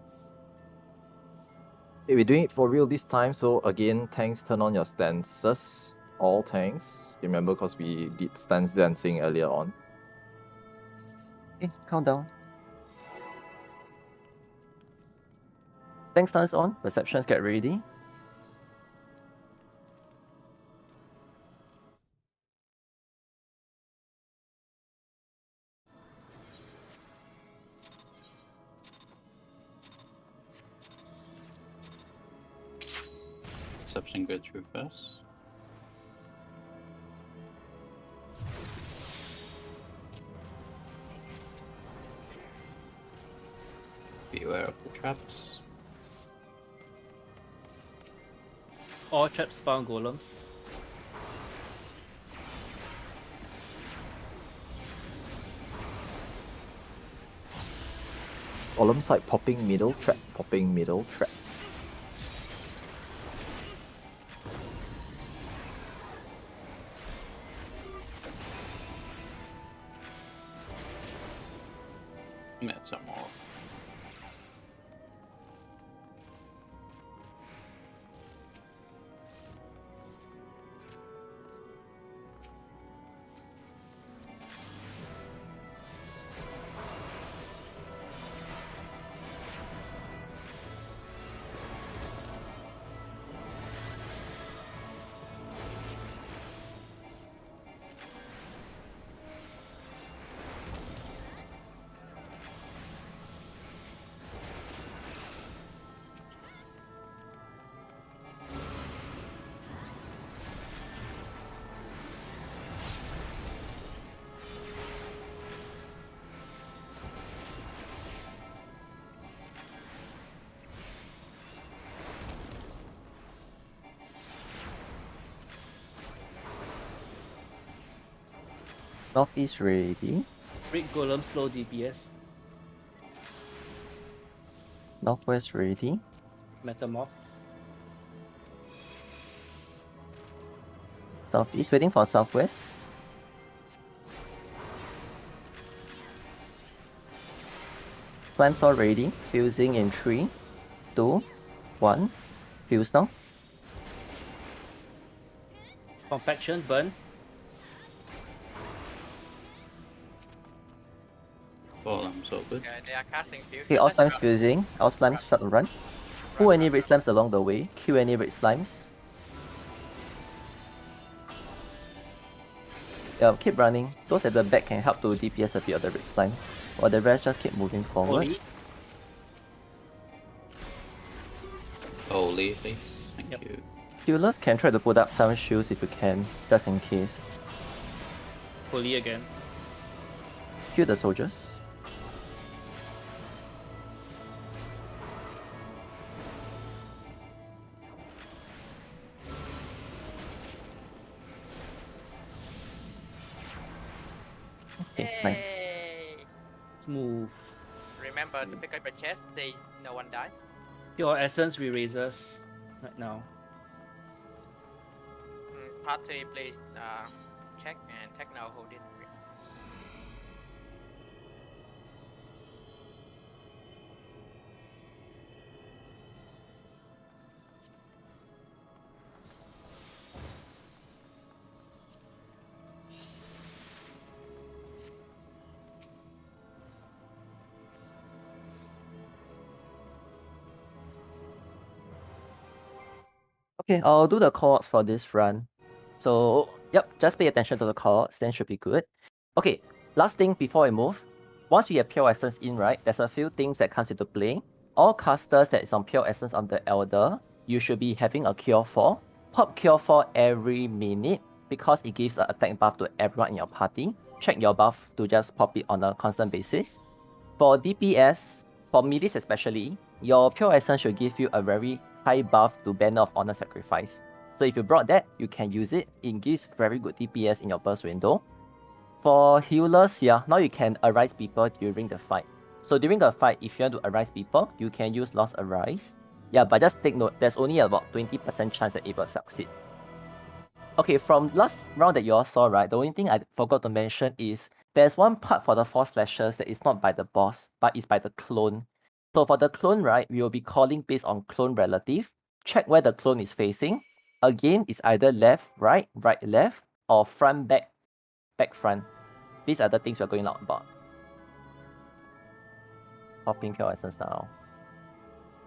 A: Okay, we're doing it for real this time, so again, tanks turn on your stances. All tanks. Remember, because we did stance dancing earlier on.
K: Okay, countdown. Tank stance on. Perceptions get ready.
B: Perception go through first. Beware of the traps.
C: All traps found golems.
A: Golem side popping middle trap, popping middle trap.
B: Met some more.
K: Northeast ready.
C: Brick golem slow DPS.
K: Northwest ready.
C: Metamorph.
K: Southeast waiting for southwest. Flames all ready. Fusing in 3, 2, 1. Fuse now.
C: Compaction, burn.
B: I'm so good.
L: Okay, they are casting fusion.
K: Okay, all slimes fusing. All slimes start to run. Pull any red slimes along the way. Kill any red slimes. Yeah, keep running. Those at the back can help to DPS a bit of the red slime. For the rest, just keep moving forward.
C: Holy.
B: Holy, please. Thank you.
K: Healers can try to put up some shields if you can, just in case.
C: Holy again.
K: Heal the soldiers. Okay, nice.
L: Yay.
C: Move.
L: Remember to pick up your chest, they no one die.
C: Pure Essence Re-Razors right now.
L: Party please check and techno hold it.
K: Okay, I'll do the callouts for this run. So, yep, just pay attention to the callouts, then should be good. Okay, last thing before I move. Once we have Pure Essence in, right, there's a few things that comes into play. All casters that is on Pure Essence on the Elder, you should be having a Cure 4. Pop Cure 4 every minute because it gives an attack buff to everyone in your party. Check your buff to just pop it on a constant basis. For DPS, for midis especially, your Pure Essence should give you a very high buff to Banner of Honor Sacrifice. So if you brought that, you can use it. It gives very good DPS in your burst window. For healers, yeah, now you can arise people during the fight. So during the fight, if you want to arise people, you can use Lost Arise. Yeah, but just take note, there's only about 20% chance that it will succeed. Okay, from last round that you all saw, right, the only thing I forgot to mention is there's one part for the 4 slashes that is not by the boss, but is by the clone. So for the clone, right, we will be calling based on clone relative. Check where the clone is facing. Again, it's either left, right, left, or front, back, back, front. These are the things we're going out about. Popping Pure Essence now.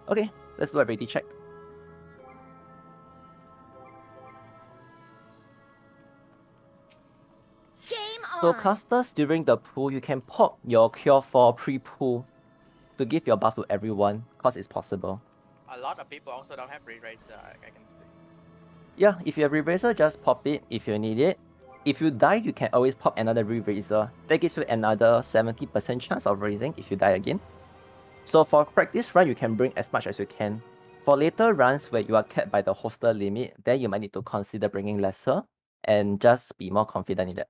K: Okay, let's do a ready check. So casters during the pool, you can pop your Cure 4 pre-pool to give your buff to everyone, because it's possible.
L: A lot of people also don't have re-raise, I can see.
K: Yeah, if you have Re-Razor, just pop it if you need it. If you die, you can always pop another Re-Razor. That gives you another 70% chance of raising if you die again. So for practice run, you can bring as much as you can. For later runs where you are capped by the holster limit, then you might need to consider bringing lesser and just be more confident in that.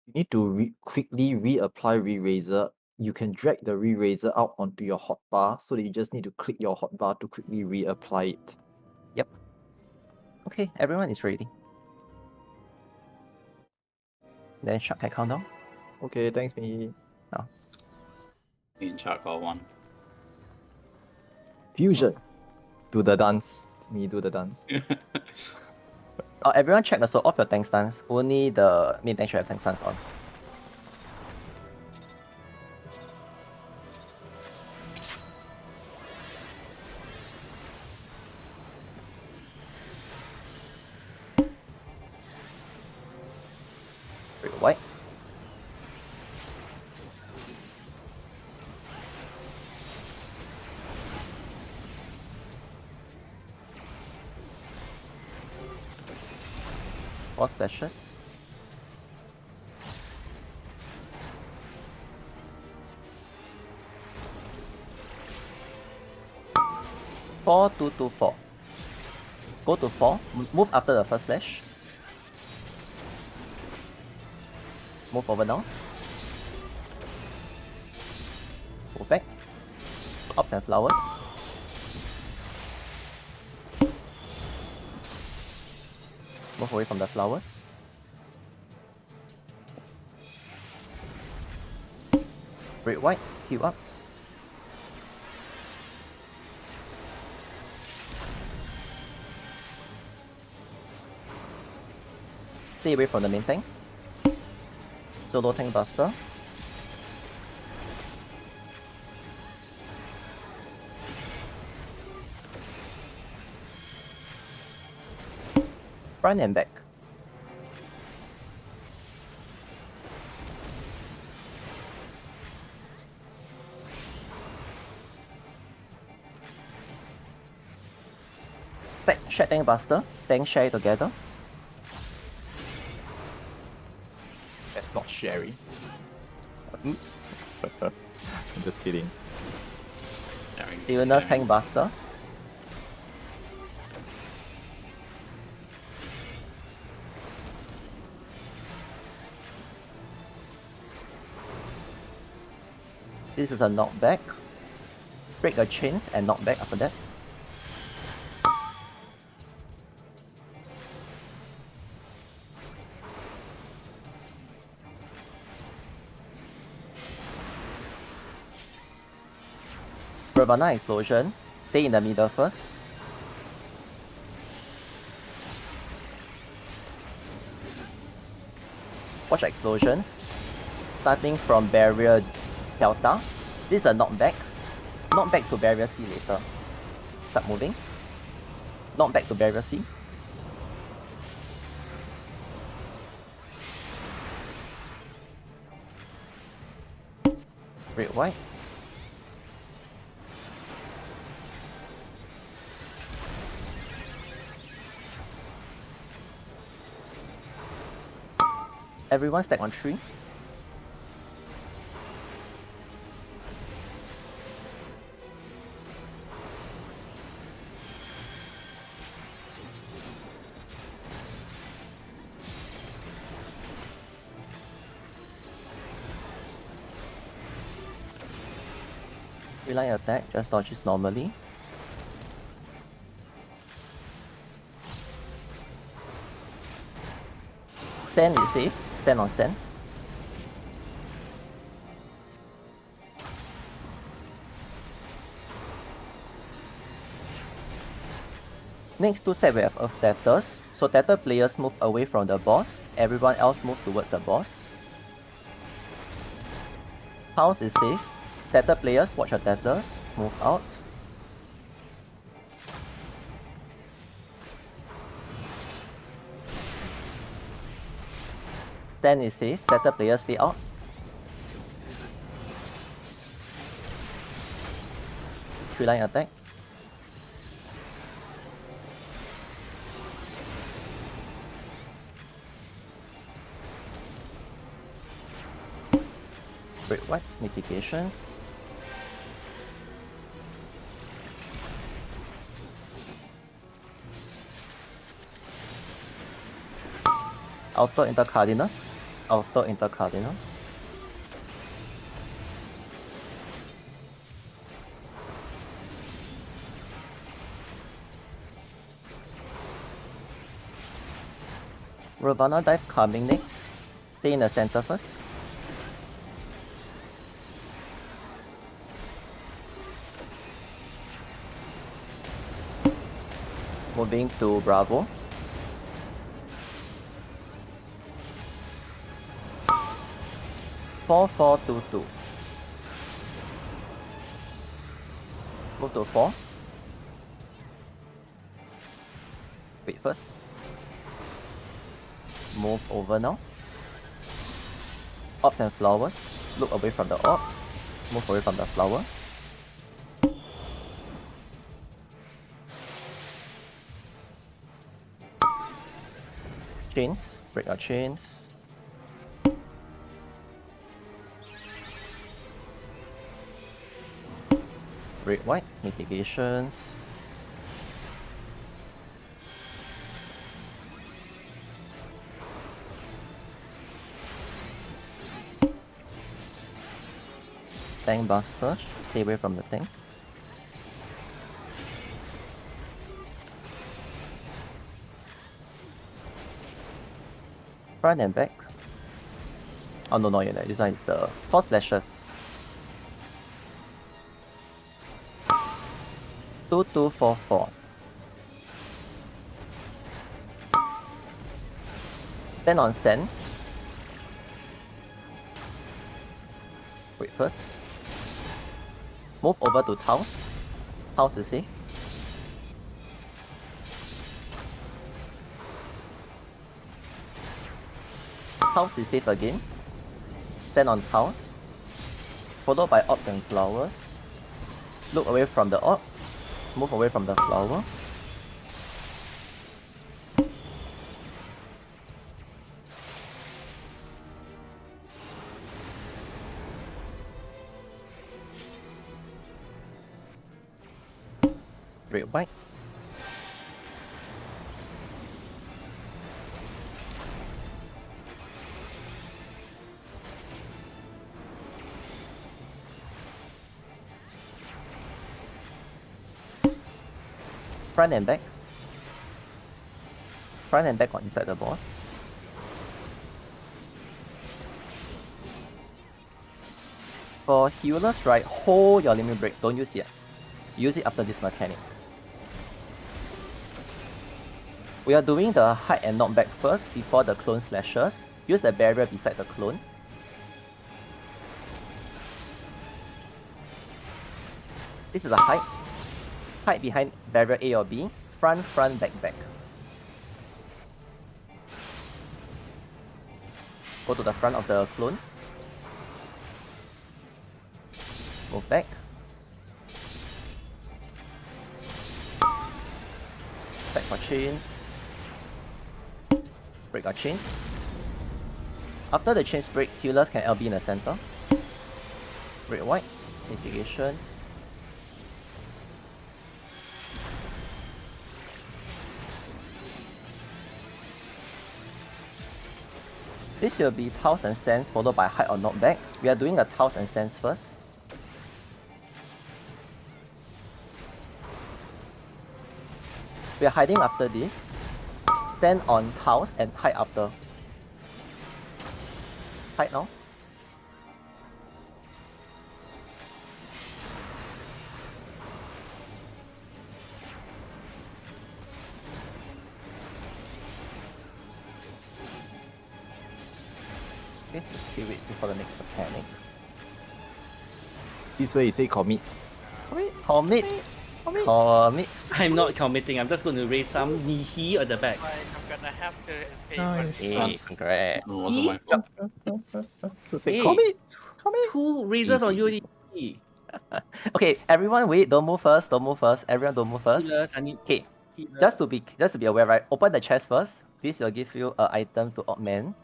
A: You need to quickly reapply Re-Razor. You can drag the Re-Razor out onto your hotbar, so that you just need to click your hotbar to quickly reapply it.
K: Yep. Okay, everyone is ready. Then Shark can count down.
A: Okay, thanks, me.
K: Oh.
B: Me and Shark got one.
A: Fusion. Do the dance. Me do the dance.
K: Everyone check so off your tank stance. Only the main tank should have tank stance on. White. What slashes? Four, 2, 2, 4. Go to 4. Move after the first slash. Move over now. Go back. Ops and flowers. Move away from the flowers. Red white, heal up. Stay away from the main tank. Solo tank buster. Front and back. Shed Tank Buster. Tank share together.
A: That's not Sherry. I'm just kidding.
K: Stevener Tank Buster. This is a knockback. Break the chains and knockback after that. Ravana Explosion. Stay in the middle first. Watch explosions. Starting from Barrier Delta. This is a knockback. Knockback to Barrier C later. Start moving. Knockback to Barrier C. Red white. Everyone stack on 3. Reline attack, just dodges normally. Stand is safe. Stand on sand. Next two set we have Earth Tethers. So Tether players move away from the boss. Everyone else move towards the boss. House is safe. Tether players watch your Tethers. Move out. Stand is safe. Tether players stay out. Tree line attack. Red white mitigations. Auto intercardinals. Auto intercardinals. Ravana Dive coming next. Stay in the center first. Moving to Bravo. Four, 4, 2, 2. Move to 4. Wait first. Move over now. Orbs and flowers. Look away from the orb. Move away from the flower. Chains. Break our chains. Red white mitigations. Tank buster. Stay away from the tank. Front and back. Oh no, not yet. This one is the 4 slashes. 2, 2, 4, 4. Then on sand. Wait first. Move over to House. House is safe. House is safe again. Stand on House. Followed by Orbs and Flowers. Look away from the orb. Move away from the flower. Red white. Front and back. Front and back on inside the boss. For healers, right, hold your limit break, don't use it. Use it after this mechanic. We are doing the hide and knock back first before the clone slashes. Use the barrier beside the clone. This is a hide. Hide behind barrier A or B. Front, front, back, back. Go to the front of the clone. Move back. Back for chains. Break our chains. After the chains break, healers can LB in the center. Red white. Mitigations. This will be Tiles and Sands followed by Hide or Knockback. We are doing the Tiles and Sands first. We are hiding after this. Stand on Tiles and hide after. Hide now. Okay, just wait before the next mechanic.
A: This way you say commit.
K: Commit. Commit.
C: I'm not committing. I'm just going to raise some Nihi at the back.
L: I'm gonna have to pay
M: Nice.
K: Hey, congrats.
C: See?
A: So say
C: Hey.
A: commit.
C: Two raises on you. Nihi.
K: Okay, everyone wait, don't move first, don't move first. Everyone don't move first.
C: Healers, I need
K: Okay,
C: healers.
K: just to be aware, right? Open the chest first. This will give you an item to augment.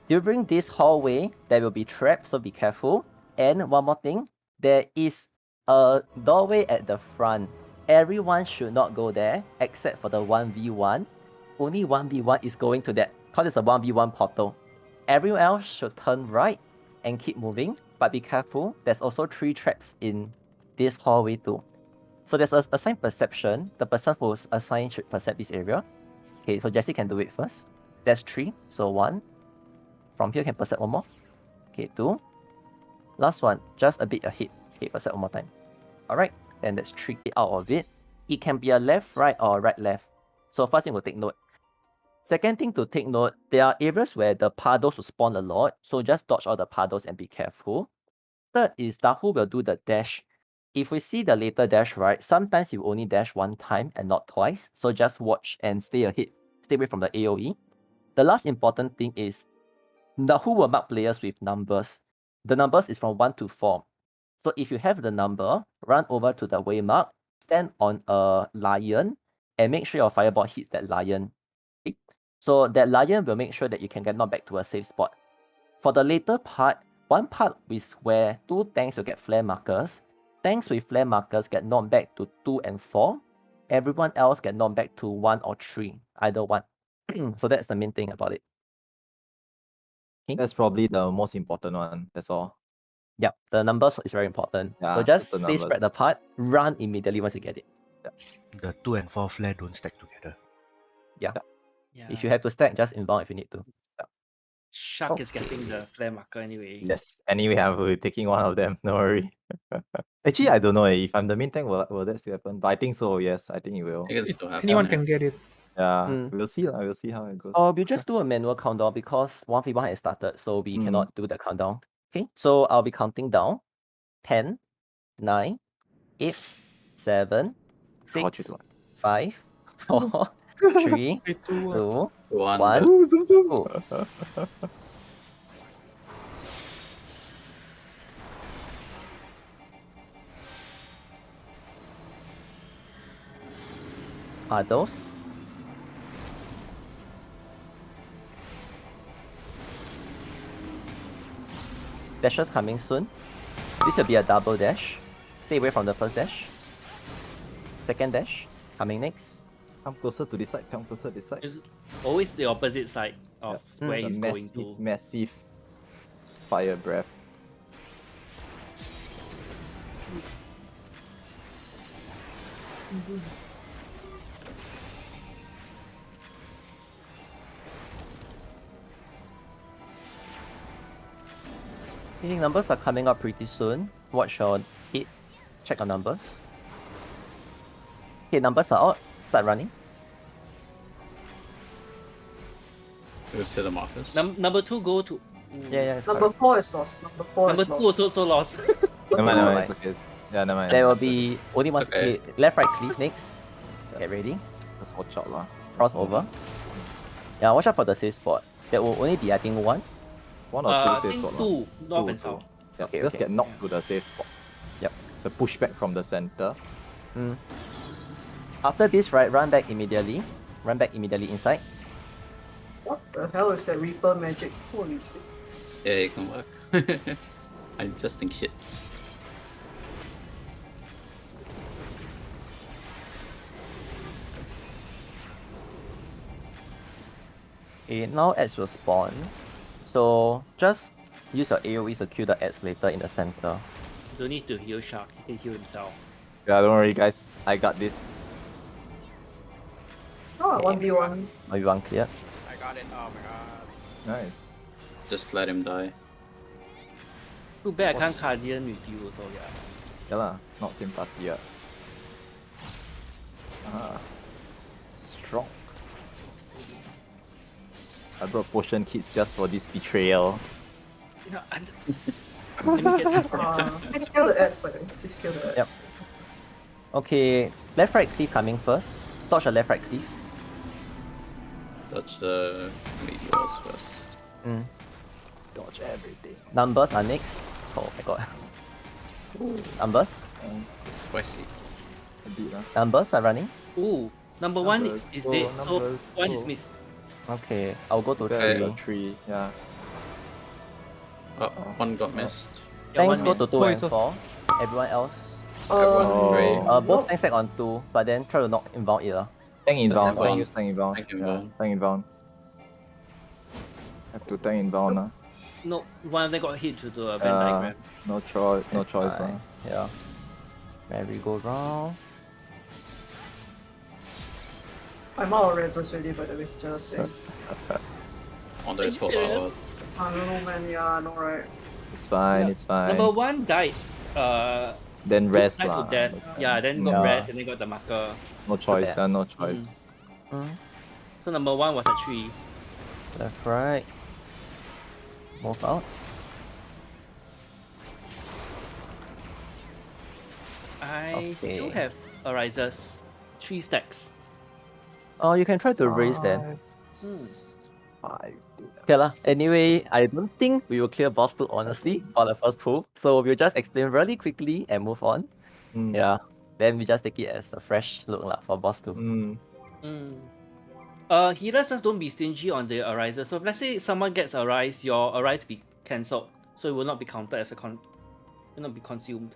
K: During this hallway, there will be traps, so be careful. And one more thing, there is a doorway at the front. Everyone should not go there except for the 1v1. Only 1v1 is going to that because it's a 1v1 portal. Everyone else should turn right and keep moving, but be careful. There's also 3 traps in this hallway too. So there's a assigned perception. The person who's assigned should perceive this area. Okay, so Jesse can do it first. There's 3, so 1. From here can perceive one more. Okay, 2. Last one, just a bit ahead. Okay, perceive one more time. Alright, then that's 3 out of it. It can be a left, right, or right, left. So first thing we'll take note. Second thing to take note, there are areas where the puddles will spawn a lot, so just dodge all the puddles and be careful. Third is Dahu will do the dash. If we see the later dash, right, sometimes you only dash one time and not twice, so just watch and stay ahead. Stay away from the AoE. The last important thing is Dahu will mark players with numbers. The numbers is from 1 to 4. So if you have the number, run over to the waymark, stand on a lion, and make sure your fireball hits that lion. Okay? So that lion will make sure that you can get knocked back to a safe spot. For the later part, one part is where 2 tanks will get flare markers. Tanks with flare markers get knocked back to 2 and 4. Everyone else get knocked back to 1 or 3, either one. So that's the main thing about it. Okay.
A: That's probably the most important one. That's all.
K: Yep, the numbers is very important.
A: Yeah,
K: so just
A: the
K: stay
A: numbers.
K: spread apart, run immediately once you get it.
J: The 2 and 4 flare don't stack together.
K: Yeah.
C: Yeah.
K: If you have to stack, just inbound if you need to.
C: Shark is getting the flare marker anyway.
A: Yes. Anyway, I'm taking one of them. No worry. Actually, I don't know if I'm the main tank. Will that still happen? But I think so. Yes, I think it will.
M: Anyone can get it.
A: Yeah,
K: Mm.
A: we'll see. We'll see how it goes.
K: Or we'll just do a manual countdown because 1v1 has started, so we
A: Mm.
K: cannot do the countdown. Okay, so I'll be counting down. 10, 9, 8, 7,
A: How do you
K: 6,
A: do it?
K: 5, 4, 3, 2, 1.
A: Ooh, zoom, zoom.
K: Go. Puddles. Dashes coming soon. This will be a double dash. Stay away from the first dash. Second dash, coming next.
A: Come closer to this side. Come closer to this side.
C: It's always the opposite side of where
A: It's a
C: he's going to.
A: massive fire breath.
K: Hitting numbers are coming up pretty soon. Watch your hit. Check your numbers. Okay, numbers are out. Start running.
B: Move to the markers.
C: Number 2 go to.
K: Yeah, it's
D: Number 4 is lost. Number 4
C: Number
D: is
C: 2
D: lost.
C: also lost.
A: Never mind,
K: Alright.
A: it's okay. Yeah, never mind.
K: There will
A: it's okay.
K: be only one.
B: Okay.
K: Okay, left, right, click next. Get ready.
A: Just watch out lah.
K: Crossover. Yeah, watch out for the safe spot. There will only be, I think, one.
A: One or
C: I
A: two safe
C: think
A: spots.
C: 2, north and
A: Two.
C: south.
A: Yep.
K: Okay,
A: Just
K: okay.
A: get knocked to the safe spots.
K: Yep.
A: It's a pushback from the center.
K: After this, right, run back immediately. Run back immediately inside.
D: What the hell is that Reaper magic? Holy shit.
B: Yeah, it can work. I just think shit.
K: Okay, now ads will spawn. So just use your AoE to kill the ads later in the center.
C: Don't need to heal Shark, he can heal himself.
A: Yeah, don't worry guys. I got this.
D: Oh, 1v1.
K: Maybe one clear.
L: I got it. Oh my god.
A: Nice.
B: Just let him die.
C: Too bad I can't Guardian with you also, yeah.
A: Yeah lah, not same party yet. Strong. I brought potion kits just for this betrayal.
C: Yeah, let me get some.
D: Please kill the ads, by the way. Please kill the ads.
K: Yep. Okay, left right cleave coming first. Dodge the left right cleave.
B: Touch the meteors first.
A: Dodge everything.
K: Numbers are next. Oh my god. Numbers.
B: Spicy.
A: A bit lah.
K: Numbers are running.
C: Ooh, number 1
A: Numbers,
C: is
A: go,
C: dead,
A: numbers,
C: so 1 is
A: go.
C: missed.
K: Okay, I'll go to
B: Okay.
K: 3.
A: 3, yeah.
B: Oh, one got missed.
C: Yeah,
K: Tanks
C: one
K: go
C: missed.
K: to 2 and 4. Everyone else.
B: Everyone three.
K: Both tanks stack on 2, but then try to knock inbound either.
A: Tank inbound,
B: inbound.
A: use tank inbound.
B: Tank
A: Yeah,
B: inbound.
A: tank inbound. Have to tank inbound lah.
C: No, one of them got hit to the Venn diagram.
A: No choice, no
K: That's
A: choice
K: fine.
A: lah.
K: Yeah. Merry-go-round.
D: I'm out of resist already, by the way. Just saying.
B: On the
C: Are you
B: 12
C: serious?
B: hours.
D: I don't know, man. Yeah, I know, right?
A: It's fine,
C: Yeah.
A: it's fine.
C: Number 1 died.
A: Then rest
C: died to
A: lah.
C: death.
A: That's fine.
C: Yeah, then got
K: Yeah.
C: rest and then got the marker.
A: No choice,
K: bad.
A: no choice.
C: So number 1 was a 3.
K: Left, right. Move out.
C: I still
K: Okay.
C: have Arises. 3 stacks.
K: Oh, you can try to raise then.
A: 5.
K: Okay lah. Anyway, I don't think we will clear boss 2 honestly for the first proof. So we'll just explain really quickly and move on. Yeah. Then we just take it as a fresh look lah for boss 2.
C: Healers just don't be stingy on the Arises. So if let's say someone gets Arise, your Arise be cancelled. So it will not be counted as a will not be consumed.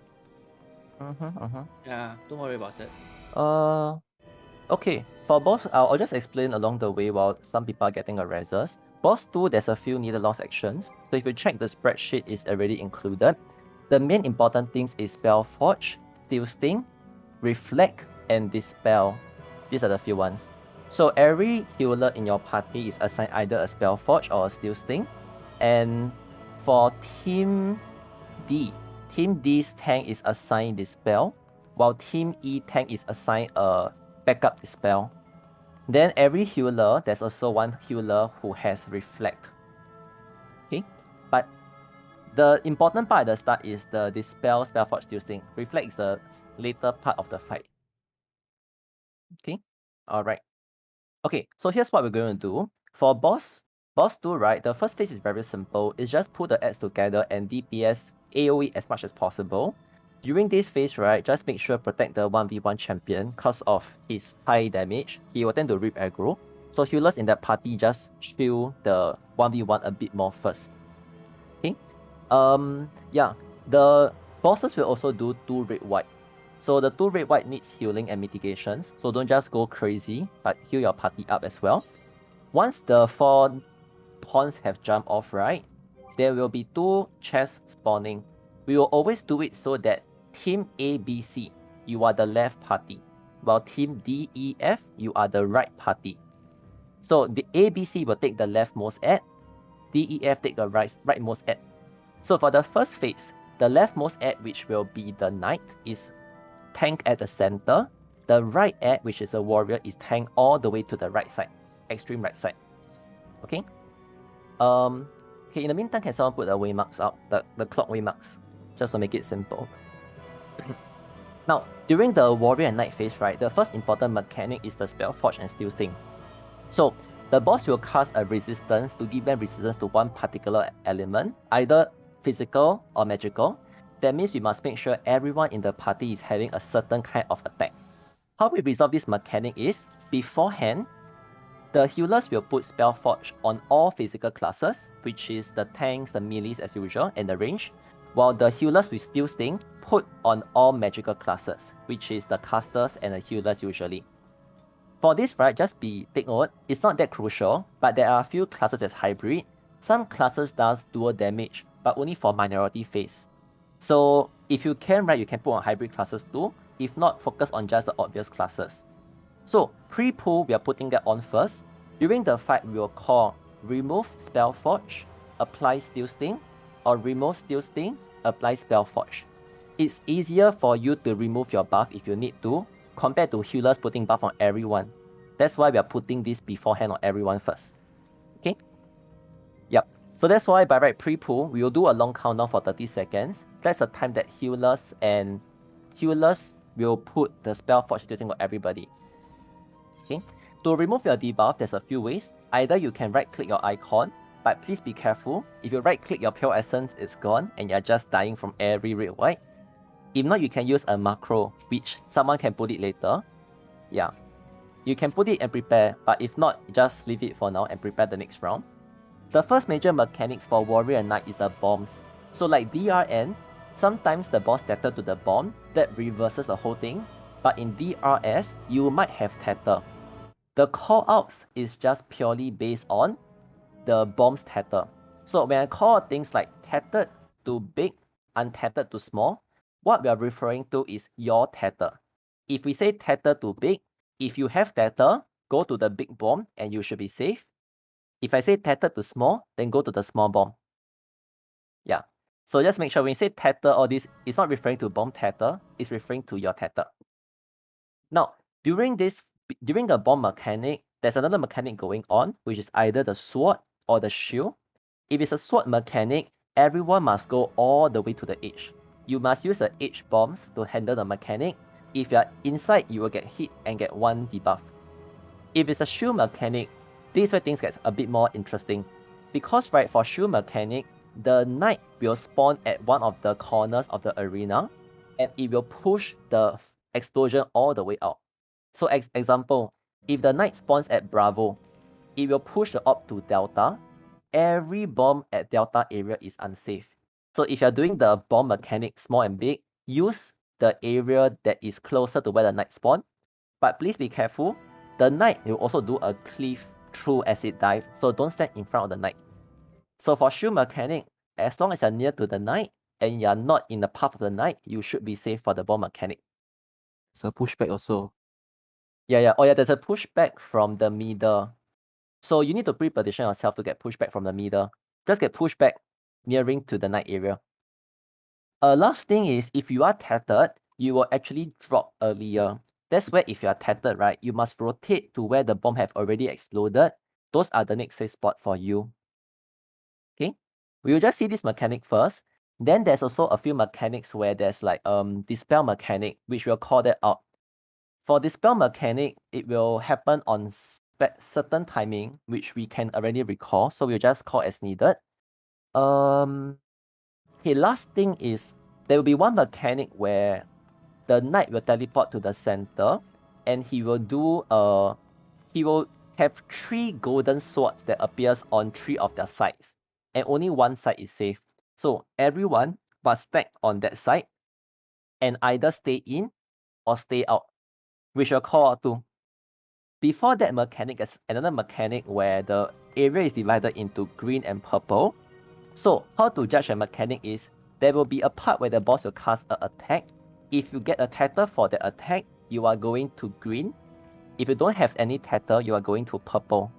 C: Yeah, don't worry about it.
K: Okay. For boss, I'll just explain along the way while some people are getting a reses. Boss 2, there's a few needed loss actions. So if you check the spreadsheet, it's already included. The main important things is Spell Forge, Steel Sting, Reflect, and Dispel. These are the few ones. So every healer in your party is assigned either a Spell Forge or a Steel Sting. And for Team D's tank is assigned Dispel, while Team E tank is assigned a backup Dispel. Then every healer, there's also one healer who has Reflect. Okay, but the important part at the start is the Dispel, Spellforge, Steel Sting. Reflect is the later part of the fight. Okay, alright. Okay, so here's what we're going to do. For boss 2, right, the first phase is very simple. It's just put the ads together and DPS AoE as much as possible. During this phase, right, just make sure protect the 1v1 champion because of his high damage. He will tend to rip aggro. So healers in that party just shield the 1v1 a bit more first. Okay. Yeah. The bosses will also do 2 red white. So the 2 red-white needs healing and mitigations, so don't just go crazy, but heal your party up as well. Once the 4 pawns have jumped off, right, there will be 2 chests spawning. We will always do it so that Team ABC, you are the left party, while Team DEF, you are the right party. So the ABC will take the leftmost ad, DEF take the rightmost ad. So for the first phase, the leftmost ad, which will be the knight, is tank at the center. The right ad, which is a warrior, is tank all the way to the right side, extreme right side. Okay. Okay. In the meantime, can someone put the waymarks up, the clock waymarks, just to make it simple. Now, during the warrior and knight phase, right, the first important mechanic is the spell forge and steel sting. So the boss will cast a resistance to give them resistance to one particular element, either physical or magical. That means you must make sure everyone in the party is having a certain kind of attack. How we resolve this mechanic is, beforehand, the healers will put spell forge on all physical classes, which is the tanks, the melees as usual, and the range, while the healers with steel sting put on all magical classes, which is the casters and the healers usually. For this, right, just take note, it's not that crucial, but there are a few classes as hybrid. Some classes does dual damage, but only for minority phase. So if you can, right, you can put on hybrid classes too. If not, focus on just the obvious classes. So pre-pull, we are putting that on first. During the fight, we will call remove spell forge, apply steel sting, or remove steel sting, apply spell forge. It's easier for you to remove your buff if you need to, compared to healers putting buff on everyone. That's why we are putting this beforehand on everyone first. Okay? Yep. So that's why by right pre-pull, we will do a long countdown for 30 seconds. That's the time that healers will put the spell forge on everybody. Okay? To remove your debuff, there's a few ways. Either you can right-click your icon, but please be careful. If you right-click your pure essence, it's gone, and you're just dying from every red-white. If not, you can use a macro, which someone can put it later. Yeah. You can put it and prepare, but if not, just leave it for now and prepare the next round. The first major mechanics for Warrior and Knight is the bombs. So like DRN, sometimes the boss tether to the bomb, that reverses the whole thing, but in DRS, you might have tether. The callouts is just purely based on the bomb's tether. So when I call out things like tethered to big, untethered to small, what we are referring to is your tether. If we say tether to big, if you have tether, go to the big bomb and you should be safe. If I say tethered to small, then go to the small bomb. Yeah. So just make sure when you say tether or this, it's not referring to bomb tether, it's referring to your tether. Now, during the bomb mechanic, there's another mechanic going on, which is either the sword or the shield. If it's a sword mechanic, everyone must go all the way to the edge. You must use the edge bombs to handle the mechanic. If you're inside, you will get hit and get 1 debuff. If it's a shield mechanic, this is where things get a bit more interesting. Because right, for shield mechanic, the knight will spawn at one of the corners of the arena, and it will push the explosion all the way out. So example, if the knight spawns at Bravo, it will push the orb to Delta. Every bomb at Delta area is unsafe. So if you're doing the bomb mechanic small and big, use the area that is closer to where the knight spawn. But please be careful, the knight will also do a cleave through acid dive, so don't stand in front of the knight. So for shield mechanic, as long as you're near to the knight and you're not in the path of the knight, you should be safe for the bomb mechanic.
A: So pushback also.
K: Yeah. Oh yeah, there's a pushback from the middle. So you need to pre-position yourself to get pushback from the middle. Just get pushback nearing to the knight area. Last thing is, if you are tethered, you will actually drop earlier. That's where if you are tethered, right, you must rotate to where the bomb have already exploded. Those are the next safe spot for you. Okay, we will just see this mechanic first. Then there's also a few mechanics where there's like dispel mechanic, which we'll call that out. For dispel mechanic, it will happen on certain timing, which we can already recall, so we'll just call as needed. Okay, last thing is, there will be one mechanic where the knight will teleport to the center, and he will have 3 golden swords that appears on 3 of their sides, and only one side is safe. So everyone must stack on that side, and either stay in or stay out, which will call out 2. Before that mechanic, there's another mechanic where the area is divided into green and purple. So how to judge a mechanic is, there will be a part where the boss will cast an attack. If you get a tether for the attack, you are going to green. If you don't have any tether, you are going to purple.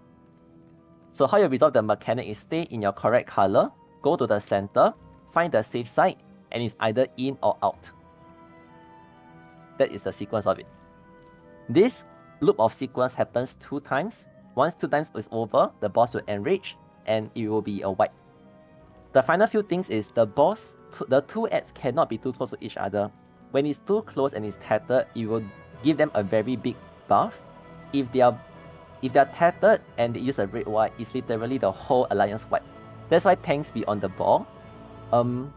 K: So how you resolve the mechanic is stay in your correct color, go to the center, find the safe side, and it's either in or out. That is the sequence of it. This loop of sequence happens 2 times. Once 2 times is over, the boss will enrage, and it will be a wipe. The final few things is the boss, the 2 ads cannot be too close to each other. When it's too close and it's tethered, it will give them a very big buff. If they are tethered and they use a red white, it's literally the whole alliance wipe. That's why tanks be on the ball.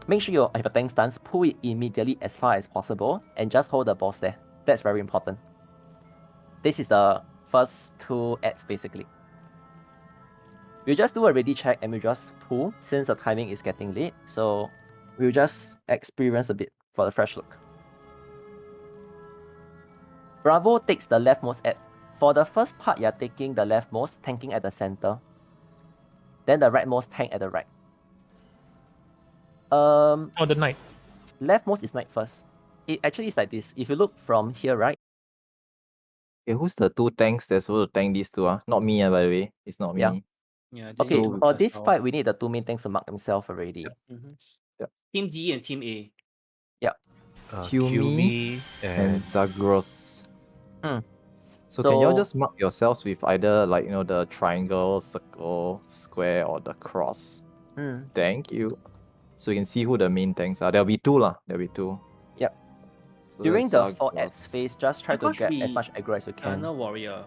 K: Make sure you have a tank stance, pull it immediately as far as possible, and just hold the boss there. That's very important. This is the first 2 ads basically. We'll just do a ready check and we'll just pull since the timing is getting late. So we'll just experience a bit for the fresh look. Bravo takes the leftmost ad. For the first part, you're taking the leftmost, tanking at the center. Then the rightmost, tank at the right.
M: The knight.
K: Leftmost is knight first. It actually is like this. If you look from here, right?
A: Okay, who's the 2 tanks that's supposed to tank these 2? Not me, by the way. It's not me.
K: Yeah.
C: Yeah.
K: Okay,
A: So-
K: for this fight, we need the 2 main tanks to mark themselves already.
C: Team D and Team A.
A: Kiyomi and
J: and
A: Zagros.
K: Hmm.
A: So can y'all
K: So-
A: just mark yourselves with either like the triangle, circle, square, or the cross?
K: Mm.
A: Thank you. So you can see who the main tanks are. There'll be 2 lah. There'll be 2.
K: Yep.
A: So
K: During the
A: that's
K: 4
A: Zagros.
K: ads phase, just try to
C: Zagros
K: get
C: should
K: as
C: be
K: much aggro as you can.
C: Gunner Warrior.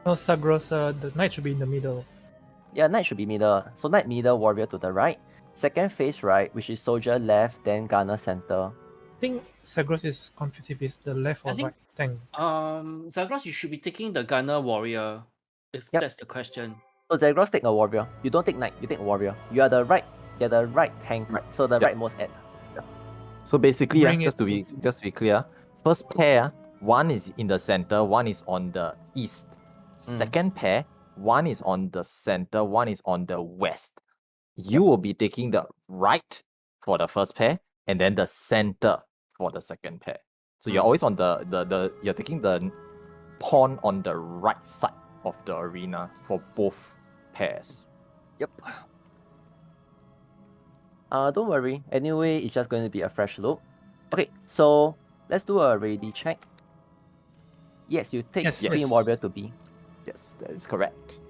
M: No, Sagros, the knight should be in the middle.
K: Yeah, knight should be middle. So knight middle, warrior to the right. Second phase right, which is soldier left, then gunner center.
M: I think Sagros is confused if it's the left or
C: I think-
M: right tank.
C: Zagros, you should be taking the Gunner Warrior, if
K: Yep.
C: that's the question.
K: So Zagros take a warrior. You don't take knight, you take warrior. You're the right tank.
A: Right.
K: So the
A: Yep.
K: rightmost ad.
A: So basically,
M: Bring
A: just to
M: it
A: be clear, first pair, one is in the center, one is on the east. Second pair, one is on the center, one is on the west. You will be taking the right for the first pair, and then the center for the second pair. So you're always on you're taking the pawn on the right side of the arena for both pairs.
K: Yep. Don't worry. Anyway, it's just going to be a fresh look. Okay, so let's do a ready check. Yes, you take
M: Yes,
K: Queen
A: yes.
K: Warrior to B.
A: Yes, that is correct.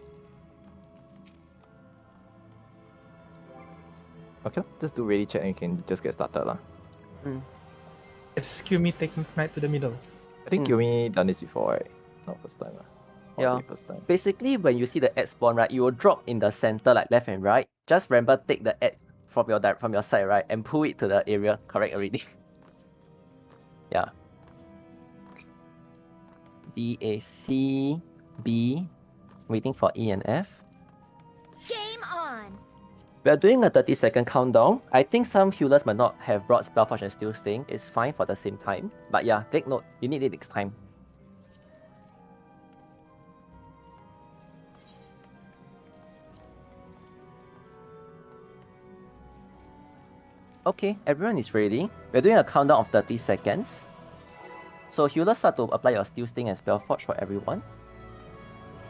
A: Okay, just do ready check and you can just get started lah.
M: It's Kyumi taking knight to the middle.
A: I think Kiyomi done this before, right? Not first time lah. Or
K: Yeah.
A: the first time.
K: Basically, when you see the ad spawn, right, you will drop in the center, like left and right. Just remember, take the ad from your side, right, and pull it to the area correct already. Yeah. D A C B, waiting for E and F.
E: Game on.
K: We are doing a 30-second countdown. I think some healers might not have brought Spellforge and Steel Sting. It's fine for the same time. But yeah, take note, you need it next time. Okay, everyone is ready. We're doing a countdown of 30 seconds. So healers start to apply your Steel Sting and Spellforge for everyone.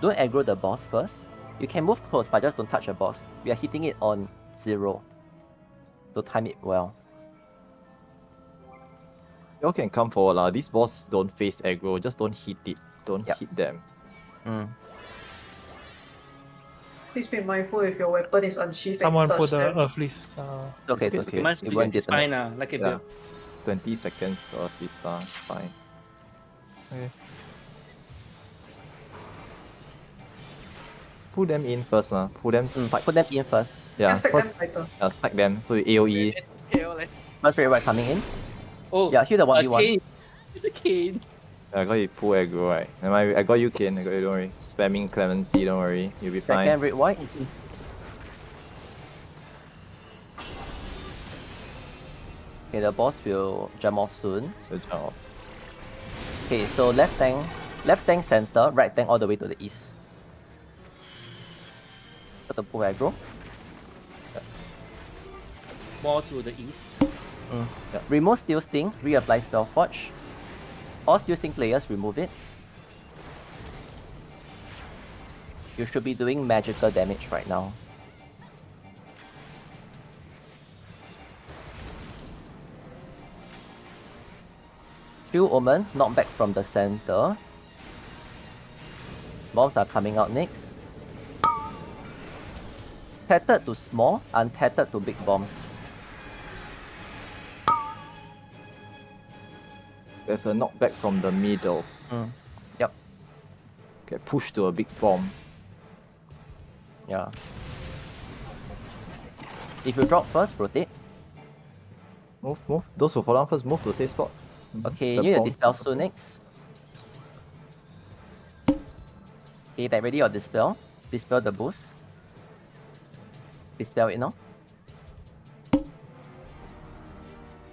K: Don't aggro the boss first. You can move close, but just don't touch the boss. We are hitting it on 0. So time it well.
A: Y'all can come forward lah. These boss don't face aggro, just don't hit it. Don't
K: Yep.
A: hit them.
D: Please be mindful if your weapon is unsheathed.
M: Someone
D: and
M: put
D: touch
M: the
D: them.
M: Earthly Star.
K: Okay,
A: okay,
K: it's
A: okay.
K: okay.
C: Must
K: It
C: be
K: won't
C: it's
K: detonate.
C: fine like a
A: Yeah.
C: build.
A: 20 seconds for Vista, it's fine.
M: Okay.
A: Pull them in first lah. Pull them tight.
K: Put them in first.
A: Yeah,
D: Just stack them
A: first
D: tighter.
A: stack them. So AoE.
K: First red white coming in.
C: Oh,
K: Yeah, heal the 1v1.
C: Kane. The Kane.
A: I got you pull aggro, right? Never mind, I got you, Kane. I got you, don't worry. Spamming Clemency, don't worry. You'll be fine.
K: Second red white. Okay, the boss will jump off soon.
A: Good job.
K: Okay, so left tank center, right tank all the way to the east. Got the pull aggro.
C: More to the east.
K: Yeah. Remove Steel Sting, reapply Spell Forge. All Steel Sting players remove it. You should be doing magical damage right now. Chill Omen, knock back from the center. Bombs are coming out next. Tattered to small, untattered to big bombs.
A: There's a knockback from the middle.
K: Yep.
A: Get pushed to a big bomb.
K: Yeah. If you drop first, rotate.
A: Move. Those who fall down first, move to a safe spot.
K: Okay,
A: The
K: you need to
A: bombs-
K: dispel soon next. Okay, get ready or dispel. Dispel the boost. Dispel it now.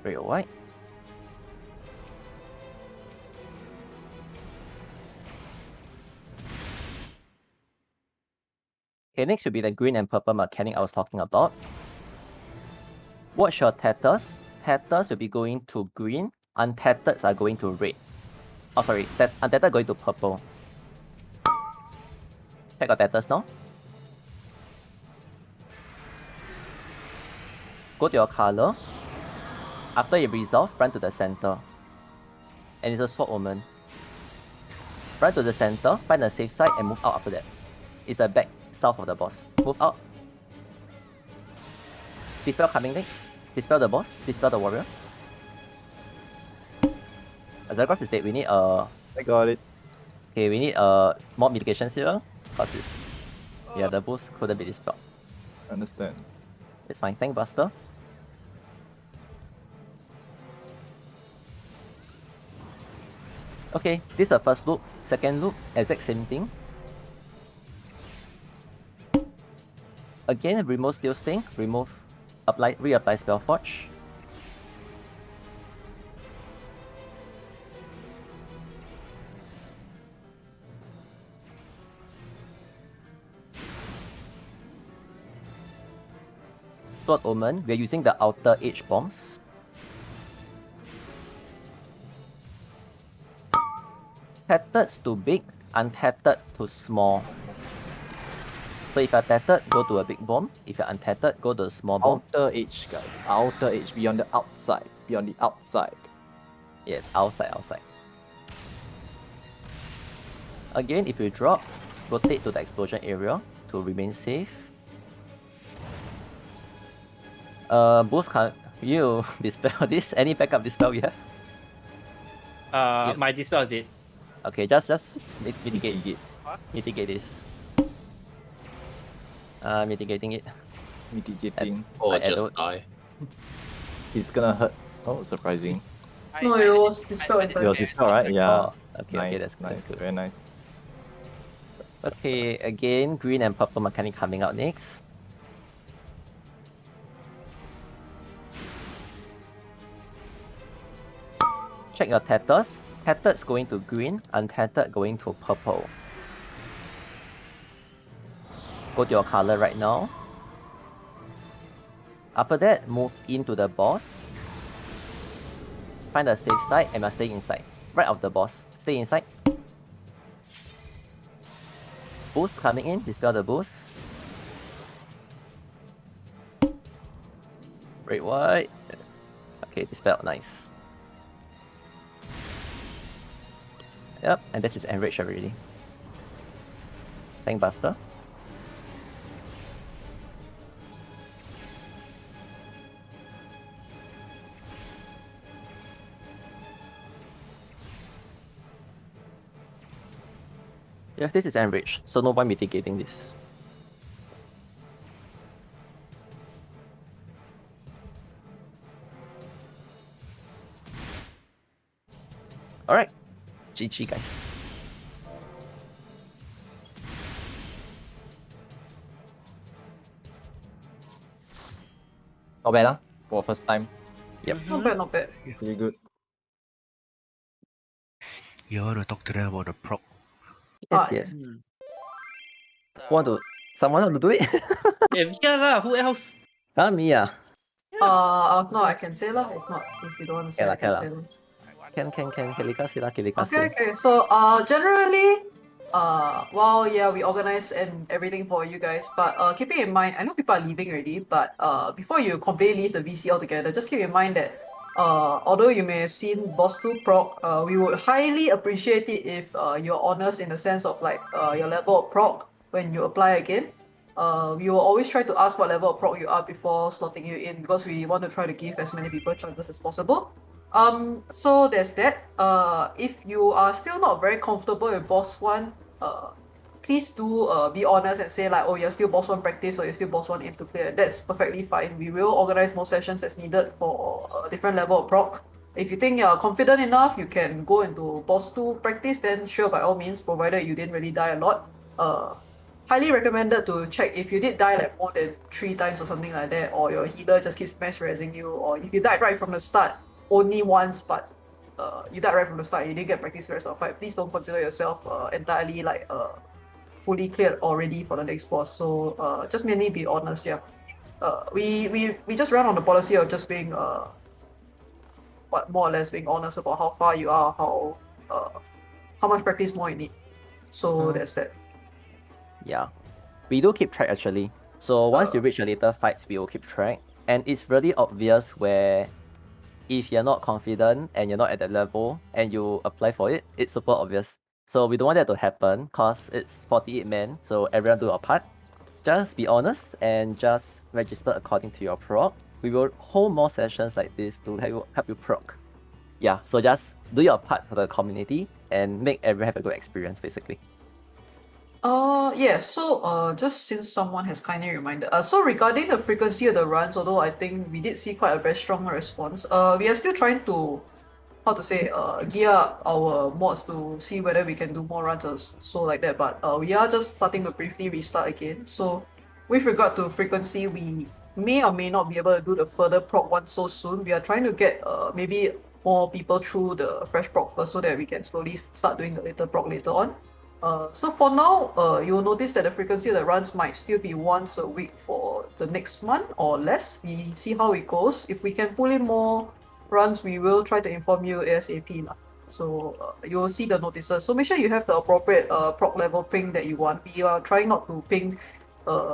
K: Red or white. Okay, next should be the green and purple mechanic I was talking about. Watch your tatters. Tatters will be going to green. Untatted are going to red. Oh, sorry. Untatted going to purple. Check your tatters now. Go to your color. After you resolve, run to the center. And it's a sword omen. Run to the center, find a safe side, and move out after that. It's the back south of the boss. Move out. Dispel coming next. Dispel the boss. Dispel the warrior. Azagros is dead. We need
A: I got it.
K: Okay, we need more mitigations here. Cause it's... Yeah, the boost couldn't be dispelled.
A: Understand.
K: It's fine. Tank Buster. Okay, this is the first loop. Second loop, exact same thing. Again, remove Steel Sting. Reapply Spell Forge. Sword Omen, we are using the outer edge bombs. Tattered to big, untattered to small. So if you're tattered, go to a big bomb. If you're untattered, go to a small bomb.
A: Outer edge, guys. Outer edge, beyond the outside. Beyond the outside.
K: Yes, outside. Again, if you drop, rotate to the explosion area to remain safe. Boost can you dispel this? Any backup dispel you have?
C: My dispel is dead.
K: Okay, just mitigate. Mitigate this. Mitigating it.
A: Mitigating.
B: Or just
K: Edo.
B: die.
A: He's gonna hurt. Oh, surprising.
D: No, it was dispelled.
A: It was dispelled, right? Yeah.
K: Oh, okay, that's
A: nice.
K: good.
A: Very nice.
K: Okay, again, green and purple mechanic coming out next. Check your tatters. Tattered's going to green, untattered going to purple. Go to your color right now. After that, move into the boss. Find a safe side and must stay inside. Right of the boss. Stay inside. Boost coming in, dispel the boost. Red white. Okay, dispel, nice. Yep, and this is enraged already. Tank Buster. Yeah, this is enraged, so no point mitigating this. Alright. GG guys.
A: Not bad, huh? For first time.
K: Yep.
D: Not bad, not bad.
A: Pretty good.
J: You want to talk to them about the proc?
K: Yes, yes. Someone want to do it?
C: Yeah lah, who else?
K: Me ah.
D: If not, I can say lah. If not, if you don't want to say, I can say lah.
K: Can. Kilika sila.
D: Okay. So, generally, well, yeah, we organize and everything for you guys. But keeping in mind, I know people are leaving already. But before you completely leave the VC altogether, just keep in mind that although you may have seen Boss 2 Proc, we would highly appreciate it if you're honest in the sense of like your level of Proc when you apply again. We will always try to ask what level of Proc you are before slotting you in because we want to try to give as many people chances as possible. So there's that. If you are still not very comfortable with Boss 1, please do be honest and say like, oh, you're still Boss 1 practice or you're still Boss 1 aim to play. That's perfectly fine. We will organize more sessions as needed for a different level of proc. If you think you're confident enough, you can go into Boss 2 practice, then sure, by all means, provided you didn't really die a lot. Highly recommended to check if you did die like more than 3 times or something like that, or your healer just keeps mass rezzing you, or if you died right from the start only once, but you died right from the start, you didn't get practice the rest of the fight, please don't consider yourself entirely like fully cleared already for the next boss. So just mainly be honest, yeah. We just run on the policy of just being more or less being honest about how far you are, how much practice more you need. So that's that.
K: Yeah, we do keep track actually. So once you reach the later fights, we will keep track, and it's really obvious where if you're not confident and you're not at that level and you apply for it, it's super obvious. So we don't want that to happen because it's 48 men, so everyone do our part. Just be honest and just register according to your proc. We will hold more sessions like this to help you proc. Yeah, so just do your part for the community and make everyone have a good experience basically.
D: Yeah, so just since someone has kindly reminded, so regarding the frequency of the runs, although I think we did see quite a very strong response, we are still trying to, gear up our mods to see whether we can do more runs or so like that, but we are just starting to briefly restart again. So with regard to frequency, we may or may not be able to do the further proc one so soon. We are trying to get maybe more people through the fresh proc first so that we can slowly start doing the later proc later on. So for now, you'll notice that the frequency of the runs might still be once a week for the next month or less. We see how it goes. If we can pull in more runs, we will try to inform you ASAP. So you'll see the notices. So make sure you have the appropriate proc level ping that you want. We are trying not to ping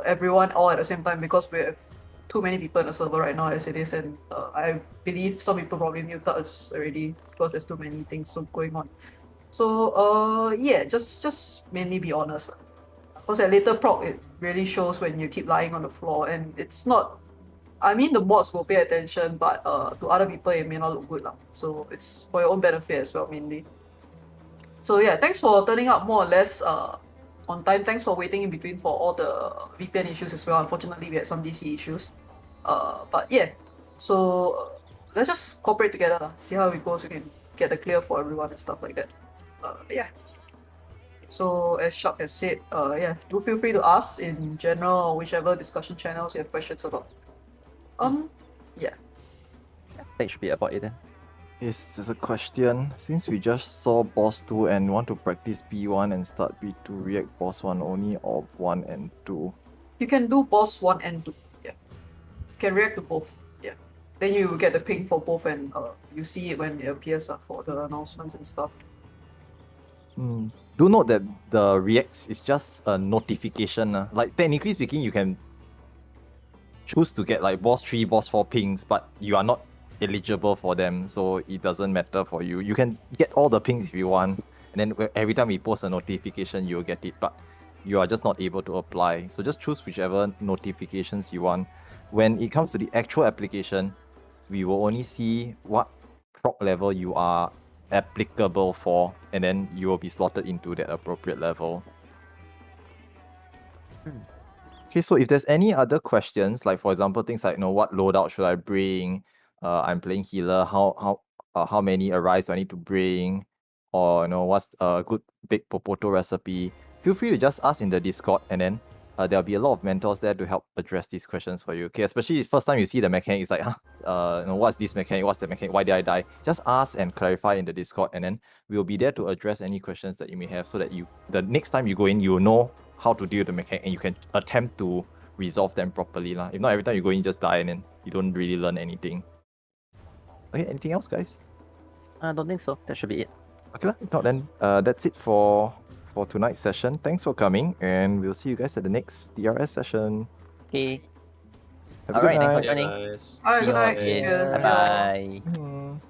D: everyone all at the same time because we have too many people in the server right now as it is, and I believe some people probably muted us already because there's too many things going on. So yeah, just mainly be honest. Because at later proc, it really shows when you keep lying on the floor, and it's not. I mean, the mods will pay attention, but to other people, it may not look good. So it's for your own benefit as well, mainly. So yeah, thanks for turning up more or less on time. Thanks for waiting in between for all the VPN issues as well. Unfortunately, we had some DC issues. But yeah, so let's just cooperate together. See how it goes. We can get the clear for everyone and stuff like that. Yeah. So as Shark has said, yeah, do feel free to ask in general or whichever discussion channels you have questions about. Yeah.
K: I think it should be about it then.
A: Yes, there's a question. Since we just saw boss 2 and want to practice B1 and start B2, react boss 1 only or 1 and 2?
D: You can do boss 1 and 2. Yeah. You can react to both. Yeah. Then you get the ping for both and you see it when it appears for the announcements and stuff.
A: Do note that the reacts is just a notification. Like technically speaking, you can choose to get like boss 3, boss 4 pings, but you are not eligible for them, so it doesn't matter for you. You can get all the pings if you want, and then every time we post a notification, you'll get it, but you are just not able to apply. So just choose whichever notifications you want. When it comes to the actual application, we will only see what proc level you are applicable for, and then you will be slotted into that appropriate level. Okay, so if there's any other questions, like for example things like what loadout should I bring, I'm playing healer, how many arise do I need to bring, or what's a good big popoto recipe, feel free to just ask in the Discord, and then there'll be a lot of mentors there to help address these questions for you. Okay, especially first time you see the mechanic, it's like, what's this mechanic? What's the mechanic? Why did I die? Just ask and clarify in the Discord, and then we'll be there to address any questions that you may have, so that the next time you go in, you will know how to deal with the mechanic, and you can attempt to resolve them properly. If not, every time you go in, you just die, and then you don't really learn anything. Okay, anything else, guys?
K: I don't think so. That should be it.
A: Okay, if not, then that's it for tonight's session. Thanks for coming, and we'll see you guys at the next DRS session.
K: Okay.
A: Have a good
K: Alright, thanks for
A: night.
K: joining.
C: Guys.
D: Alright,
K: See
D: good
K: you all
D: night.
K: again.
D: Cheers.
K: Bye bye.
A: Mhm.